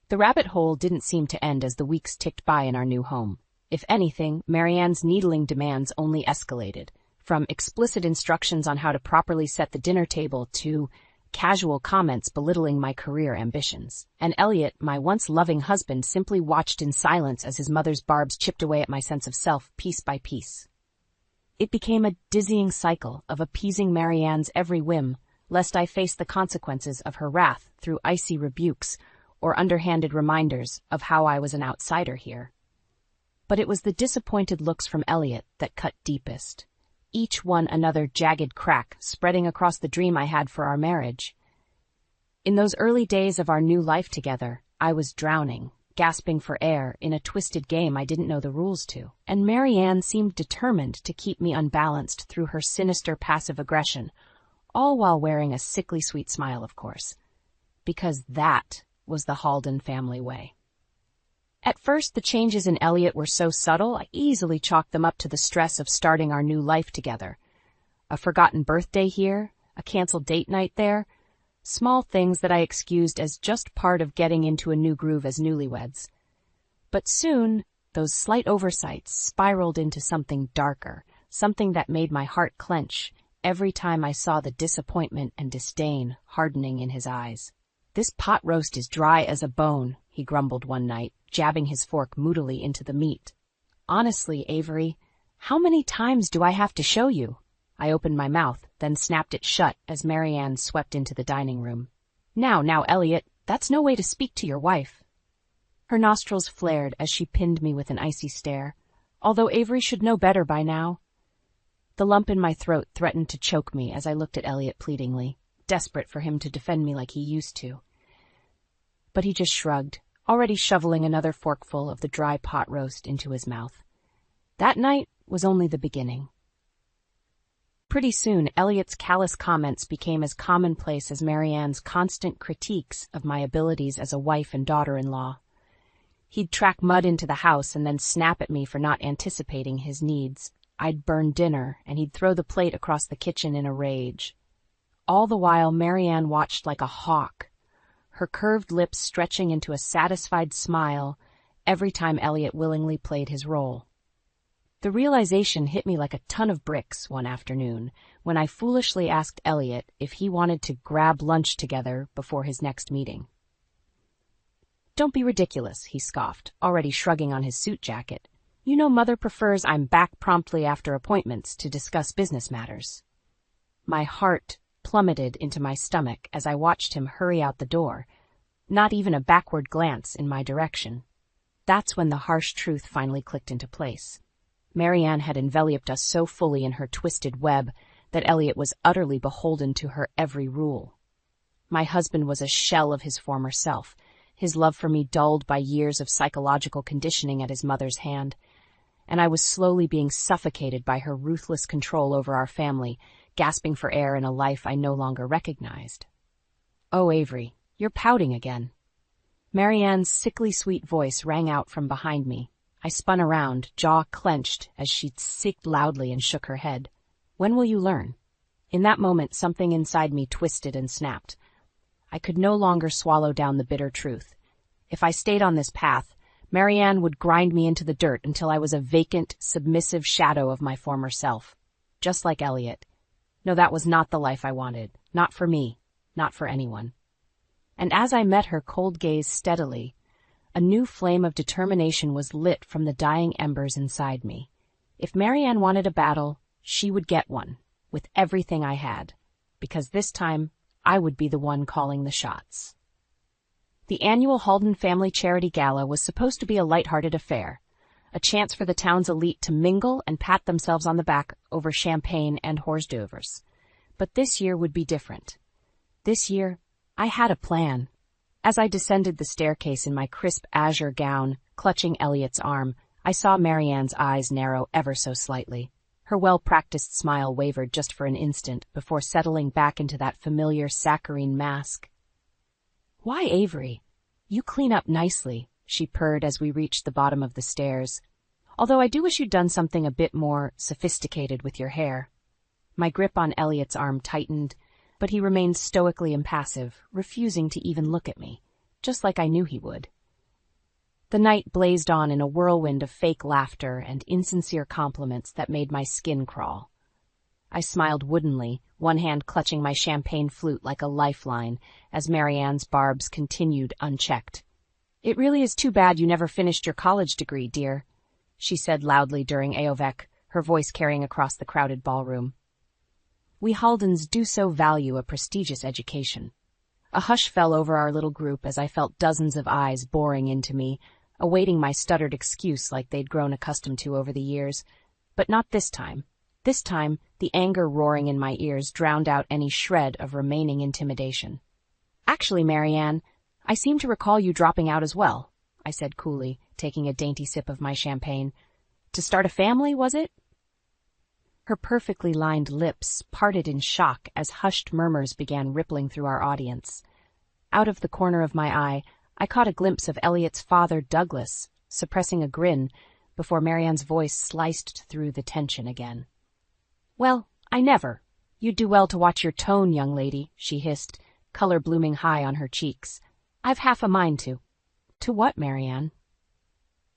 The rabbit hole didn't seem to end as the weeks ticked by in our new home. If anything, Marianne's needling demands only escalated, from explicit instructions on how to properly set the dinner table to casual comments belittling my career ambitions. And Elliot, my once loving husband, simply watched in silence as his mother's barbs chipped away at my sense of self piece by piece. It became a dizzying cycle of appeasing Marianne's every whim, lest I face the consequences of her wrath through icy rebukes or underhanded reminders of how I was an outsider here. But it was the disappointed looks from Elliot that cut deepest, each one another jagged crack spreading across the dream I had for our marriage. In those early days of our new life together, I was drowning, gasping for air in a twisted game I didn't know the rules to, and Marianne seemed determined to keep me unbalanced through her sinister passive aggression, all while wearing a sickly sweet smile, of course, because that was the Halden family way. At first, the changes in Elliot were so subtle, I easily chalked them up to the stress of starting our new life together. A forgotten birthday here, a canceled date night there, small things that I excused as just part of getting into a new groove as newlyweds. But soon, those slight oversights spiraled into something darker, something that made my heart clench every time I saw the disappointment and disdain hardening in his eyes. "This pot roast is dry as a bone," he grumbled one night, jabbing his fork moodily into the meat. "Honestly, Avery, how many times do I have to show you?" I opened my mouth, then snapped it shut as Marianne swept into the dining room. Now, Elliot, that's no way to speak to your wife." Her nostrils flared as she pinned me with an icy stare, although Avery should know better by now. The lump in my throat threatened to choke me as I looked at Elliot pleadingly, desperate for him to defend me like he used to. But he just shrugged, already shoveling another forkful of the dry pot roast into his mouth. That night was only the beginning. Pretty soon, Elliot's callous comments became as commonplace as Marianne's constant critiques of my abilities as a wife and daughter-in-law. He'd track mud into the house and then snap at me for not anticipating his needs. I'd burn dinner, and he'd throw the plate across the kitchen in a rage. All the while, Marianne watched like a hawk, her curved lips stretching into a satisfied smile every time Elliot willingly played his role. The realization hit me like a ton of bricks one afternoon when I foolishly asked Elliot if he wanted to grab lunch together before his next meeting. "Don't be ridiculous," he scoffed, already shrugging on his suit jacket. "You know Mother prefers I'm back promptly after appointments to discuss business matters." My heart plummeted into my stomach as I watched him hurry out the door, not even a backward glance in my direction. That's when the harsh truth finally clicked into place. Marianne had enveloped us so fully in her twisted web that Elliot was utterly beholden to her every rule. My husband was a shell of his former self, his love for me dulled by years of psychological conditioning at his mother's hand, and I was slowly being suffocated by her ruthless control over our family, gasping for air in a life I no longer recognized. "Oh, Avery, you're pouting again." Marianne's sickly sweet voice rang out from behind me. I spun around, jaw clenched, as she sicked loudly and shook her head. "When will you learn?" In that moment, something inside me twisted and snapped. I could no longer swallow down the bitter truth. If I stayed on this path, Marianne would grind me into the dirt until I was a vacant, submissive shadow of my former self. Just like Elliot. No, that was not the life I wanted. Not for me. Not for anyone. And as I met her cold gaze steadily, a new flame of determination was lit from the dying embers inside me. If Marianne wanted a battle, she would get one, with everything I had, because this time I would be the one calling the shots. The annual Halden Family Charity Gala was supposed to be a lighthearted affair, a chance for the town's elite to mingle and pat themselves on the back over champagne and hors d'oeuvres. But this year would be different. This year, I had a plan. As I descended the staircase in my crisp azure gown, clutching Elliot's arm, I saw Marianne's eyes narrow ever so slightly. Her well-practiced smile wavered just for an instant before settling back into that familiar saccharine mask. "Why, Avery? You clean up nicely," she purred as we reached the bottom of the stairs. "Although I do wish you'd done something a bit more sophisticated with your hair." My grip on Elliot's arm tightened, but he remained stoically impassive, refusing to even look at me, just like I knew he would. The night blazed on in a whirlwind of fake laughter and insincere compliments that made my skin crawl. I smiled woodenly, one hand clutching my champagne flute like a lifeline, as Marianne's barbs continued unchecked. "It really is too bad you never finished your college degree, dear," she said loudly during Aovek, her voice carrying across the crowded ballroom. We Haldens do so value a prestigious education. A hush fell over our little group as I felt dozens of eyes boring into me, awaiting my stuttered excuse like they'd grown accustomed to over the years. But not this time. This time, the anger roaring in my ears drowned out any shred of remaining intimidation. "Actually, Marianne, I seem to recall you dropping out as well," I said coolly, taking a dainty sip of my champagne. "To start a family, was it?" Her perfectly lined lips parted in shock as hushed murmurs began rippling through our audience. Out of the corner of my eye, I caught a glimpse of Elliot's father, Douglas, suppressing a grin before Marianne's voice sliced through the tension again. "Well, I never. You'd do well to watch your tone, young lady," she hissed, color blooming high on her cheeks. "I've half a mind to." "To what, Marianne?"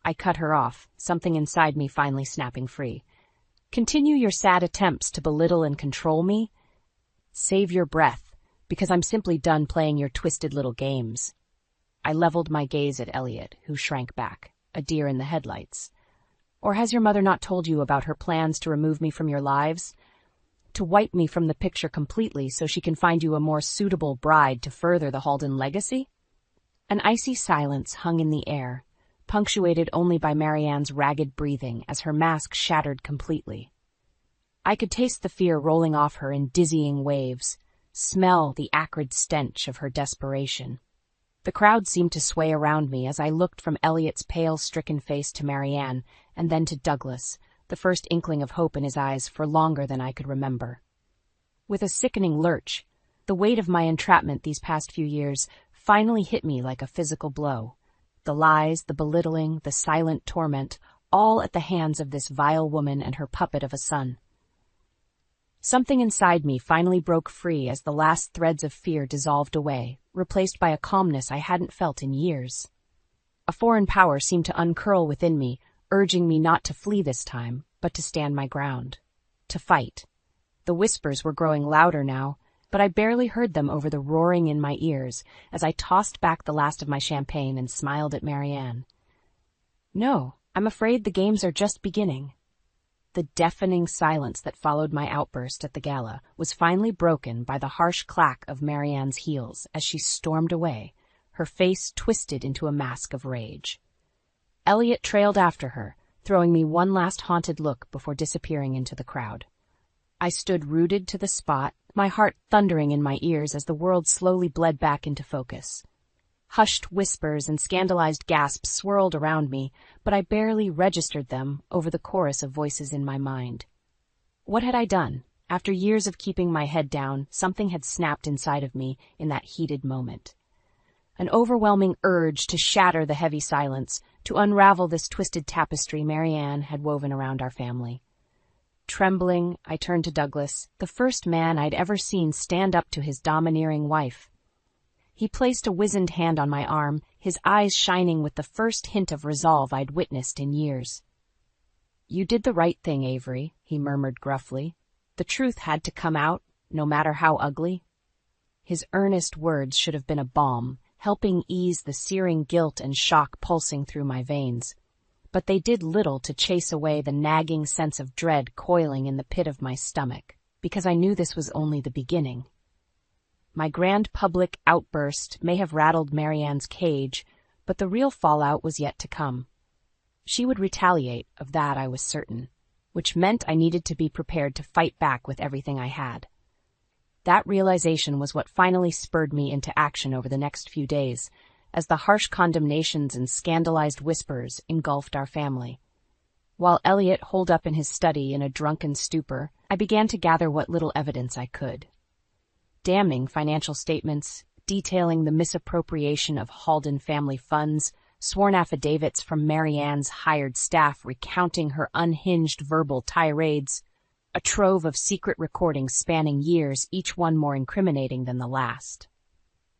I cut her off, something inside me finally snapping free. "Continue your sad attempts to belittle and control me? Save your breath, because I'm simply done playing your twisted little games." I leveled my gaze at Elliot, who shrank back, a deer in the headlights. "Or has your mother not told you about her plans to remove me from your lives? To wipe me from the picture completely so she can find you a more suitable bride to further the Halden legacy?" An icy silence hung in the air, punctuated only by Marianne's ragged breathing as her mask shattered completely. I could taste the fear rolling off her in dizzying waves, smell the acrid stench of her desperation. The crowd seemed to sway around me as I looked from Elliot's pale, stricken face to Marianne, and then to Douglas, the first inkling of hope in his eyes for longer than I could remember. With a sickening lurch, the weight of my entrapment these past few years finally hit me like a physical blow. The lies, the belittling, the silent torment, all at the hands of this vile woman and her puppet of a son. Something inside me finally broke free as the last threads of fear dissolved away, replaced by a calmness I hadn't felt in years. A foreign power seemed to uncurl within me, urging me not to flee this time, but to stand my ground. To fight. The whispers were growing louder now, but I barely heard them over the roaring in my ears as I tossed back the last of my champagne and smiled at Marianne. "No, I'm afraid the games are just beginning." The deafening silence that followed my outburst at the gala was finally broken by the harsh clack of Marianne's heels as she stormed away, her face twisted into a mask of rage. Elliot trailed after her, throwing me one last haunted look before disappearing into the crowd. I stood rooted to the spot, my heart thundering in my ears as the world slowly bled back into focus. Hushed whispers and scandalized gasps swirled around me, but I barely registered them over the chorus of voices in my mind. What had I done? After years of keeping my head down, something had snapped inside of me in that heated moment. An overwhelming urge to shatter the heavy silence, to unravel this twisted tapestry Marianne had woven around our family. Trembling, I turned to Douglas, the first man I'd ever seen stand up to his domineering wife. He placed a wizened hand on my arm, his eyes shining with the first hint of resolve I'd witnessed in years. "You did the right thing, Avery," he murmured gruffly. "The truth had to come out, no matter how ugly." His earnest words should have been a balm, helping ease the searing guilt and shock pulsing through my veins. But they did little to chase away the nagging sense of dread coiling in the pit of my stomach, because I knew this was only the beginning. My grand public outburst may have rattled Marianne's cage, but the real fallout was yet to come. She would retaliate, of that I was certain, which meant I needed to be prepared to fight back with everything I had. That realization was what finally spurred me into action over the next few days, as the harsh condemnations and scandalized whispers engulfed our family. While Elliot holed up in his study in a drunken stupor, I began to gather what little evidence I could. Damning financial statements, detailing the misappropriation of Halden family funds, sworn affidavits from Marianne's hired staff recounting her unhinged verbal tirades, a trove of secret recordings spanning years, each one more incriminating than the last.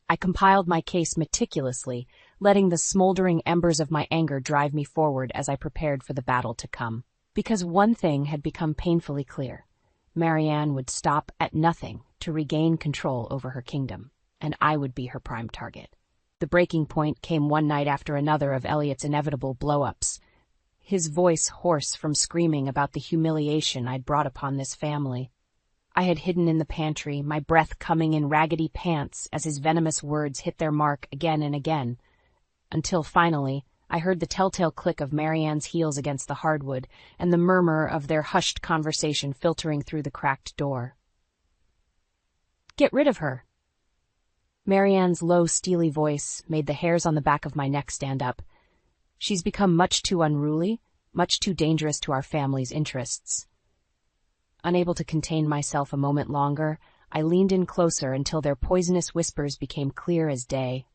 I compiled my case meticulously, letting the smoldering embers of my anger drive me forward as I prepared for the battle to come. Because one thing had become painfully clear. Marianne would stop at nothing to regain control over her kingdom, and I would be her prime target. The breaking point came one night after another of Elliot's inevitable blow-ups, his voice hoarse from screaming about the humiliation I'd brought upon this family. I had hidden in the pantry, my breath coming in raggedy pants as his venomous words hit their mark again and again, until finally I heard the telltale click of Marianne's heels against the hardwood and the murmur of their hushed conversation filtering through the cracked door. "Get rid of her." Marianne's low, steely voice made the hairs on the back of my neck stand up. "She's become much too unruly, much too dangerous to our family's interests." Unable to contain myself a moment longer, I leaned in closer until their poisonous whispers became clear as day.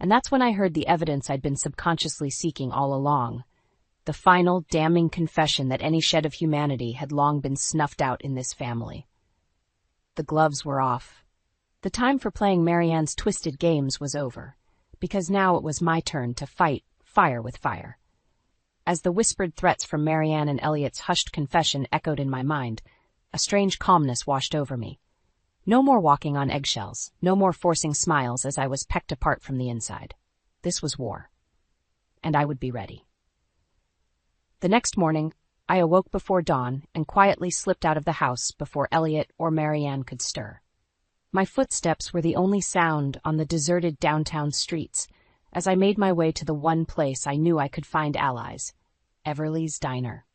And that's when I heard the evidence I'd been subconsciously seeking all along. The final, damning confession that any shed of humanity had long been snuffed out in this family. The gloves were off. The time for playing Marianne's twisted games was over, because now it was my turn to fight fire with fire. As the whispered threats from Marianne and Elliot's hushed confession echoed in my mind, a strange calmness washed over me. No more walking on eggshells, no more forcing smiles as I was pecked apart from the inside. This was war. And I would be ready. The next morning, I awoke before dawn and quietly slipped out of the house before Elliot or Marianne could stir. My footsteps were the only sound on the deserted downtown streets as I made my way to the one place I knew I could find allies, Everly's Diner.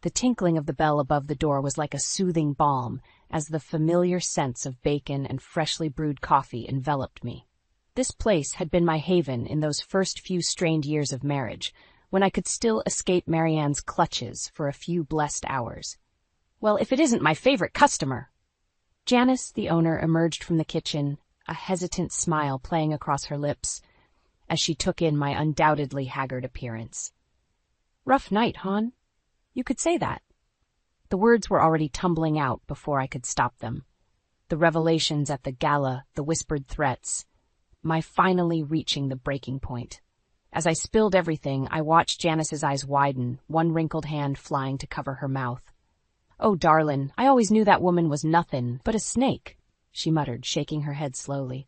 The tinkling of the bell above the door was like a soothing balm as the familiar scents of bacon and freshly brewed coffee enveloped me. This place had been my haven in those first few strained years of marriage, when I could still escape Marianne's clutches for a few blessed hours. "Well, if it isn't my favorite customer!" Janice, the owner, emerged from the kitchen, a hesitant smile playing across her lips as she took in my undoubtedly haggard appearance. "Rough night, hon? You could say that." The words were already tumbling out before I could stop them. The revelations at the gala, the whispered threats, my finally reaching the breaking point. As I spilled everything, I watched Janice's eyes widen, one wrinkled hand flying to cover her mouth. "Oh, darlin', I always knew that woman was nothin' but a snake," she muttered, shaking her head slowly.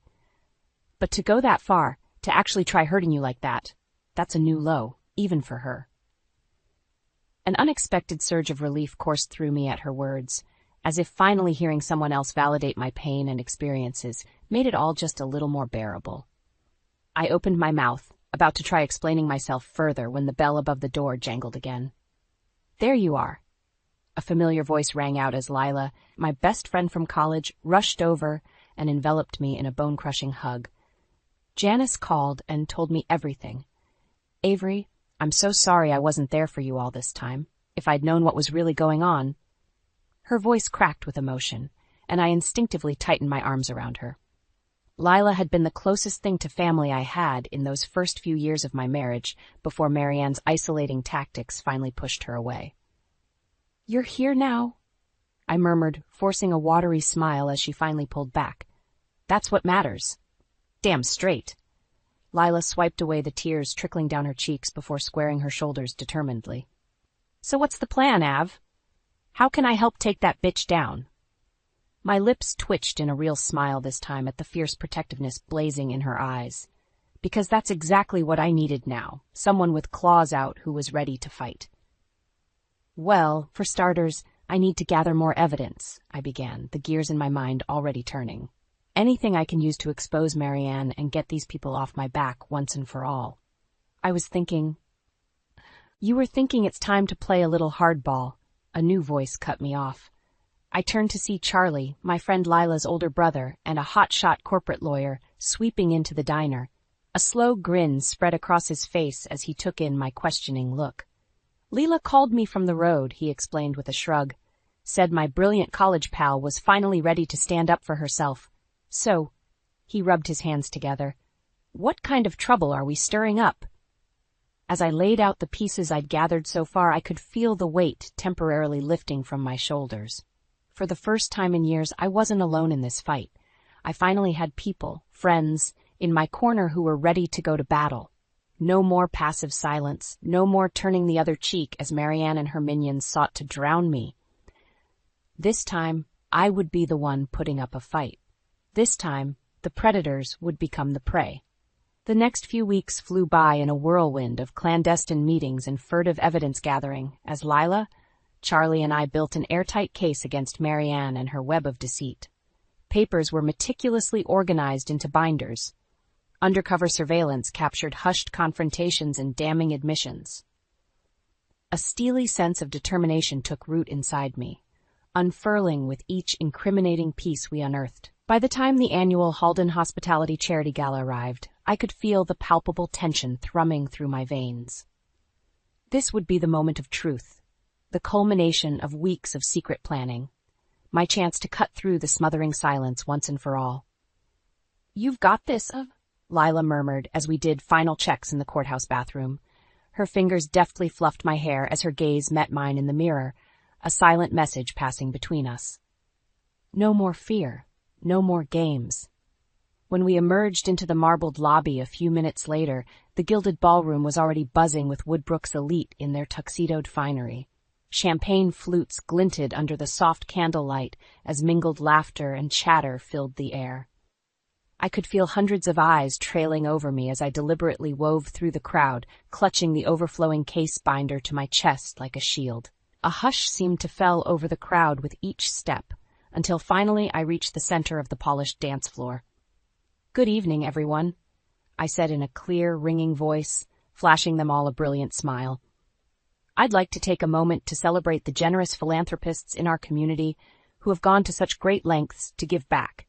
"But to go that far, to actually try hurting you like that, that's a new low, even for her." An unexpected surge of relief coursed through me at her words, as if finally hearing someone else validate my pain and experiences made it all just a little more bearable. I opened my mouth, about to try explaining myself further when the bell above the door jangled again. "There you are." A familiar voice rang out as Lila, my best friend from college, rushed over and enveloped me in a bone-crushing hug. Janice called and told me everything. "Avery, I'm so sorry I wasn't there for you all this time. If I'd known what was really going on." Her voice cracked with emotion, and I instinctively tightened my arms around her. Lila had been the closest thing to family I had in those first few years of my marriage before Marianne's isolating tactics finally pushed her away. "You're here now," I murmured, forcing a watery smile as she finally pulled back. "That's what matters." "Damn straight." Lila swiped away the tears trickling down her cheeks before squaring her shoulders determinedly. "So what's the plan, Av? How can I help take that bitch down?" My lips twitched in a real smile this time at the fierce protectiveness blazing in her eyes. Because that's exactly what I needed now, someone with claws out who was ready to fight. "Well, for starters, I need to gather more evidence," I began, the gears in my mind already turning. "Anything I can use to expose Marianne and get these people off my back once and for all." I was thinking. "You were thinking it's time to play a little hardball." A new voice cut me off. I turned to see Charlie, my friend Lila's older brother and a hotshot corporate lawyer, sweeping into the diner. A slow grin spread across his face as he took in my questioning look. "Leela called me from the road," he explained with a shrug. "Said my brilliant college pal was finally ready to stand up for herself. So," he rubbed his hands together, "what kind of trouble are we stirring up?" As I laid out the pieces I'd gathered so far, I could feel the weight temporarily lifting from my shoulders. For the first time in years, I wasn't alone in this fight. I finally had people, friends, in my corner who were ready to go to battle. No more passive silence, no more turning the other cheek as Marianne and her minions sought to drown me. This time, I would be the one putting up a fight. This time, the predators would become the prey. The next few weeks flew by in a whirlwind of clandestine meetings and furtive evidence gathering as Lila, Charlie and I built an airtight case against Marianne and her web of deceit. Papers were meticulously organized into binders. Undercover surveillance captured hushed confrontations and damning admissions. A steely sense of determination took root inside me, unfurling with each incriminating piece we unearthed. By the time the annual Halden Hospitality Charity Gala arrived, I could feel the palpable tension thrumming through my veins. This would be the moment of truth, the culmination of weeks of secret planning, my chance to cut through the smothering silence once and for all. "You've got this, Lila murmured as we did final checks in the courthouse bathroom. Her fingers deftly fluffed my hair as her gaze met mine in the mirror, a silent message passing between us. No more fear, no more games. When we emerged into the marbled lobby a few minutes later, the gilded ballroom was already buzzing with Woodbrook's elite in their tuxedoed finery. Champagne flutes glinted under the soft candlelight as mingled laughter and chatter filled the air. I could feel hundreds of eyes trailing over me as I deliberately wove through the crowd, clutching the overflowing case binder to my chest like a shield. A hush seemed to fell over the crowd with each step, until finally I reached the center of the polished dance floor. "Good evening, everyone," I said in a clear, ringing voice, flashing them all a brilliant smile. "I'd like to take a moment to celebrate the generous philanthropists in our community who have gone to such great lengths to give back."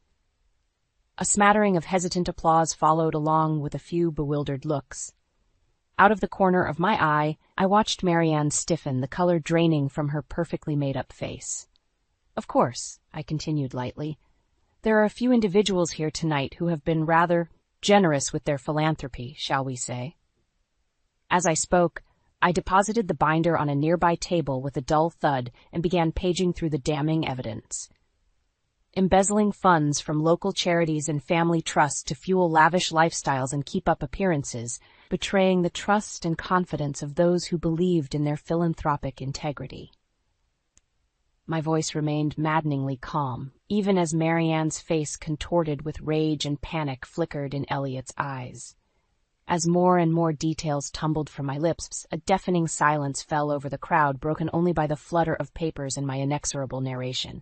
A smattering of hesitant applause followed along with a few bewildered looks. Out of the corner of my eye, I watched Marianne stiffen, the color draining from her perfectly made-up face. "Of course," I continued lightly, "there are a few individuals here tonight who have been rather generous with their philanthropy, shall we say." As I spoke, I deposited the binder on a nearby table with a dull thud and began paging through the damning evidence. Embezzling funds from local charities and family trusts to fuel lavish lifestyles and keep up appearances, betraying the trust and confidence of those who believed in their philanthropic integrity. My voice remained maddeningly calm, even as Marianne's face contorted with rage and panic flickered in Elliot's eyes. As more and more details tumbled from my lips, a deafening silence fell over the crowd, broken only by the flutter of papers and my inexorable narration.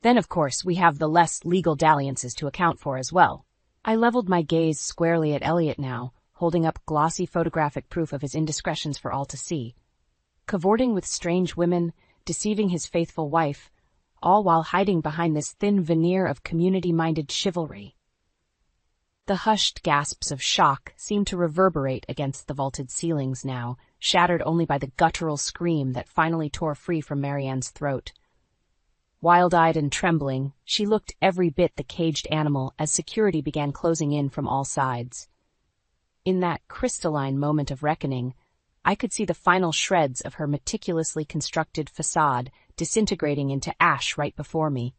"Then, of course, we have the less legal dalliances to account for as well." I leveled my gaze squarely at Elliot now, holding up glossy photographic proof of his indiscretions for all to see. Cavorting with strange women, deceiving his faithful wife, all while hiding behind this thin veneer of community-minded chivalry. The hushed gasps of shock seemed to reverberate against the vaulted ceilings now, shattered only by the guttural scream that finally tore free from Marianne's throat. Wild-eyed and trembling, she looked every bit the caged animal as security began closing in from all sides. In that crystalline moment of reckoning, I could see the final shreds of her meticulously constructed facade disintegrating into ash right before me.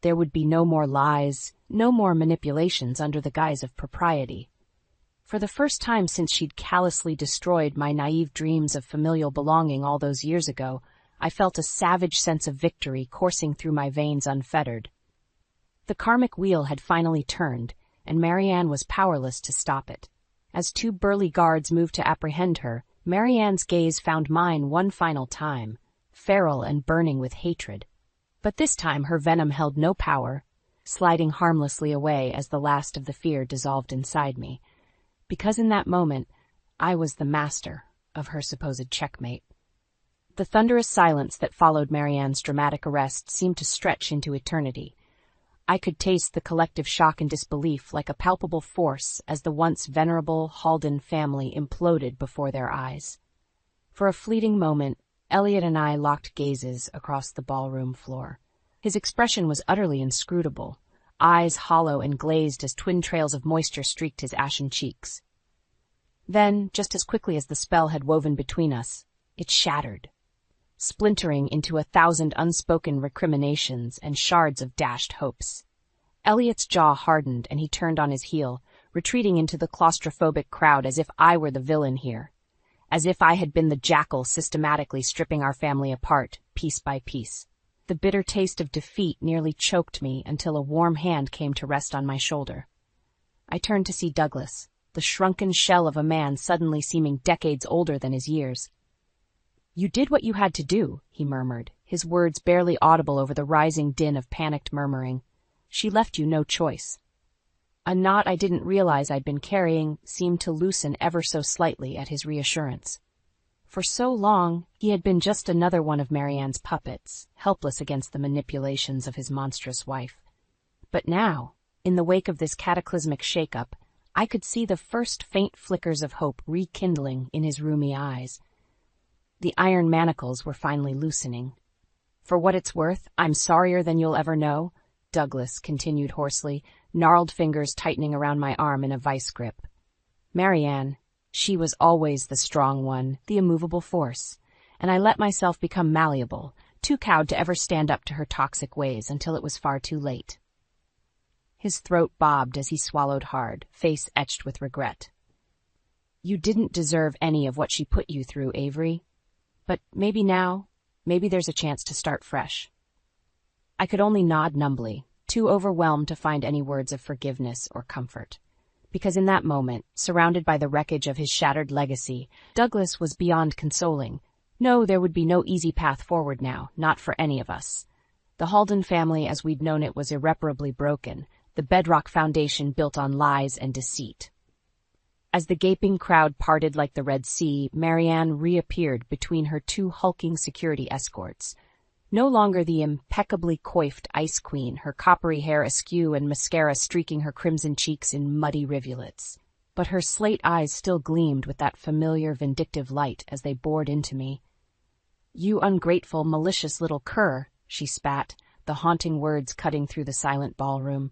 There would be no more lies, no more manipulations under the guise of propriety. For the first time since she'd callously destroyed my naive dreams of familial belonging all those years ago, I felt a savage sense of victory coursing through my veins unfettered. The karmic wheel had finally turned, and Marianne was powerless to stop it. As two burly guards moved to apprehend her, Marianne's gaze found mine one final time, feral and burning with hatred. But this time her venom held no power, sliding harmlessly away as the last of the fear dissolved inside me, because in that moment I was the master of her supposed checkmate. The thunderous silence that followed Marianne's dramatic arrest seemed to stretch into eternity. I could taste the collective shock and disbelief like a palpable force as the once venerable Halden family imploded before their eyes. For a fleeting moment, Elliot and I locked gazes across the ballroom floor. His expression was utterly inscrutable, eyes hollow and glazed as twin trails of moisture streaked his ashen cheeks. Then, just as quickly as the spell had woven between us, it shattered, splintering into 1,000 unspoken recriminations and shards of dashed hopes. Elliot's jaw hardened and he turned on his heel, retreating into the claustrophobic crowd as if I were the villain here, as if I had been the jackal systematically stripping our family apart, piece by piece. The bitter taste of defeat nearly choked me until a warm hand came to rest on my shoulder. I turned to see Douglas, the shrunken shell of a man suddenly seeming decades older than his years. You did what you had to do, he murmured, his words barely audible over the rising din of panicked murmuring. She left you no choice. A knot I didn't realize I'd been carrying seemed to loosen ever so slightly at his reassurance. For so long, he had been just another one of Marianne's puppets, helpless against the manipulations of his monstrous wife. But now, in the wake of this cataclysmic shake-up, I could see the first faint flickers of hope rekindling in his rheumy eyes. The iron manacles were finally loosening. For what it's worth, I'm sorrier than you'll ever know, Douglas continued hoarsely, gnarled fingers tightening around my arm in a vice grip. Marianne, she was always the strong one, the immovable force, and I let myself become malleable, too cowed to ever stand up to her toxic ways until it was far too late. His throat bobbed as he swallowed hard, face etched with regret. You didn't deserve any of what she put you through, Avery. But maybe now, maybe there's a chance to start fresh. I could only nod numbly, too overwhelmed to find any words of forgiveness or comfort. Because in that moment, surrounded by the wreckage of his shattered legacy, Douglas was beyond consoling. No, there would be no easy path forward now, not for any of us. The Halden family as we'd known it was irreparably broken, the bedrock foundation built on lies and deceit. As the gaping crowd parted like the Red Sea, Marianne reappeared between her two hulking security escorts. No longer the impeccably coiffed ice queen, her coppery hair askew and mascara streaking her crimson cheeks in muddy rivulets. But her slate eyes still gleamed with that familiar vindictive light as they bored into me. You ungrateful, malicious little cur, she spat, the haunting words cutting through the silent ballroom.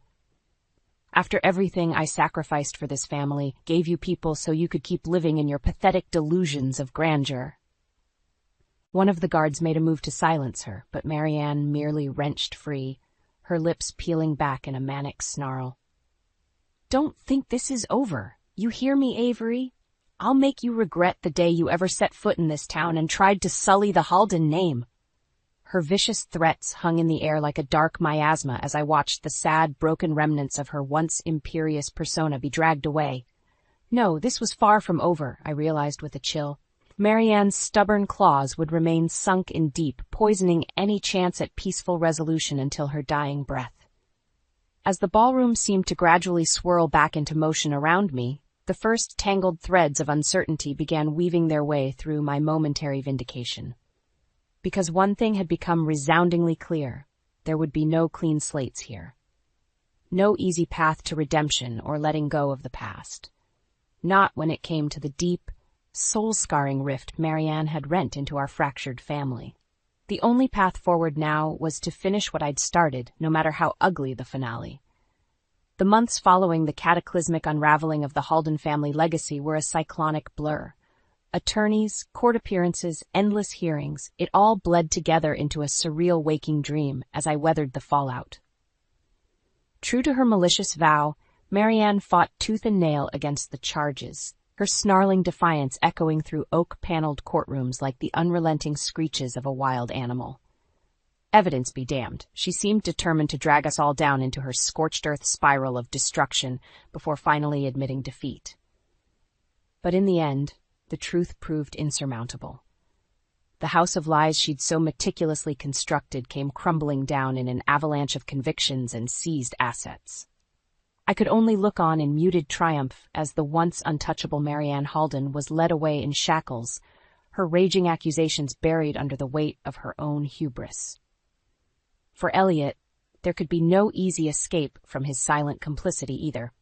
After everything I sacrificed for this family, gave you people so you could keep living in your pathetic delusions of grandeur. One of the guards made a move to silence her, but Marianne merely wrenched free, her lips peeling back in a manic snarl. Don't think this is over. You hear me, Avery? I'll make you regret the day you ever set foot in this town and tried to sully the Halden name. Her vicious threats hung in the air like a dark miasma as I watched the sad, broken remnants of her once imperious persona be dragged away. No, this was far from over, I realized with a chill. Marianne's stubborn claws would remain sunk in deep, poisoning any chance at peaceful resolution until her dying breath. As the ballroom seemed to gradually swirl back into motion around me, the first tangled threads of uncertainty began weaving their way through my momentary vindication. Because one thing had become resoundingly clear, there would be no clean slates here. No easy path to redemption or letting go of the past. Not when it came to the deep, soul-scarring rift Marianne had rent into our fractured family. The only path forward now was to finish what I'd started, no matter how ugly the finale. The months following the cataclysmic unraveling of the Halden family legacy were a cyclonic blur. Attorneys, court appearances, endless hearings, it all bled together into a surreal waking dream as I weathered the fallout. True to her malicious vow, Marianne fought tooth and nail against the charges, her snarling defiance echoing through oak-paneled courtrooms like the unrelenting screeches of a wild animal. Evidence be damned, she seemed determined to drag us all down into her scorched earth spiral of destruction before finally admitting defeat. But in the end, the truth proved insurmountable. The house of lies she'd so meticulously constructed came crumbling down in an avalanche of convictions and seized assets. I could only look on in muted triumph as the once untouchable Marianne Halden was led away in shackles, her raging accusations buried under the weight of her own hubris. For Elliot, there could be no easy escape from his silent complicity either.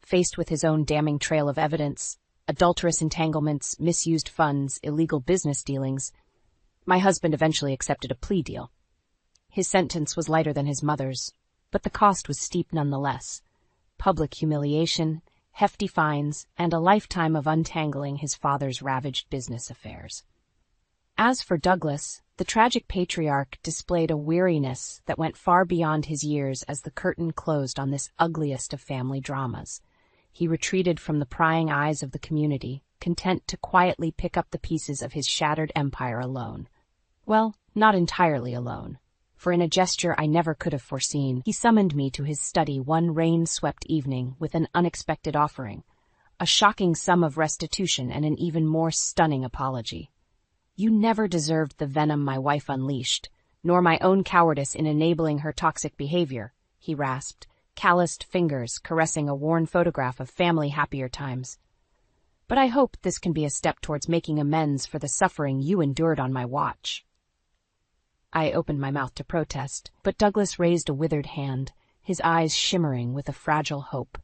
Faced with his own damning trail of evidence, adulterous entanglements, misused funds, illegal business dealings, my husband eventually accepted a plea deal. His sentence was lighter than his mother's, but the cost was steep nonetheless. Public humiliation, hefty fines, and a lifetime of untangling his father's ravaged business affairs. As for Douglas, the tragic patriarch displayed a weariness that went far beyond his years as the curtain closed on this ugliest of family dramas. He retreated from the prying eyes of the community, content to quietly pick up the pieces of his shattered empire alone. Well, not entirely alone, for in a gesture I never could have foreseen, he summoned me to his study one rain-swept evening with an unexpected offering, a shocking sum of restitution and an even more stunning apology. You never deserved the venom my wife unleashed, nor my own cowardice in enabling her toxic behavior, he rasped, calloused fingers caressing a worn photograph of family happier times. But I hope this can be a step towards making amends for the suffering you endured on my watch. I opened my mouth to protest, but Douglas raised a withered hand, his eyes shimmering with a fragile hope.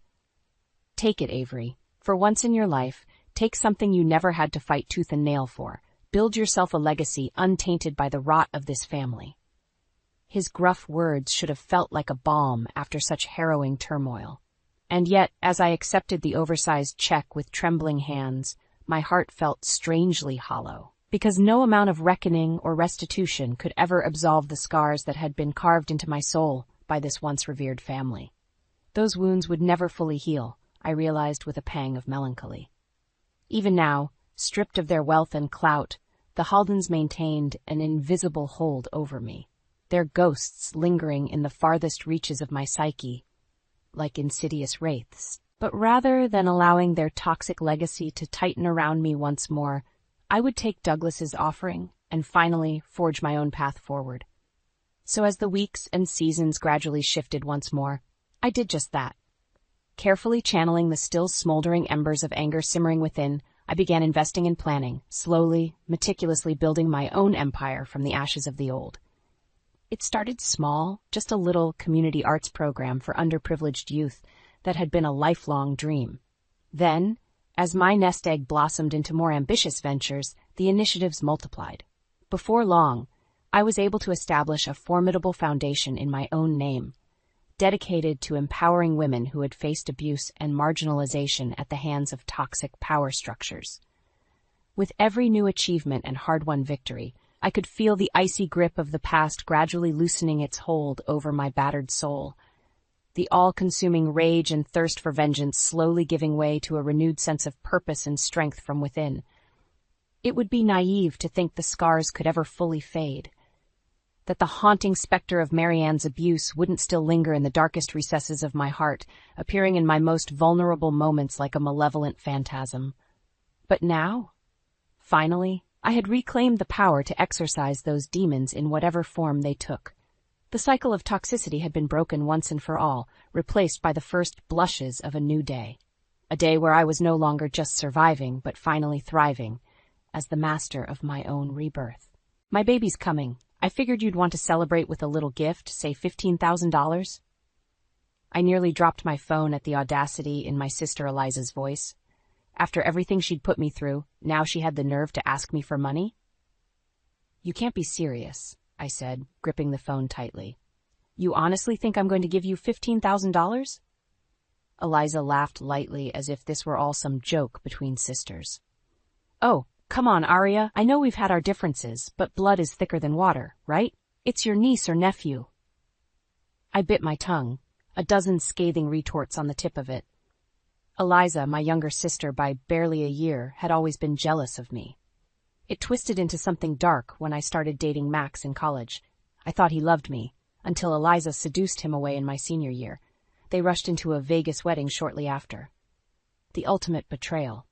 Take it, Avery. For once in your life, take something you never had to fight tooth and nail for. Build yourself a legacy untainted by the rot of this family. His gruff words should have felt like a balm after such harrowing turmoil. And yet, as I accepted the oversized check with trembling hands, my heart felt strangely hollow, because no amount of reckoning or restitution could ever absolve the scars that had been carved into my soul by this once revered family. Those wounds would never fully heal, I realized with a pang of melancholy. Even now, stripped of their wealth and clout, the Haldens maintained an invisible hold over me, their ghosts lingering in the farthest reaches of my psyche, like insidious wraiths. But rather than allowing their toxic legacy to tighten around me once more, I would take Douglas's offering and finally forge my own path forward. So as the weeks and seasons gradually shifted once more, I did just that. Carefully channeling the still smoldering embers of anger simmering within, I began investing and planning, slowly, meticulously building my own empire from the ashes of the old. It started small, just a little community arts program for underprivileged youth that had been a lifelong dream. Then, as my nest egg blossomed into more ambitious ventures, the initiatives multiplied. Before long, I was able to establish a formidable foundation in my own name, dedicated to empowering women who had faced abuse and marginalization at the hands of toxic power structures. With every new achievement and hard-won victory, I could feel the icy grip of the past gradually loosening its hold over my battered soul, the all-consuming rage and thirst for vengeance slowly giving way to a renewed sense of purpose and strength from within. It would be naive to think the scars could ever fully fade, that the haunting specter of Marianne's abuse wouldn't still linger in the darkest recesses of my heart, appearing in my most vulnerable moments like a malevolent phantasm. But now, finally, I had reclaimed the power to exorcise those demons in whatever form they took. The cycle of toxicity had been broken once and for all, replaced by the first blushes of a new day. A day where I was no longer just surviving, but finally thriving, as the master of my own rebirth. My baby's coming. I figured you'd want to celebrate with a little gift, say $15,000. I nearly dropped my phone at the audacity in my sister Eliza's voice. After everything she'd put me through, now she had the nerve to ask me for money? You can't be serious, I said, gripping the phone tightly. You honestly think I'm going to give you $15,000? Eliza laughed lightly as if this were all some joke between sisters. Oh, come on, Arya. I know we've had our differences, but blood is thicker than water, right? It's your niece or nephew. I bit my tongue, a dozen scathing retorts on the tip of it. Eliza, my younger sister by barely a year, had always been jealous of me. It twisted into something dark when I started dating Max in college. I thought he loved me, until Eliza seduced him away in my senior year. They rushed into a Vegas wedding shortly after. The ultimate betrayal.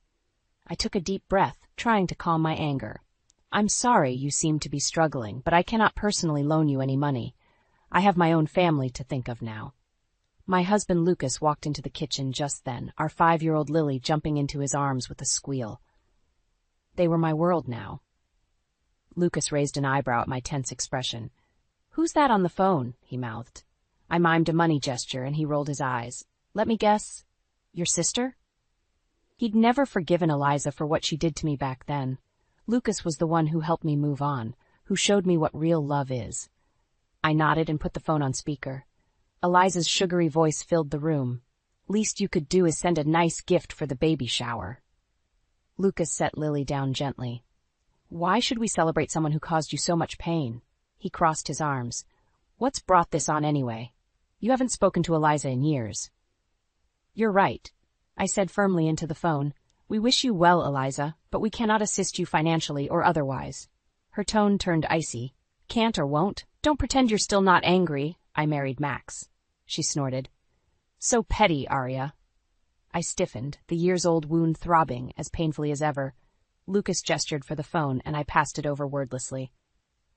I took a deep breath, trying to calm my anger. I'm sorry you seem to be struggling, but I cannot personally loan you any money. I have my own family to think of now. My husband Lucas walked into the kitchen just then, our 5-year-old Lily jumping into his arms with a squeal. They were my world now. Lucas raised an eyebrow at my tense expression. Who's that on the phone? He mouthed. I mimed a money gesture, and he rolled his eyes. Let me guess. Your sister? He'd never forgiven Eliza for what she did to me back then. Lucas was the one who helped me move on, who showed me what real love is. I nodded and put the phone on speaker. Eliza's sugary voice filled the room. Least you could do is send a nice gift for the baby shower. Lucas set Lily down gently. Why should we celebrate someone who caused you so much pain? He crossed his arms. What's brought this on anyway? You haven't spoken to Eliza in years. You're right, I said firmly into the phone. We wish you well, Eliza, but we cannot assist you financially or otherwise. Her tone turned icy. Can't or won't? Don't pretend you're still not angry. I married Max. She snorted. So petty, Arya. I stiffened, the years-old wound throbbing as painfully as ever. Lucas gestured for the phone, and I passed it over wordlessly.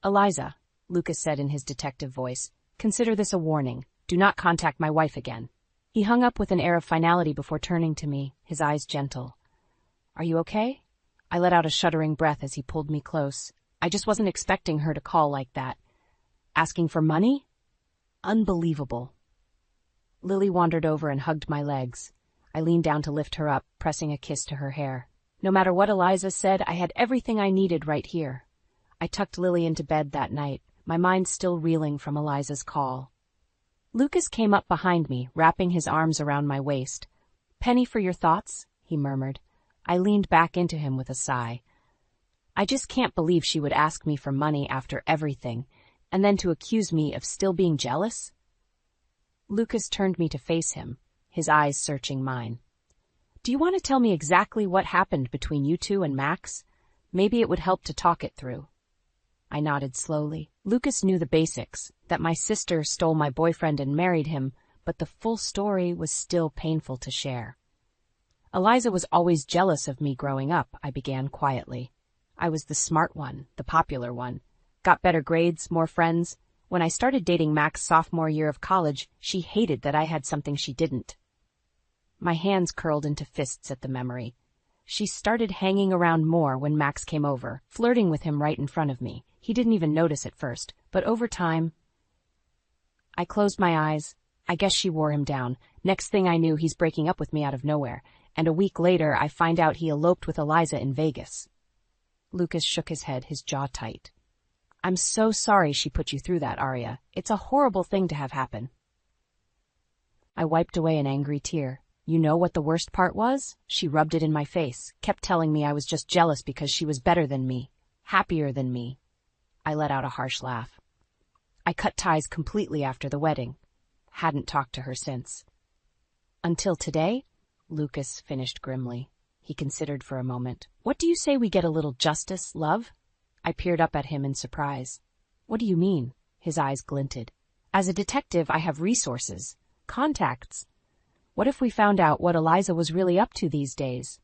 "Eliza," Lucas said in his detective voice, "consider this a warning. Do not contact my wife again." He hung up with an air of finality before turning to me, his eyes gentle. "Are you okay?" I let out a shuddering breath as he pulled me close. I just wasn't expecting her to call like that. Asking for money? Unbelievable. Lily wandered over and hugged my legs. I leaned down to lift her up, pressing a kiss to her hair. No matter what Eliza said, I had everything I needed right here. I tucked Lily into bed that night, my mind still reeling from Eliza's call. Lucas came up behind me, wrapping his arms around my waist. "Penny for your thoughts," he murmured. I leaned back into him with a sigh. I just can't believe she would ask me for money after everything, and then to accuse me of still being jealous. Lucas turned me to face him, his eyes searching mine. "Do you want to tell me exactly what happened between you two and Max? Maybe it would help to talk it through." I nodded slowly. Lucas knew the basics, that my sister stole my boyfriend and married him, but the full story was still painful to share. "Eliza was always jealous of me growing up," I began quietly. "I was the smart one, the popular one. Got better grades, more friends. When I started dating Max sophomore year of college, she hated that I had something she didn't." My hands curled into fists at the memory. She started hanging around more when Max came over, flirting with him right in front of me. He didn't even notice at first, but over time... I closed my eyes. I guess she wore him down. Next thing I knew, he's breaking up with me out of nowhere, and a week later I find out he eloped with Eliza in Vegas. Lucas shook his head, his jaw tight. "I'm so sorry she put you through that, Arya. It's a horrible thing to have happen." I wiped away an angry tear. "You know what the worst part was? She rubbed it in my face, kept telling me I was just jealous because she was better than me, happier than me." I let out a harsh laugh. I cut ties completely after the wedding. Hadn't talked to her since. "Until today?" Lucas finished grimly. He considered for a moment. "What do you say we get a little justice, love?" I peered up at him in surprise. "What do you mean?" His eyes glinted. "As a detective, I have resources, contacts. What if we found out what Eliza was really up to these days?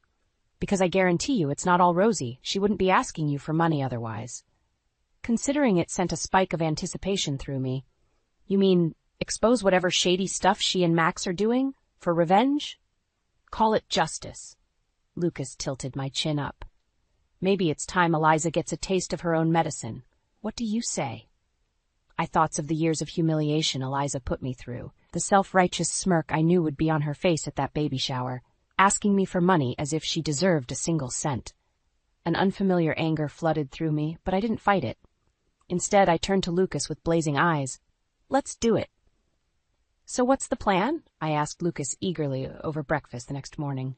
Because I guarantee you it's not all rosy. She wouldn't be asking you for money otherwise." Considering it sent a spike of anticipation through me. "You mean, expose whatever shady stuff she and Max are doing? For revenge?" "Call it justice." Lucas tilted my chin up. "Maybe it's time Eliza gets a taste of her own medicine. What do you say?" I thought of the years of humiliation Eliza put me through, the self-righteous smirk I knew would be on her face at that baby shower, asking me for money as if she deserved a single cent. An unfamiliar anger flooded through me, but I didn't fight it. Instead, I turned to Lucas with blazing eyes. "Let's do it." "So what's the plan?" I asked Lucas eagerly over breakfast the next morning.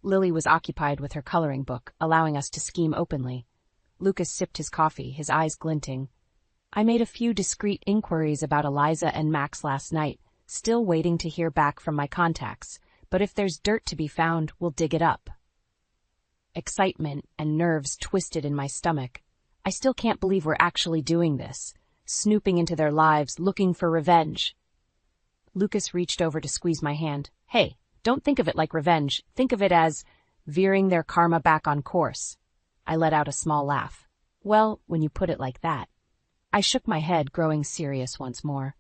Lily was occupied with her coloring book, allowing us to scheme openly. Lucas sipped his coffee, his eyes glinting. I made a few discreet inquiries about Eliza and Max last night, still waiting to hear back from my contacts, but if there's dirt to be found, we'll dig it up. Excitement and nerves twisted in my stomach. I still can't believe we're actually doing this, snooping into their lives, looking for revenge. Lucas reached over to squeeze my hand. "Hey, don't think of it like revenge. Think of it as veering their karma back on course." I let out a small laugh. "Well, when you put it like that." I shook my head, growing serious once more.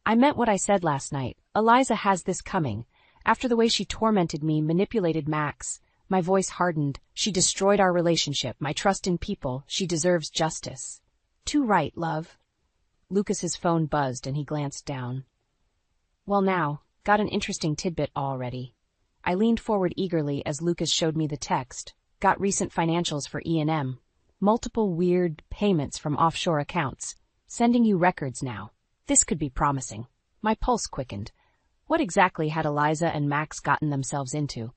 "I meant what I said last night. Eliza has this coming. After the way she tormented me, manipulated Max." My voice hardened. "She destroyed our relationship, my trust in people. She deserves justice." "Too right, love." Lucas's phone buzzed and he glanced down. "Well now, got an interesting tidbit already." I leaned forward eagerly as Lucas showed me the text. "Got recent financials for E&M. Multiple weird payments from offshore accounts. Sending you records now. This could be promising." My pulse quickened. What exactly had Eliza and Max gotten themselves into?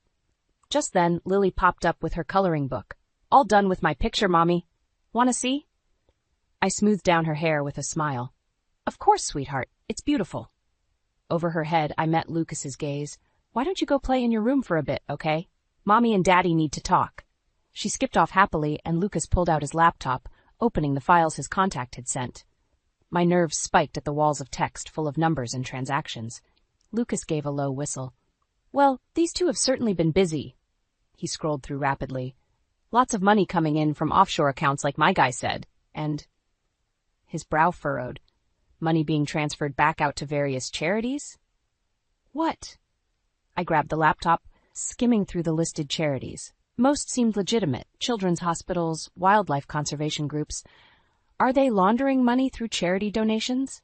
Just then, Lily popped up with her coloring book. "All done with my picture, Mommy. Want to see?" I smoothed down her hair with a smile. "Of course, sweetheart. It's beautiful." Over her head, I met Lucas's gaze. "Why don't you go play in your room for a bit, okay? Mommy and Daddy need to talk." She skipped off happily, and Lucas pulled out his laptop, opening the files his contact had sent. My nerves spiked at the walls of text full of numbers and transactions. Lucas gave a low whistle. "Well, these two have certainly been busy." He scrolled through rapidly. Lots of money coming in from offshore accounts like my guy said. And his brow furrowed. Money being transferred back out to various charities? What? I grabbed the laptop, skimming through the listed charities. Most seemed legitimate. Children's hospitals, wildlife conservation groups. Are they laundering money through charity donations?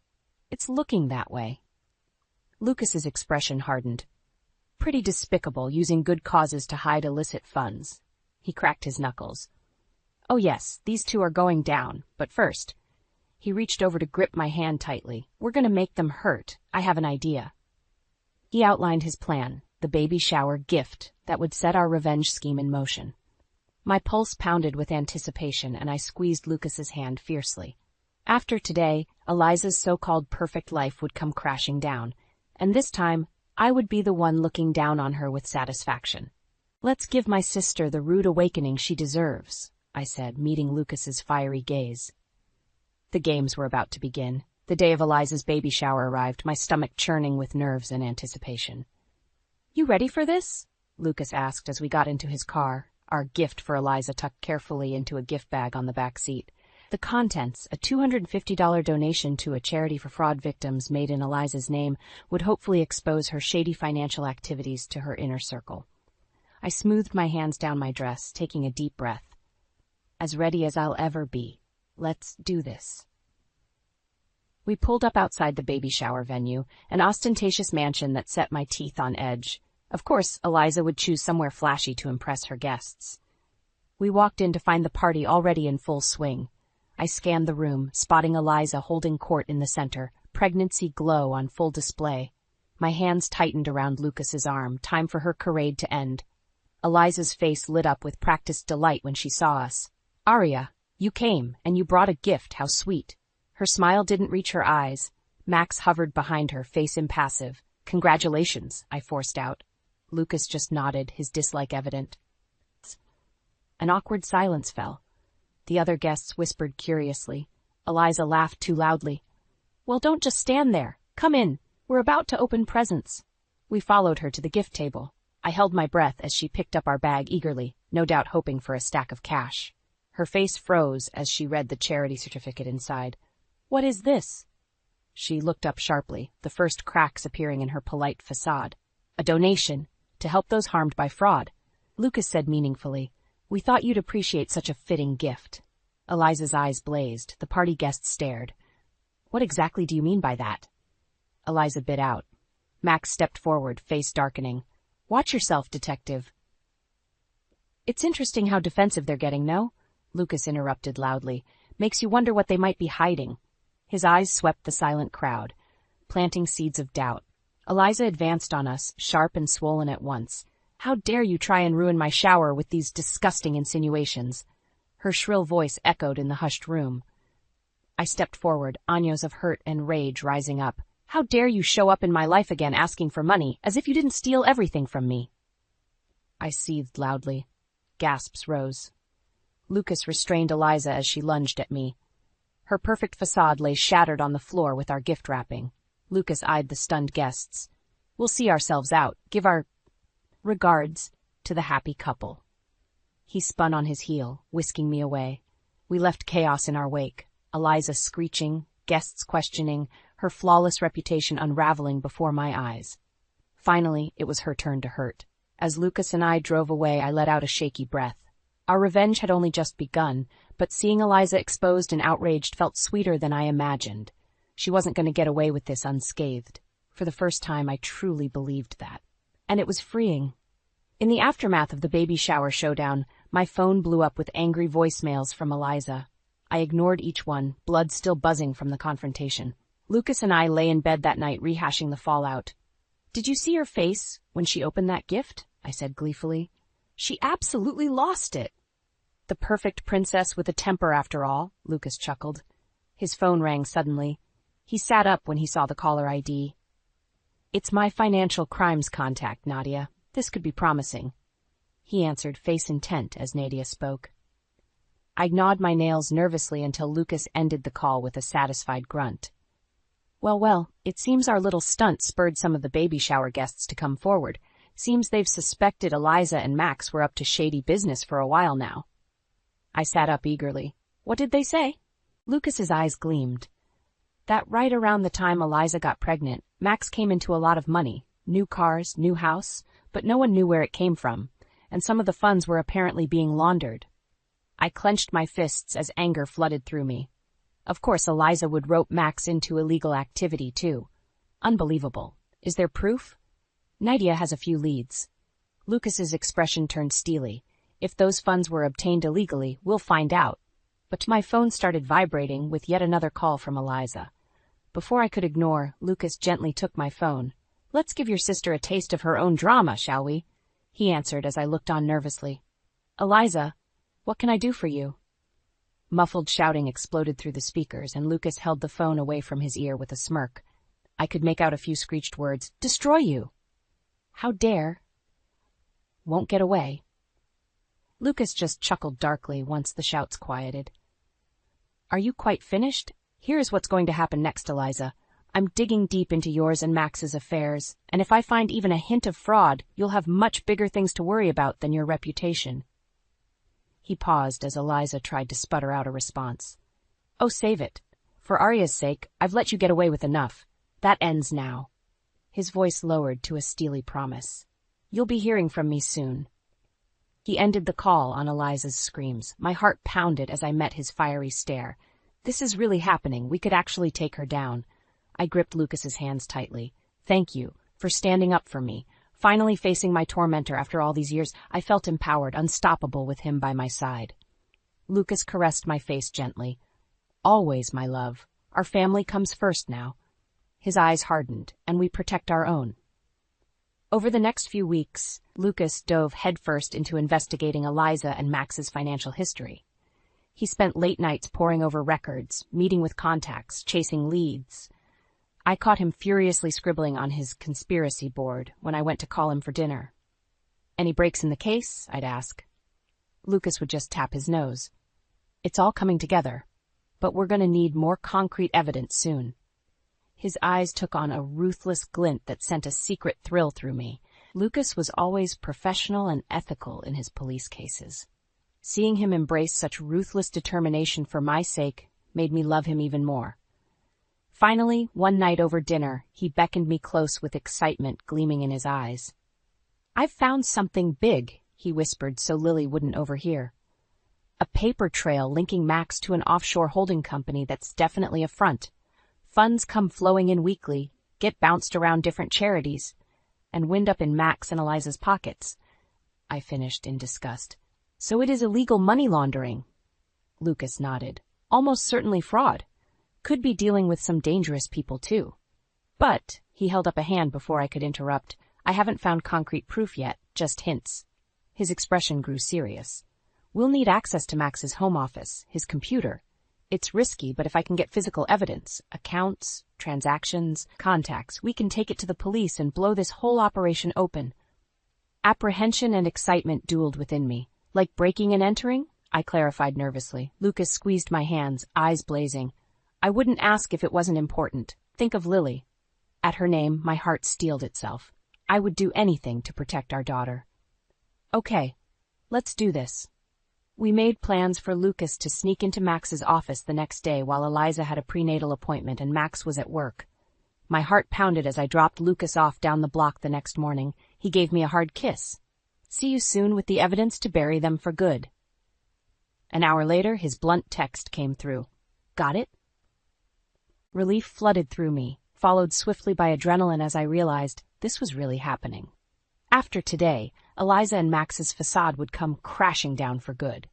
It's looking that way. Lucas's expression hardened. Pretty despicable, using good causes to hide illicit funds. He cracked his knuckles. Oh yes, these two are going down, but first. He reached over to grip my hand tightly. We're going to make them hurt. I have an idea. He outlined his plan, the baby shower gift that would set our revenge scheme in motion. My pulse pounded with anticipation, and I squeezed Lucas's hand fiercely. After today, Eliza's so-called perfect life would come crashing down, and this time, I would be the one looking down on her with satisfaction. Let's give my sister the rude awakening she deserves, I said, meeting Lucas's fiery gaze. The games were about to begin. The day of Eliza's baby shower arrived, my stomach churning with nerves and anticipation. You ready for this? Lucas asked as we got into his car, our gift for Eliza tucked carefully into a gift bag on the back seat. The contents, a $250 donation to a charity for fraud victims made in Eliza's name, would hopefully expose her shady financial activities to her inner circle. I smoothed my hands down my dress, taking a deep breath. As ready as I'll ever be. Let's do this. We pulled up outside the baby shower venue, an ostentatious mansion that set my teeth on edge. Of course, Eliza would choose somewhere flashy to impress her guests. We walked in to find the party already in full swing. I scanned the room, spotting Eliza holding court in the center, pregnancy glow on full display. My hands tightened around Lucas's arm, time for her charade to end. Eliza's face lit up with practiced delight when she saw us. Aria, you came, and you brought a gift, how sweet. Her smile didn't reach her eyes. Max hovered behind her, face impassive. Congratulations, I forced out. Lucas just nodded, his dislike evident. An awkward silence fell. The other guests whispered curiously. Eliza laughed too loudly. Well, don't just stand there. Come in. We're about to open presents. We followed her to the gift table. I held my breath as she picked up our bag eagerly, no doubt hoping for a stack of cash. Her face froze as she read the charity certificate inside. What is this? She looked up sharply, the first cracks appearing in her polite facade. A donation, to help those harmed by fraud. Lucas said meaningfully, we thought you'd appreciate such a fitting gift. Eliza's eyes blazed. The party guests stared. What exactly do you mean by that? Eliza bit out. Max stepped forward, face darkening. Watch yourself, detective. It's interesting how defensive they're getting, no? Lucas interrupted loudly. Makes you wonder what they might be hiding. His eyes swept the silent crowd, planting seeds of doubt. Eliza advanced on us, sharp and swollen at once. How dare you try and ruin my shower with these disgusting insinuations? Her shrill voice echoed in the hushed room. I stepped forward, agnos of hurt and rage rising up. How dare you show up in my life again asking for money, as if you didn't steal everything from me? I seethed loudly. Gasps rose. Lucas restrained Eliza as she lunged at me. Her perfect facade lay shattered on the floor with our gift wrapping. Lucas eyed the stunned guests. We'll see ourselves out. Give our regards to the happy couple. He spun on his heel, whisking me away. We left chaos in our wake. Eliza screeching, guests questioning, her flawless reputation unraveling before my eyes. Finally, it was her turn to hurt. As Lucas and I drove away, I let out a shaky breath. Our revenge had only just begun, but seeing Eliza exposed and outraged felt sweeter than I imagined. She wasn't going to get away with this unscathed. For the first time, I truly believed that. And it was freeing. In the aftermath of the baby shower showdown, my phone blew up with angry voicemails from Eliza. I ignored each one, blood still buzzing from the confrontation. Lucas and I lay in bed that night rehashing the fallout. Did you see her face when she opened that gift? I said gleefully. She absolutely lost it. The perfect princess with a temper after all, Lucas chuckled. His phone rang suddenly. He sat up when he saw the caller ID. It's my financial crimes contact, Nadia. This could be promising. He answered, face intent, as Nadia spoke. I gnawed my nails nervously until Lucas ended the call with a satisfied grunt. Well, it seems our little stunt spurred some of the baby shower guests to come forward. Seems they've suspected Eliza and Max were up to shady business for a while now. I sat up eagerly. What did they say? Lucas's eyes gleamed. That right around the time Eliza got pregnant, Max came into a lot of money. New cars, new house, but no one knew where it came from, and some of the funds were apparently being laundered. I clenched my fists as anger flooded through me. Of course, Eliza would rope Max into illegal activity, too. Unbelievable. Is there proof? Nydia has a few leads. Lucas's expression turned steely. If those funds were obtained illegally, we'll find out. But my phone started vibrating with yet another call from Eliza. Before I could ignore, Lucas gently took my phone. Let's give your sister a taste of her own drama, shall we? He answered as I looked on nervously. Eliza, what can I do for you? Muffled shouting exploded through the speakers, and Lucas held the phone away from his ear with a smirk. I could make out a few screeched words. Destroy you! How dare? Won't get away. Lucas just chuckled darkly once the shouts quieted. Are you quite finished? Here's what's going to happen next, Eliza. I'm digging deep into yours and Max's affairs, and if I find even a hint of fraud, you'll have much bigger things to worry about than your reputation. He paused as Eliza tried to sputter out a response. Oh, save it. For Arya's sake, I've let you get away with enough. That ends now. His voice lowered to a steely promise. You'll be hearing from me soon. He ended the call on Eliza's screams. My heart pounded as I met his fiery stare. This is really happening. We could actually take her down. I gripped Lucas's hands tightly. Thank you for standing up for me. Finally facing my tormentor after all these years, I felt empowered, unstoppable with him by my side. Lucas caressed my face gently. Always, my love. Our family comes first now. His eyes hardened, and we protect our own. Over the next few weeks, Lucas dove headfirst into investigating Eliza and Max's financial history. He spent late nights poring over records, meeting with contacts, chasing leads. I caught him furiously scribbling on his conspiracy board when I went to call him for dinner. Any breaks in the case? I'd ask. Lucas would just tap his nose. It's all coming together, but we're going to need more concrete evidence soon. His eyes took on a ruthless glint that sent a secret thrill through me. Lucas was always professional and ethical in his police cases. Seeing him embrace such ruthless determination for my sake made me love him even more. Finally, one night over dinner, he beckoned me close with excitement gleaming in his eyes. I've found something big, he whispered so Lily wouldn't overhear. A paper trail linking Max to an offshore holding company that's definitely a front. Funds come flowing in weekly, get bounced around different charities, and wind up in Max and Eliza's pockets. I finished in disgust. So it is illegal money laundering. Lucas nodded. Almost certainly fraud. Could be dealing with some dangerous people, too. But, he held up a hand before I could interrupt, I haven't found concrete proof yet, just hints. His expression grew serious. We'll need access to Max's home office, his computer. It's risky, but if I can get physical evidence, accounts, transactions, contacts, we can take it to the police and blow this whole operation open. Apprehension and excitement dueled within me. Like breaking and entering? I clarified nervously. Lucas squeezed my hands, eyes blazing. I wouldn't ask if it wasn't important. Think of Lily. At her name, my heart steeled itself. I would do anything to protect our daughter. Okay, let's do this. We made plans for Lucas to sneak into Max's office the next day while Eliza had a prenatal appointment and Max was at work. My heart pounded as I dropped Lucas off down the block the next morning. He gave me a hard kiss. See you soon with the evidence to bury them for good. An hour later, his blunt text came through. Got it? Relief flooded through me, followed swiftly by adrenaline as I realized this was really happening. After today, Eliza and Max's facade would come crashing down for good.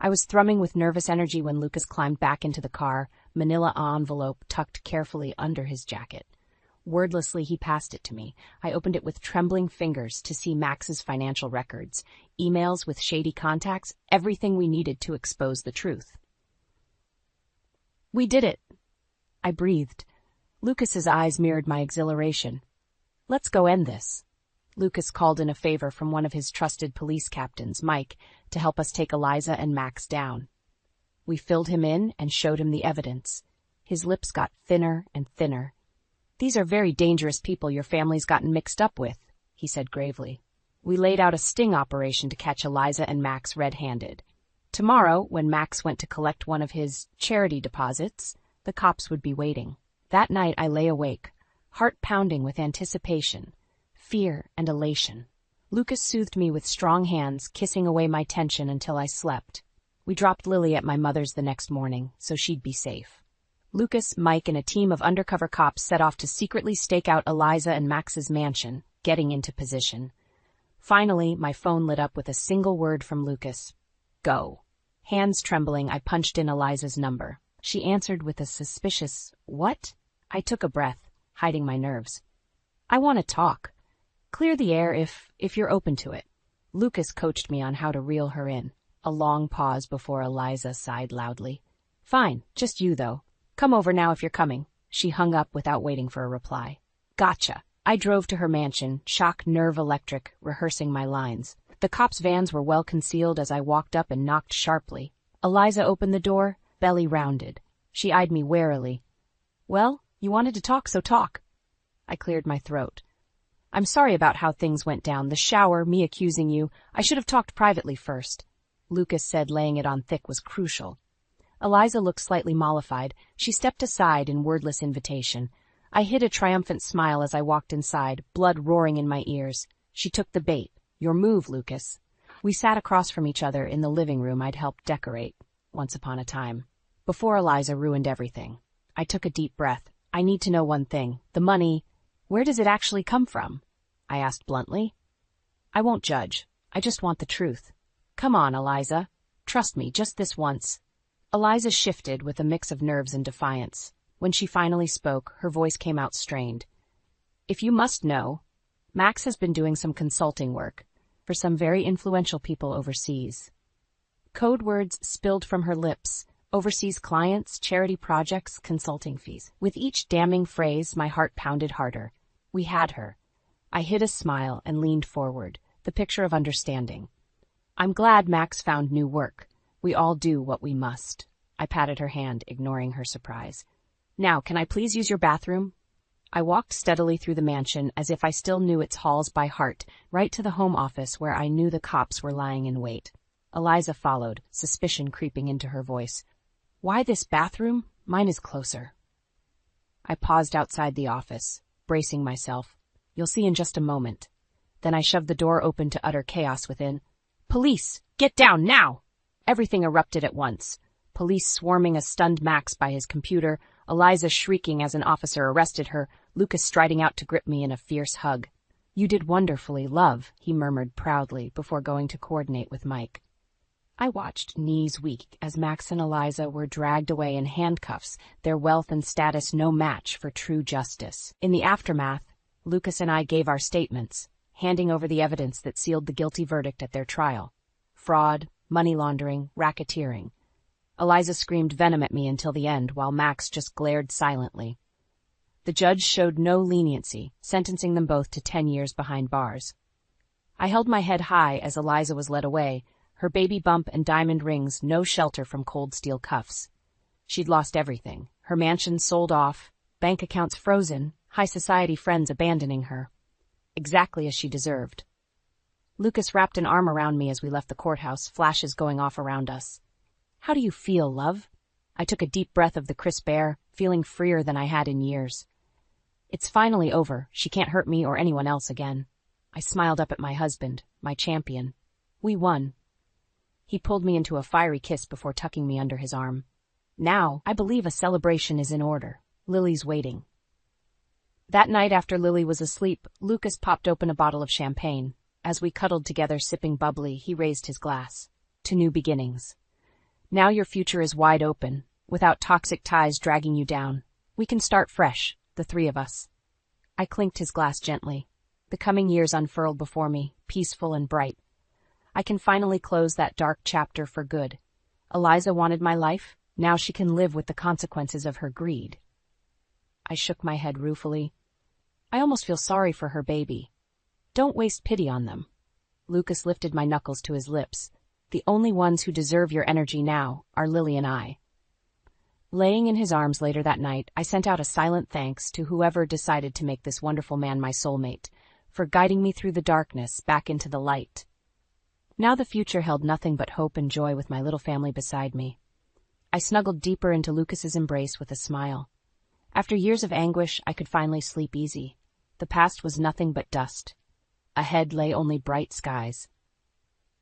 I was thrumming with nervous energy when Lucas climbed back into the car, manila envelope tucked carefully under his jacket. Wordlessly, he passed it to me. I opened it with trembling fingers to see Max's financial records, emails with shady contacts, everything we needed to expose the truth. We did it. I breathed. Lucas's eyes mirrored my exhilaration. Let's go end this. Lucas called in a favor from one of his trusted police captains, Mike, to help us take Eliza and Max down. We filled him in and showed him the evidence. His lips got thinner and thinner. These are very dangerous people your family's gotten mixed up with, he said gravely. We laid out a sting operation to catch Eliza and Max red-handed. Tomorrow, when Max went to collect one of his charity deposits, the cops would be waiting. That night I lay awake, heart pounding with anticipation, fear, and elation. Lucas soothed me with strong hands, kissing away my tension until I slept. We dropped Lily at my mother's the next morning, so she'd be safe. Lucas, Mike, and a team of undercover cops set off to secretly stake out Eliza and Max's mansion, getting into position. Finally, my phone lit up with a single word from Lucas. Go. Hands trembling, I punched in Eliza's number. She answered with a suspicious, "What?" I took a breath, hiding my nerves. "I want to talk. Clear the air if you're open to it." Lucas coached me on how to reel her in. A long pause before Eliza sighed loudly. "Fine, just you, though. Come over now if you're coming." She hung up without waiting for a reply. Gotcha. I drove to her mansion, shock nerve electric, rehearsing my lines. The cops' vans were well concealed as I walked up and knocked sharply. Eliza opened the door, belly rounded. She eyed me warily. "Well, you wanted to talk, so talk." I cleared my throat. "I'm sorry about how things went down. The shower, me accusing you. I should have talked privately first." Lucas said laying it on thick was crucial. Eliza looked slightly mollified. She stepped aside in wordless invitation. I hid a triumphant smile as I walked inside, blood roaring in my ears. She took the bait. "Your move, Lucas." We sat across from each other in the living room I'd helped decorate, once upon a time, before Eliza ruined everything. I took a deep breath. "I need to know one thing. The money, where does it actually come from?" I asked bluntly. "I won't judge. I just want the truth. Come on, Eliza. Trust me, just this once." Eliza shifted with a mix of nerves and defiance. When she finally spoke, her voice came out strained. "If you must know, Max has been doing some consulting work for some very influential people overseas." Code words spilled from her lips. Overseas clients, charity projects, consulting fees. With each damning phrase, my heart pounded harder. We had her. I hid a smile and leaned forward, the picture of understanding. "I'm glad Max found new work. We all do what we must." I patted her hand, ignoring her surprise. "Now, can I please use your bathroom?" I walked steadily through the mansion as if I still knew its halls by heart, right to the home office where I knew the cops were lying in wait. Eliza followed, suspicion creeping into her voice. "Why this bathroom? Mine is closer." I paused outside the office, bracing myself. "You'll see in just a moment." Then I shoved the door open to utter chaos within. "Police! Get down, now!" Everything erupted at once. Police swarming a stunned Max by his computer, Eliza shrieking as an officer arrested her, Lucas striding out to grip me in a fierce hug. "You did wonderfully, love," he murmured proudly before going to coordinate with Mike. I watched, knees weak, as Max and Eliza were dragged away in handcuffs, their wealth and status no match for true justice. In the aftermath, Lucas and I gave our statements, handing over the evidence that sealed the guilty verdict at their trial. Fraud, money laundering, racketeering. Eliza screamed venom at me until the end, while Max just glared silently. The judge showed no leniency, sentencing them both to 10 years behind bars. I held my head high as Eliza was led away, her baby bump and diamond rings no shelter from cold steel cuffs. She'd lost everything, her mansion sold off, bank accounts frozen, high society friends abandoning her. Exactly as she deserved. Lucas wrapped an arm around me as we left the courthouse, flashes going off around us. "How do you feel, love?" I took a deep breath of the crisp air, feeling freer than I had in years. "It's finally over. She can't hurt me or anyone else again." I smiled up at my husband, my champion. "We won." He pulled me into a fiery kiss before tucking me under his arm. "Now, I believe a celebration is in order. Lily's waiting." That night after Lily was asleep, Lucas popped open a bottle of champagne. As we cuddled together sipping bubbly, he raised his glass. "To new beginnings. Now your future is wide open, without toxic ties dragging you down. We can start fresh, the three of us." I clinked his glass gently. The coming years unfurled before me, peaceful and bright. I can finally close that dark chapter for good. Eliza wanted my life. Now she can live with the consequences of her greed. I shook my head ruefully. I almost feel sorry for her baby. Don't waste pity on them. Lucas lifted my knuckles to his lips. The only ones who deserve your energy now are Lily and I. Laying in his arms later that night, I sent out a silent thanks to whoever decided to make this wonderful man my soulmate, for guiding me through the darkness back into the light. Now the future held nothing but hope and joy with my little family beside me. I snuggled deeper into Lucas's embrace with a smile. After years of anguish, I could finally sleep easy. The past was nothing but dust. Ahead lay only bright skies.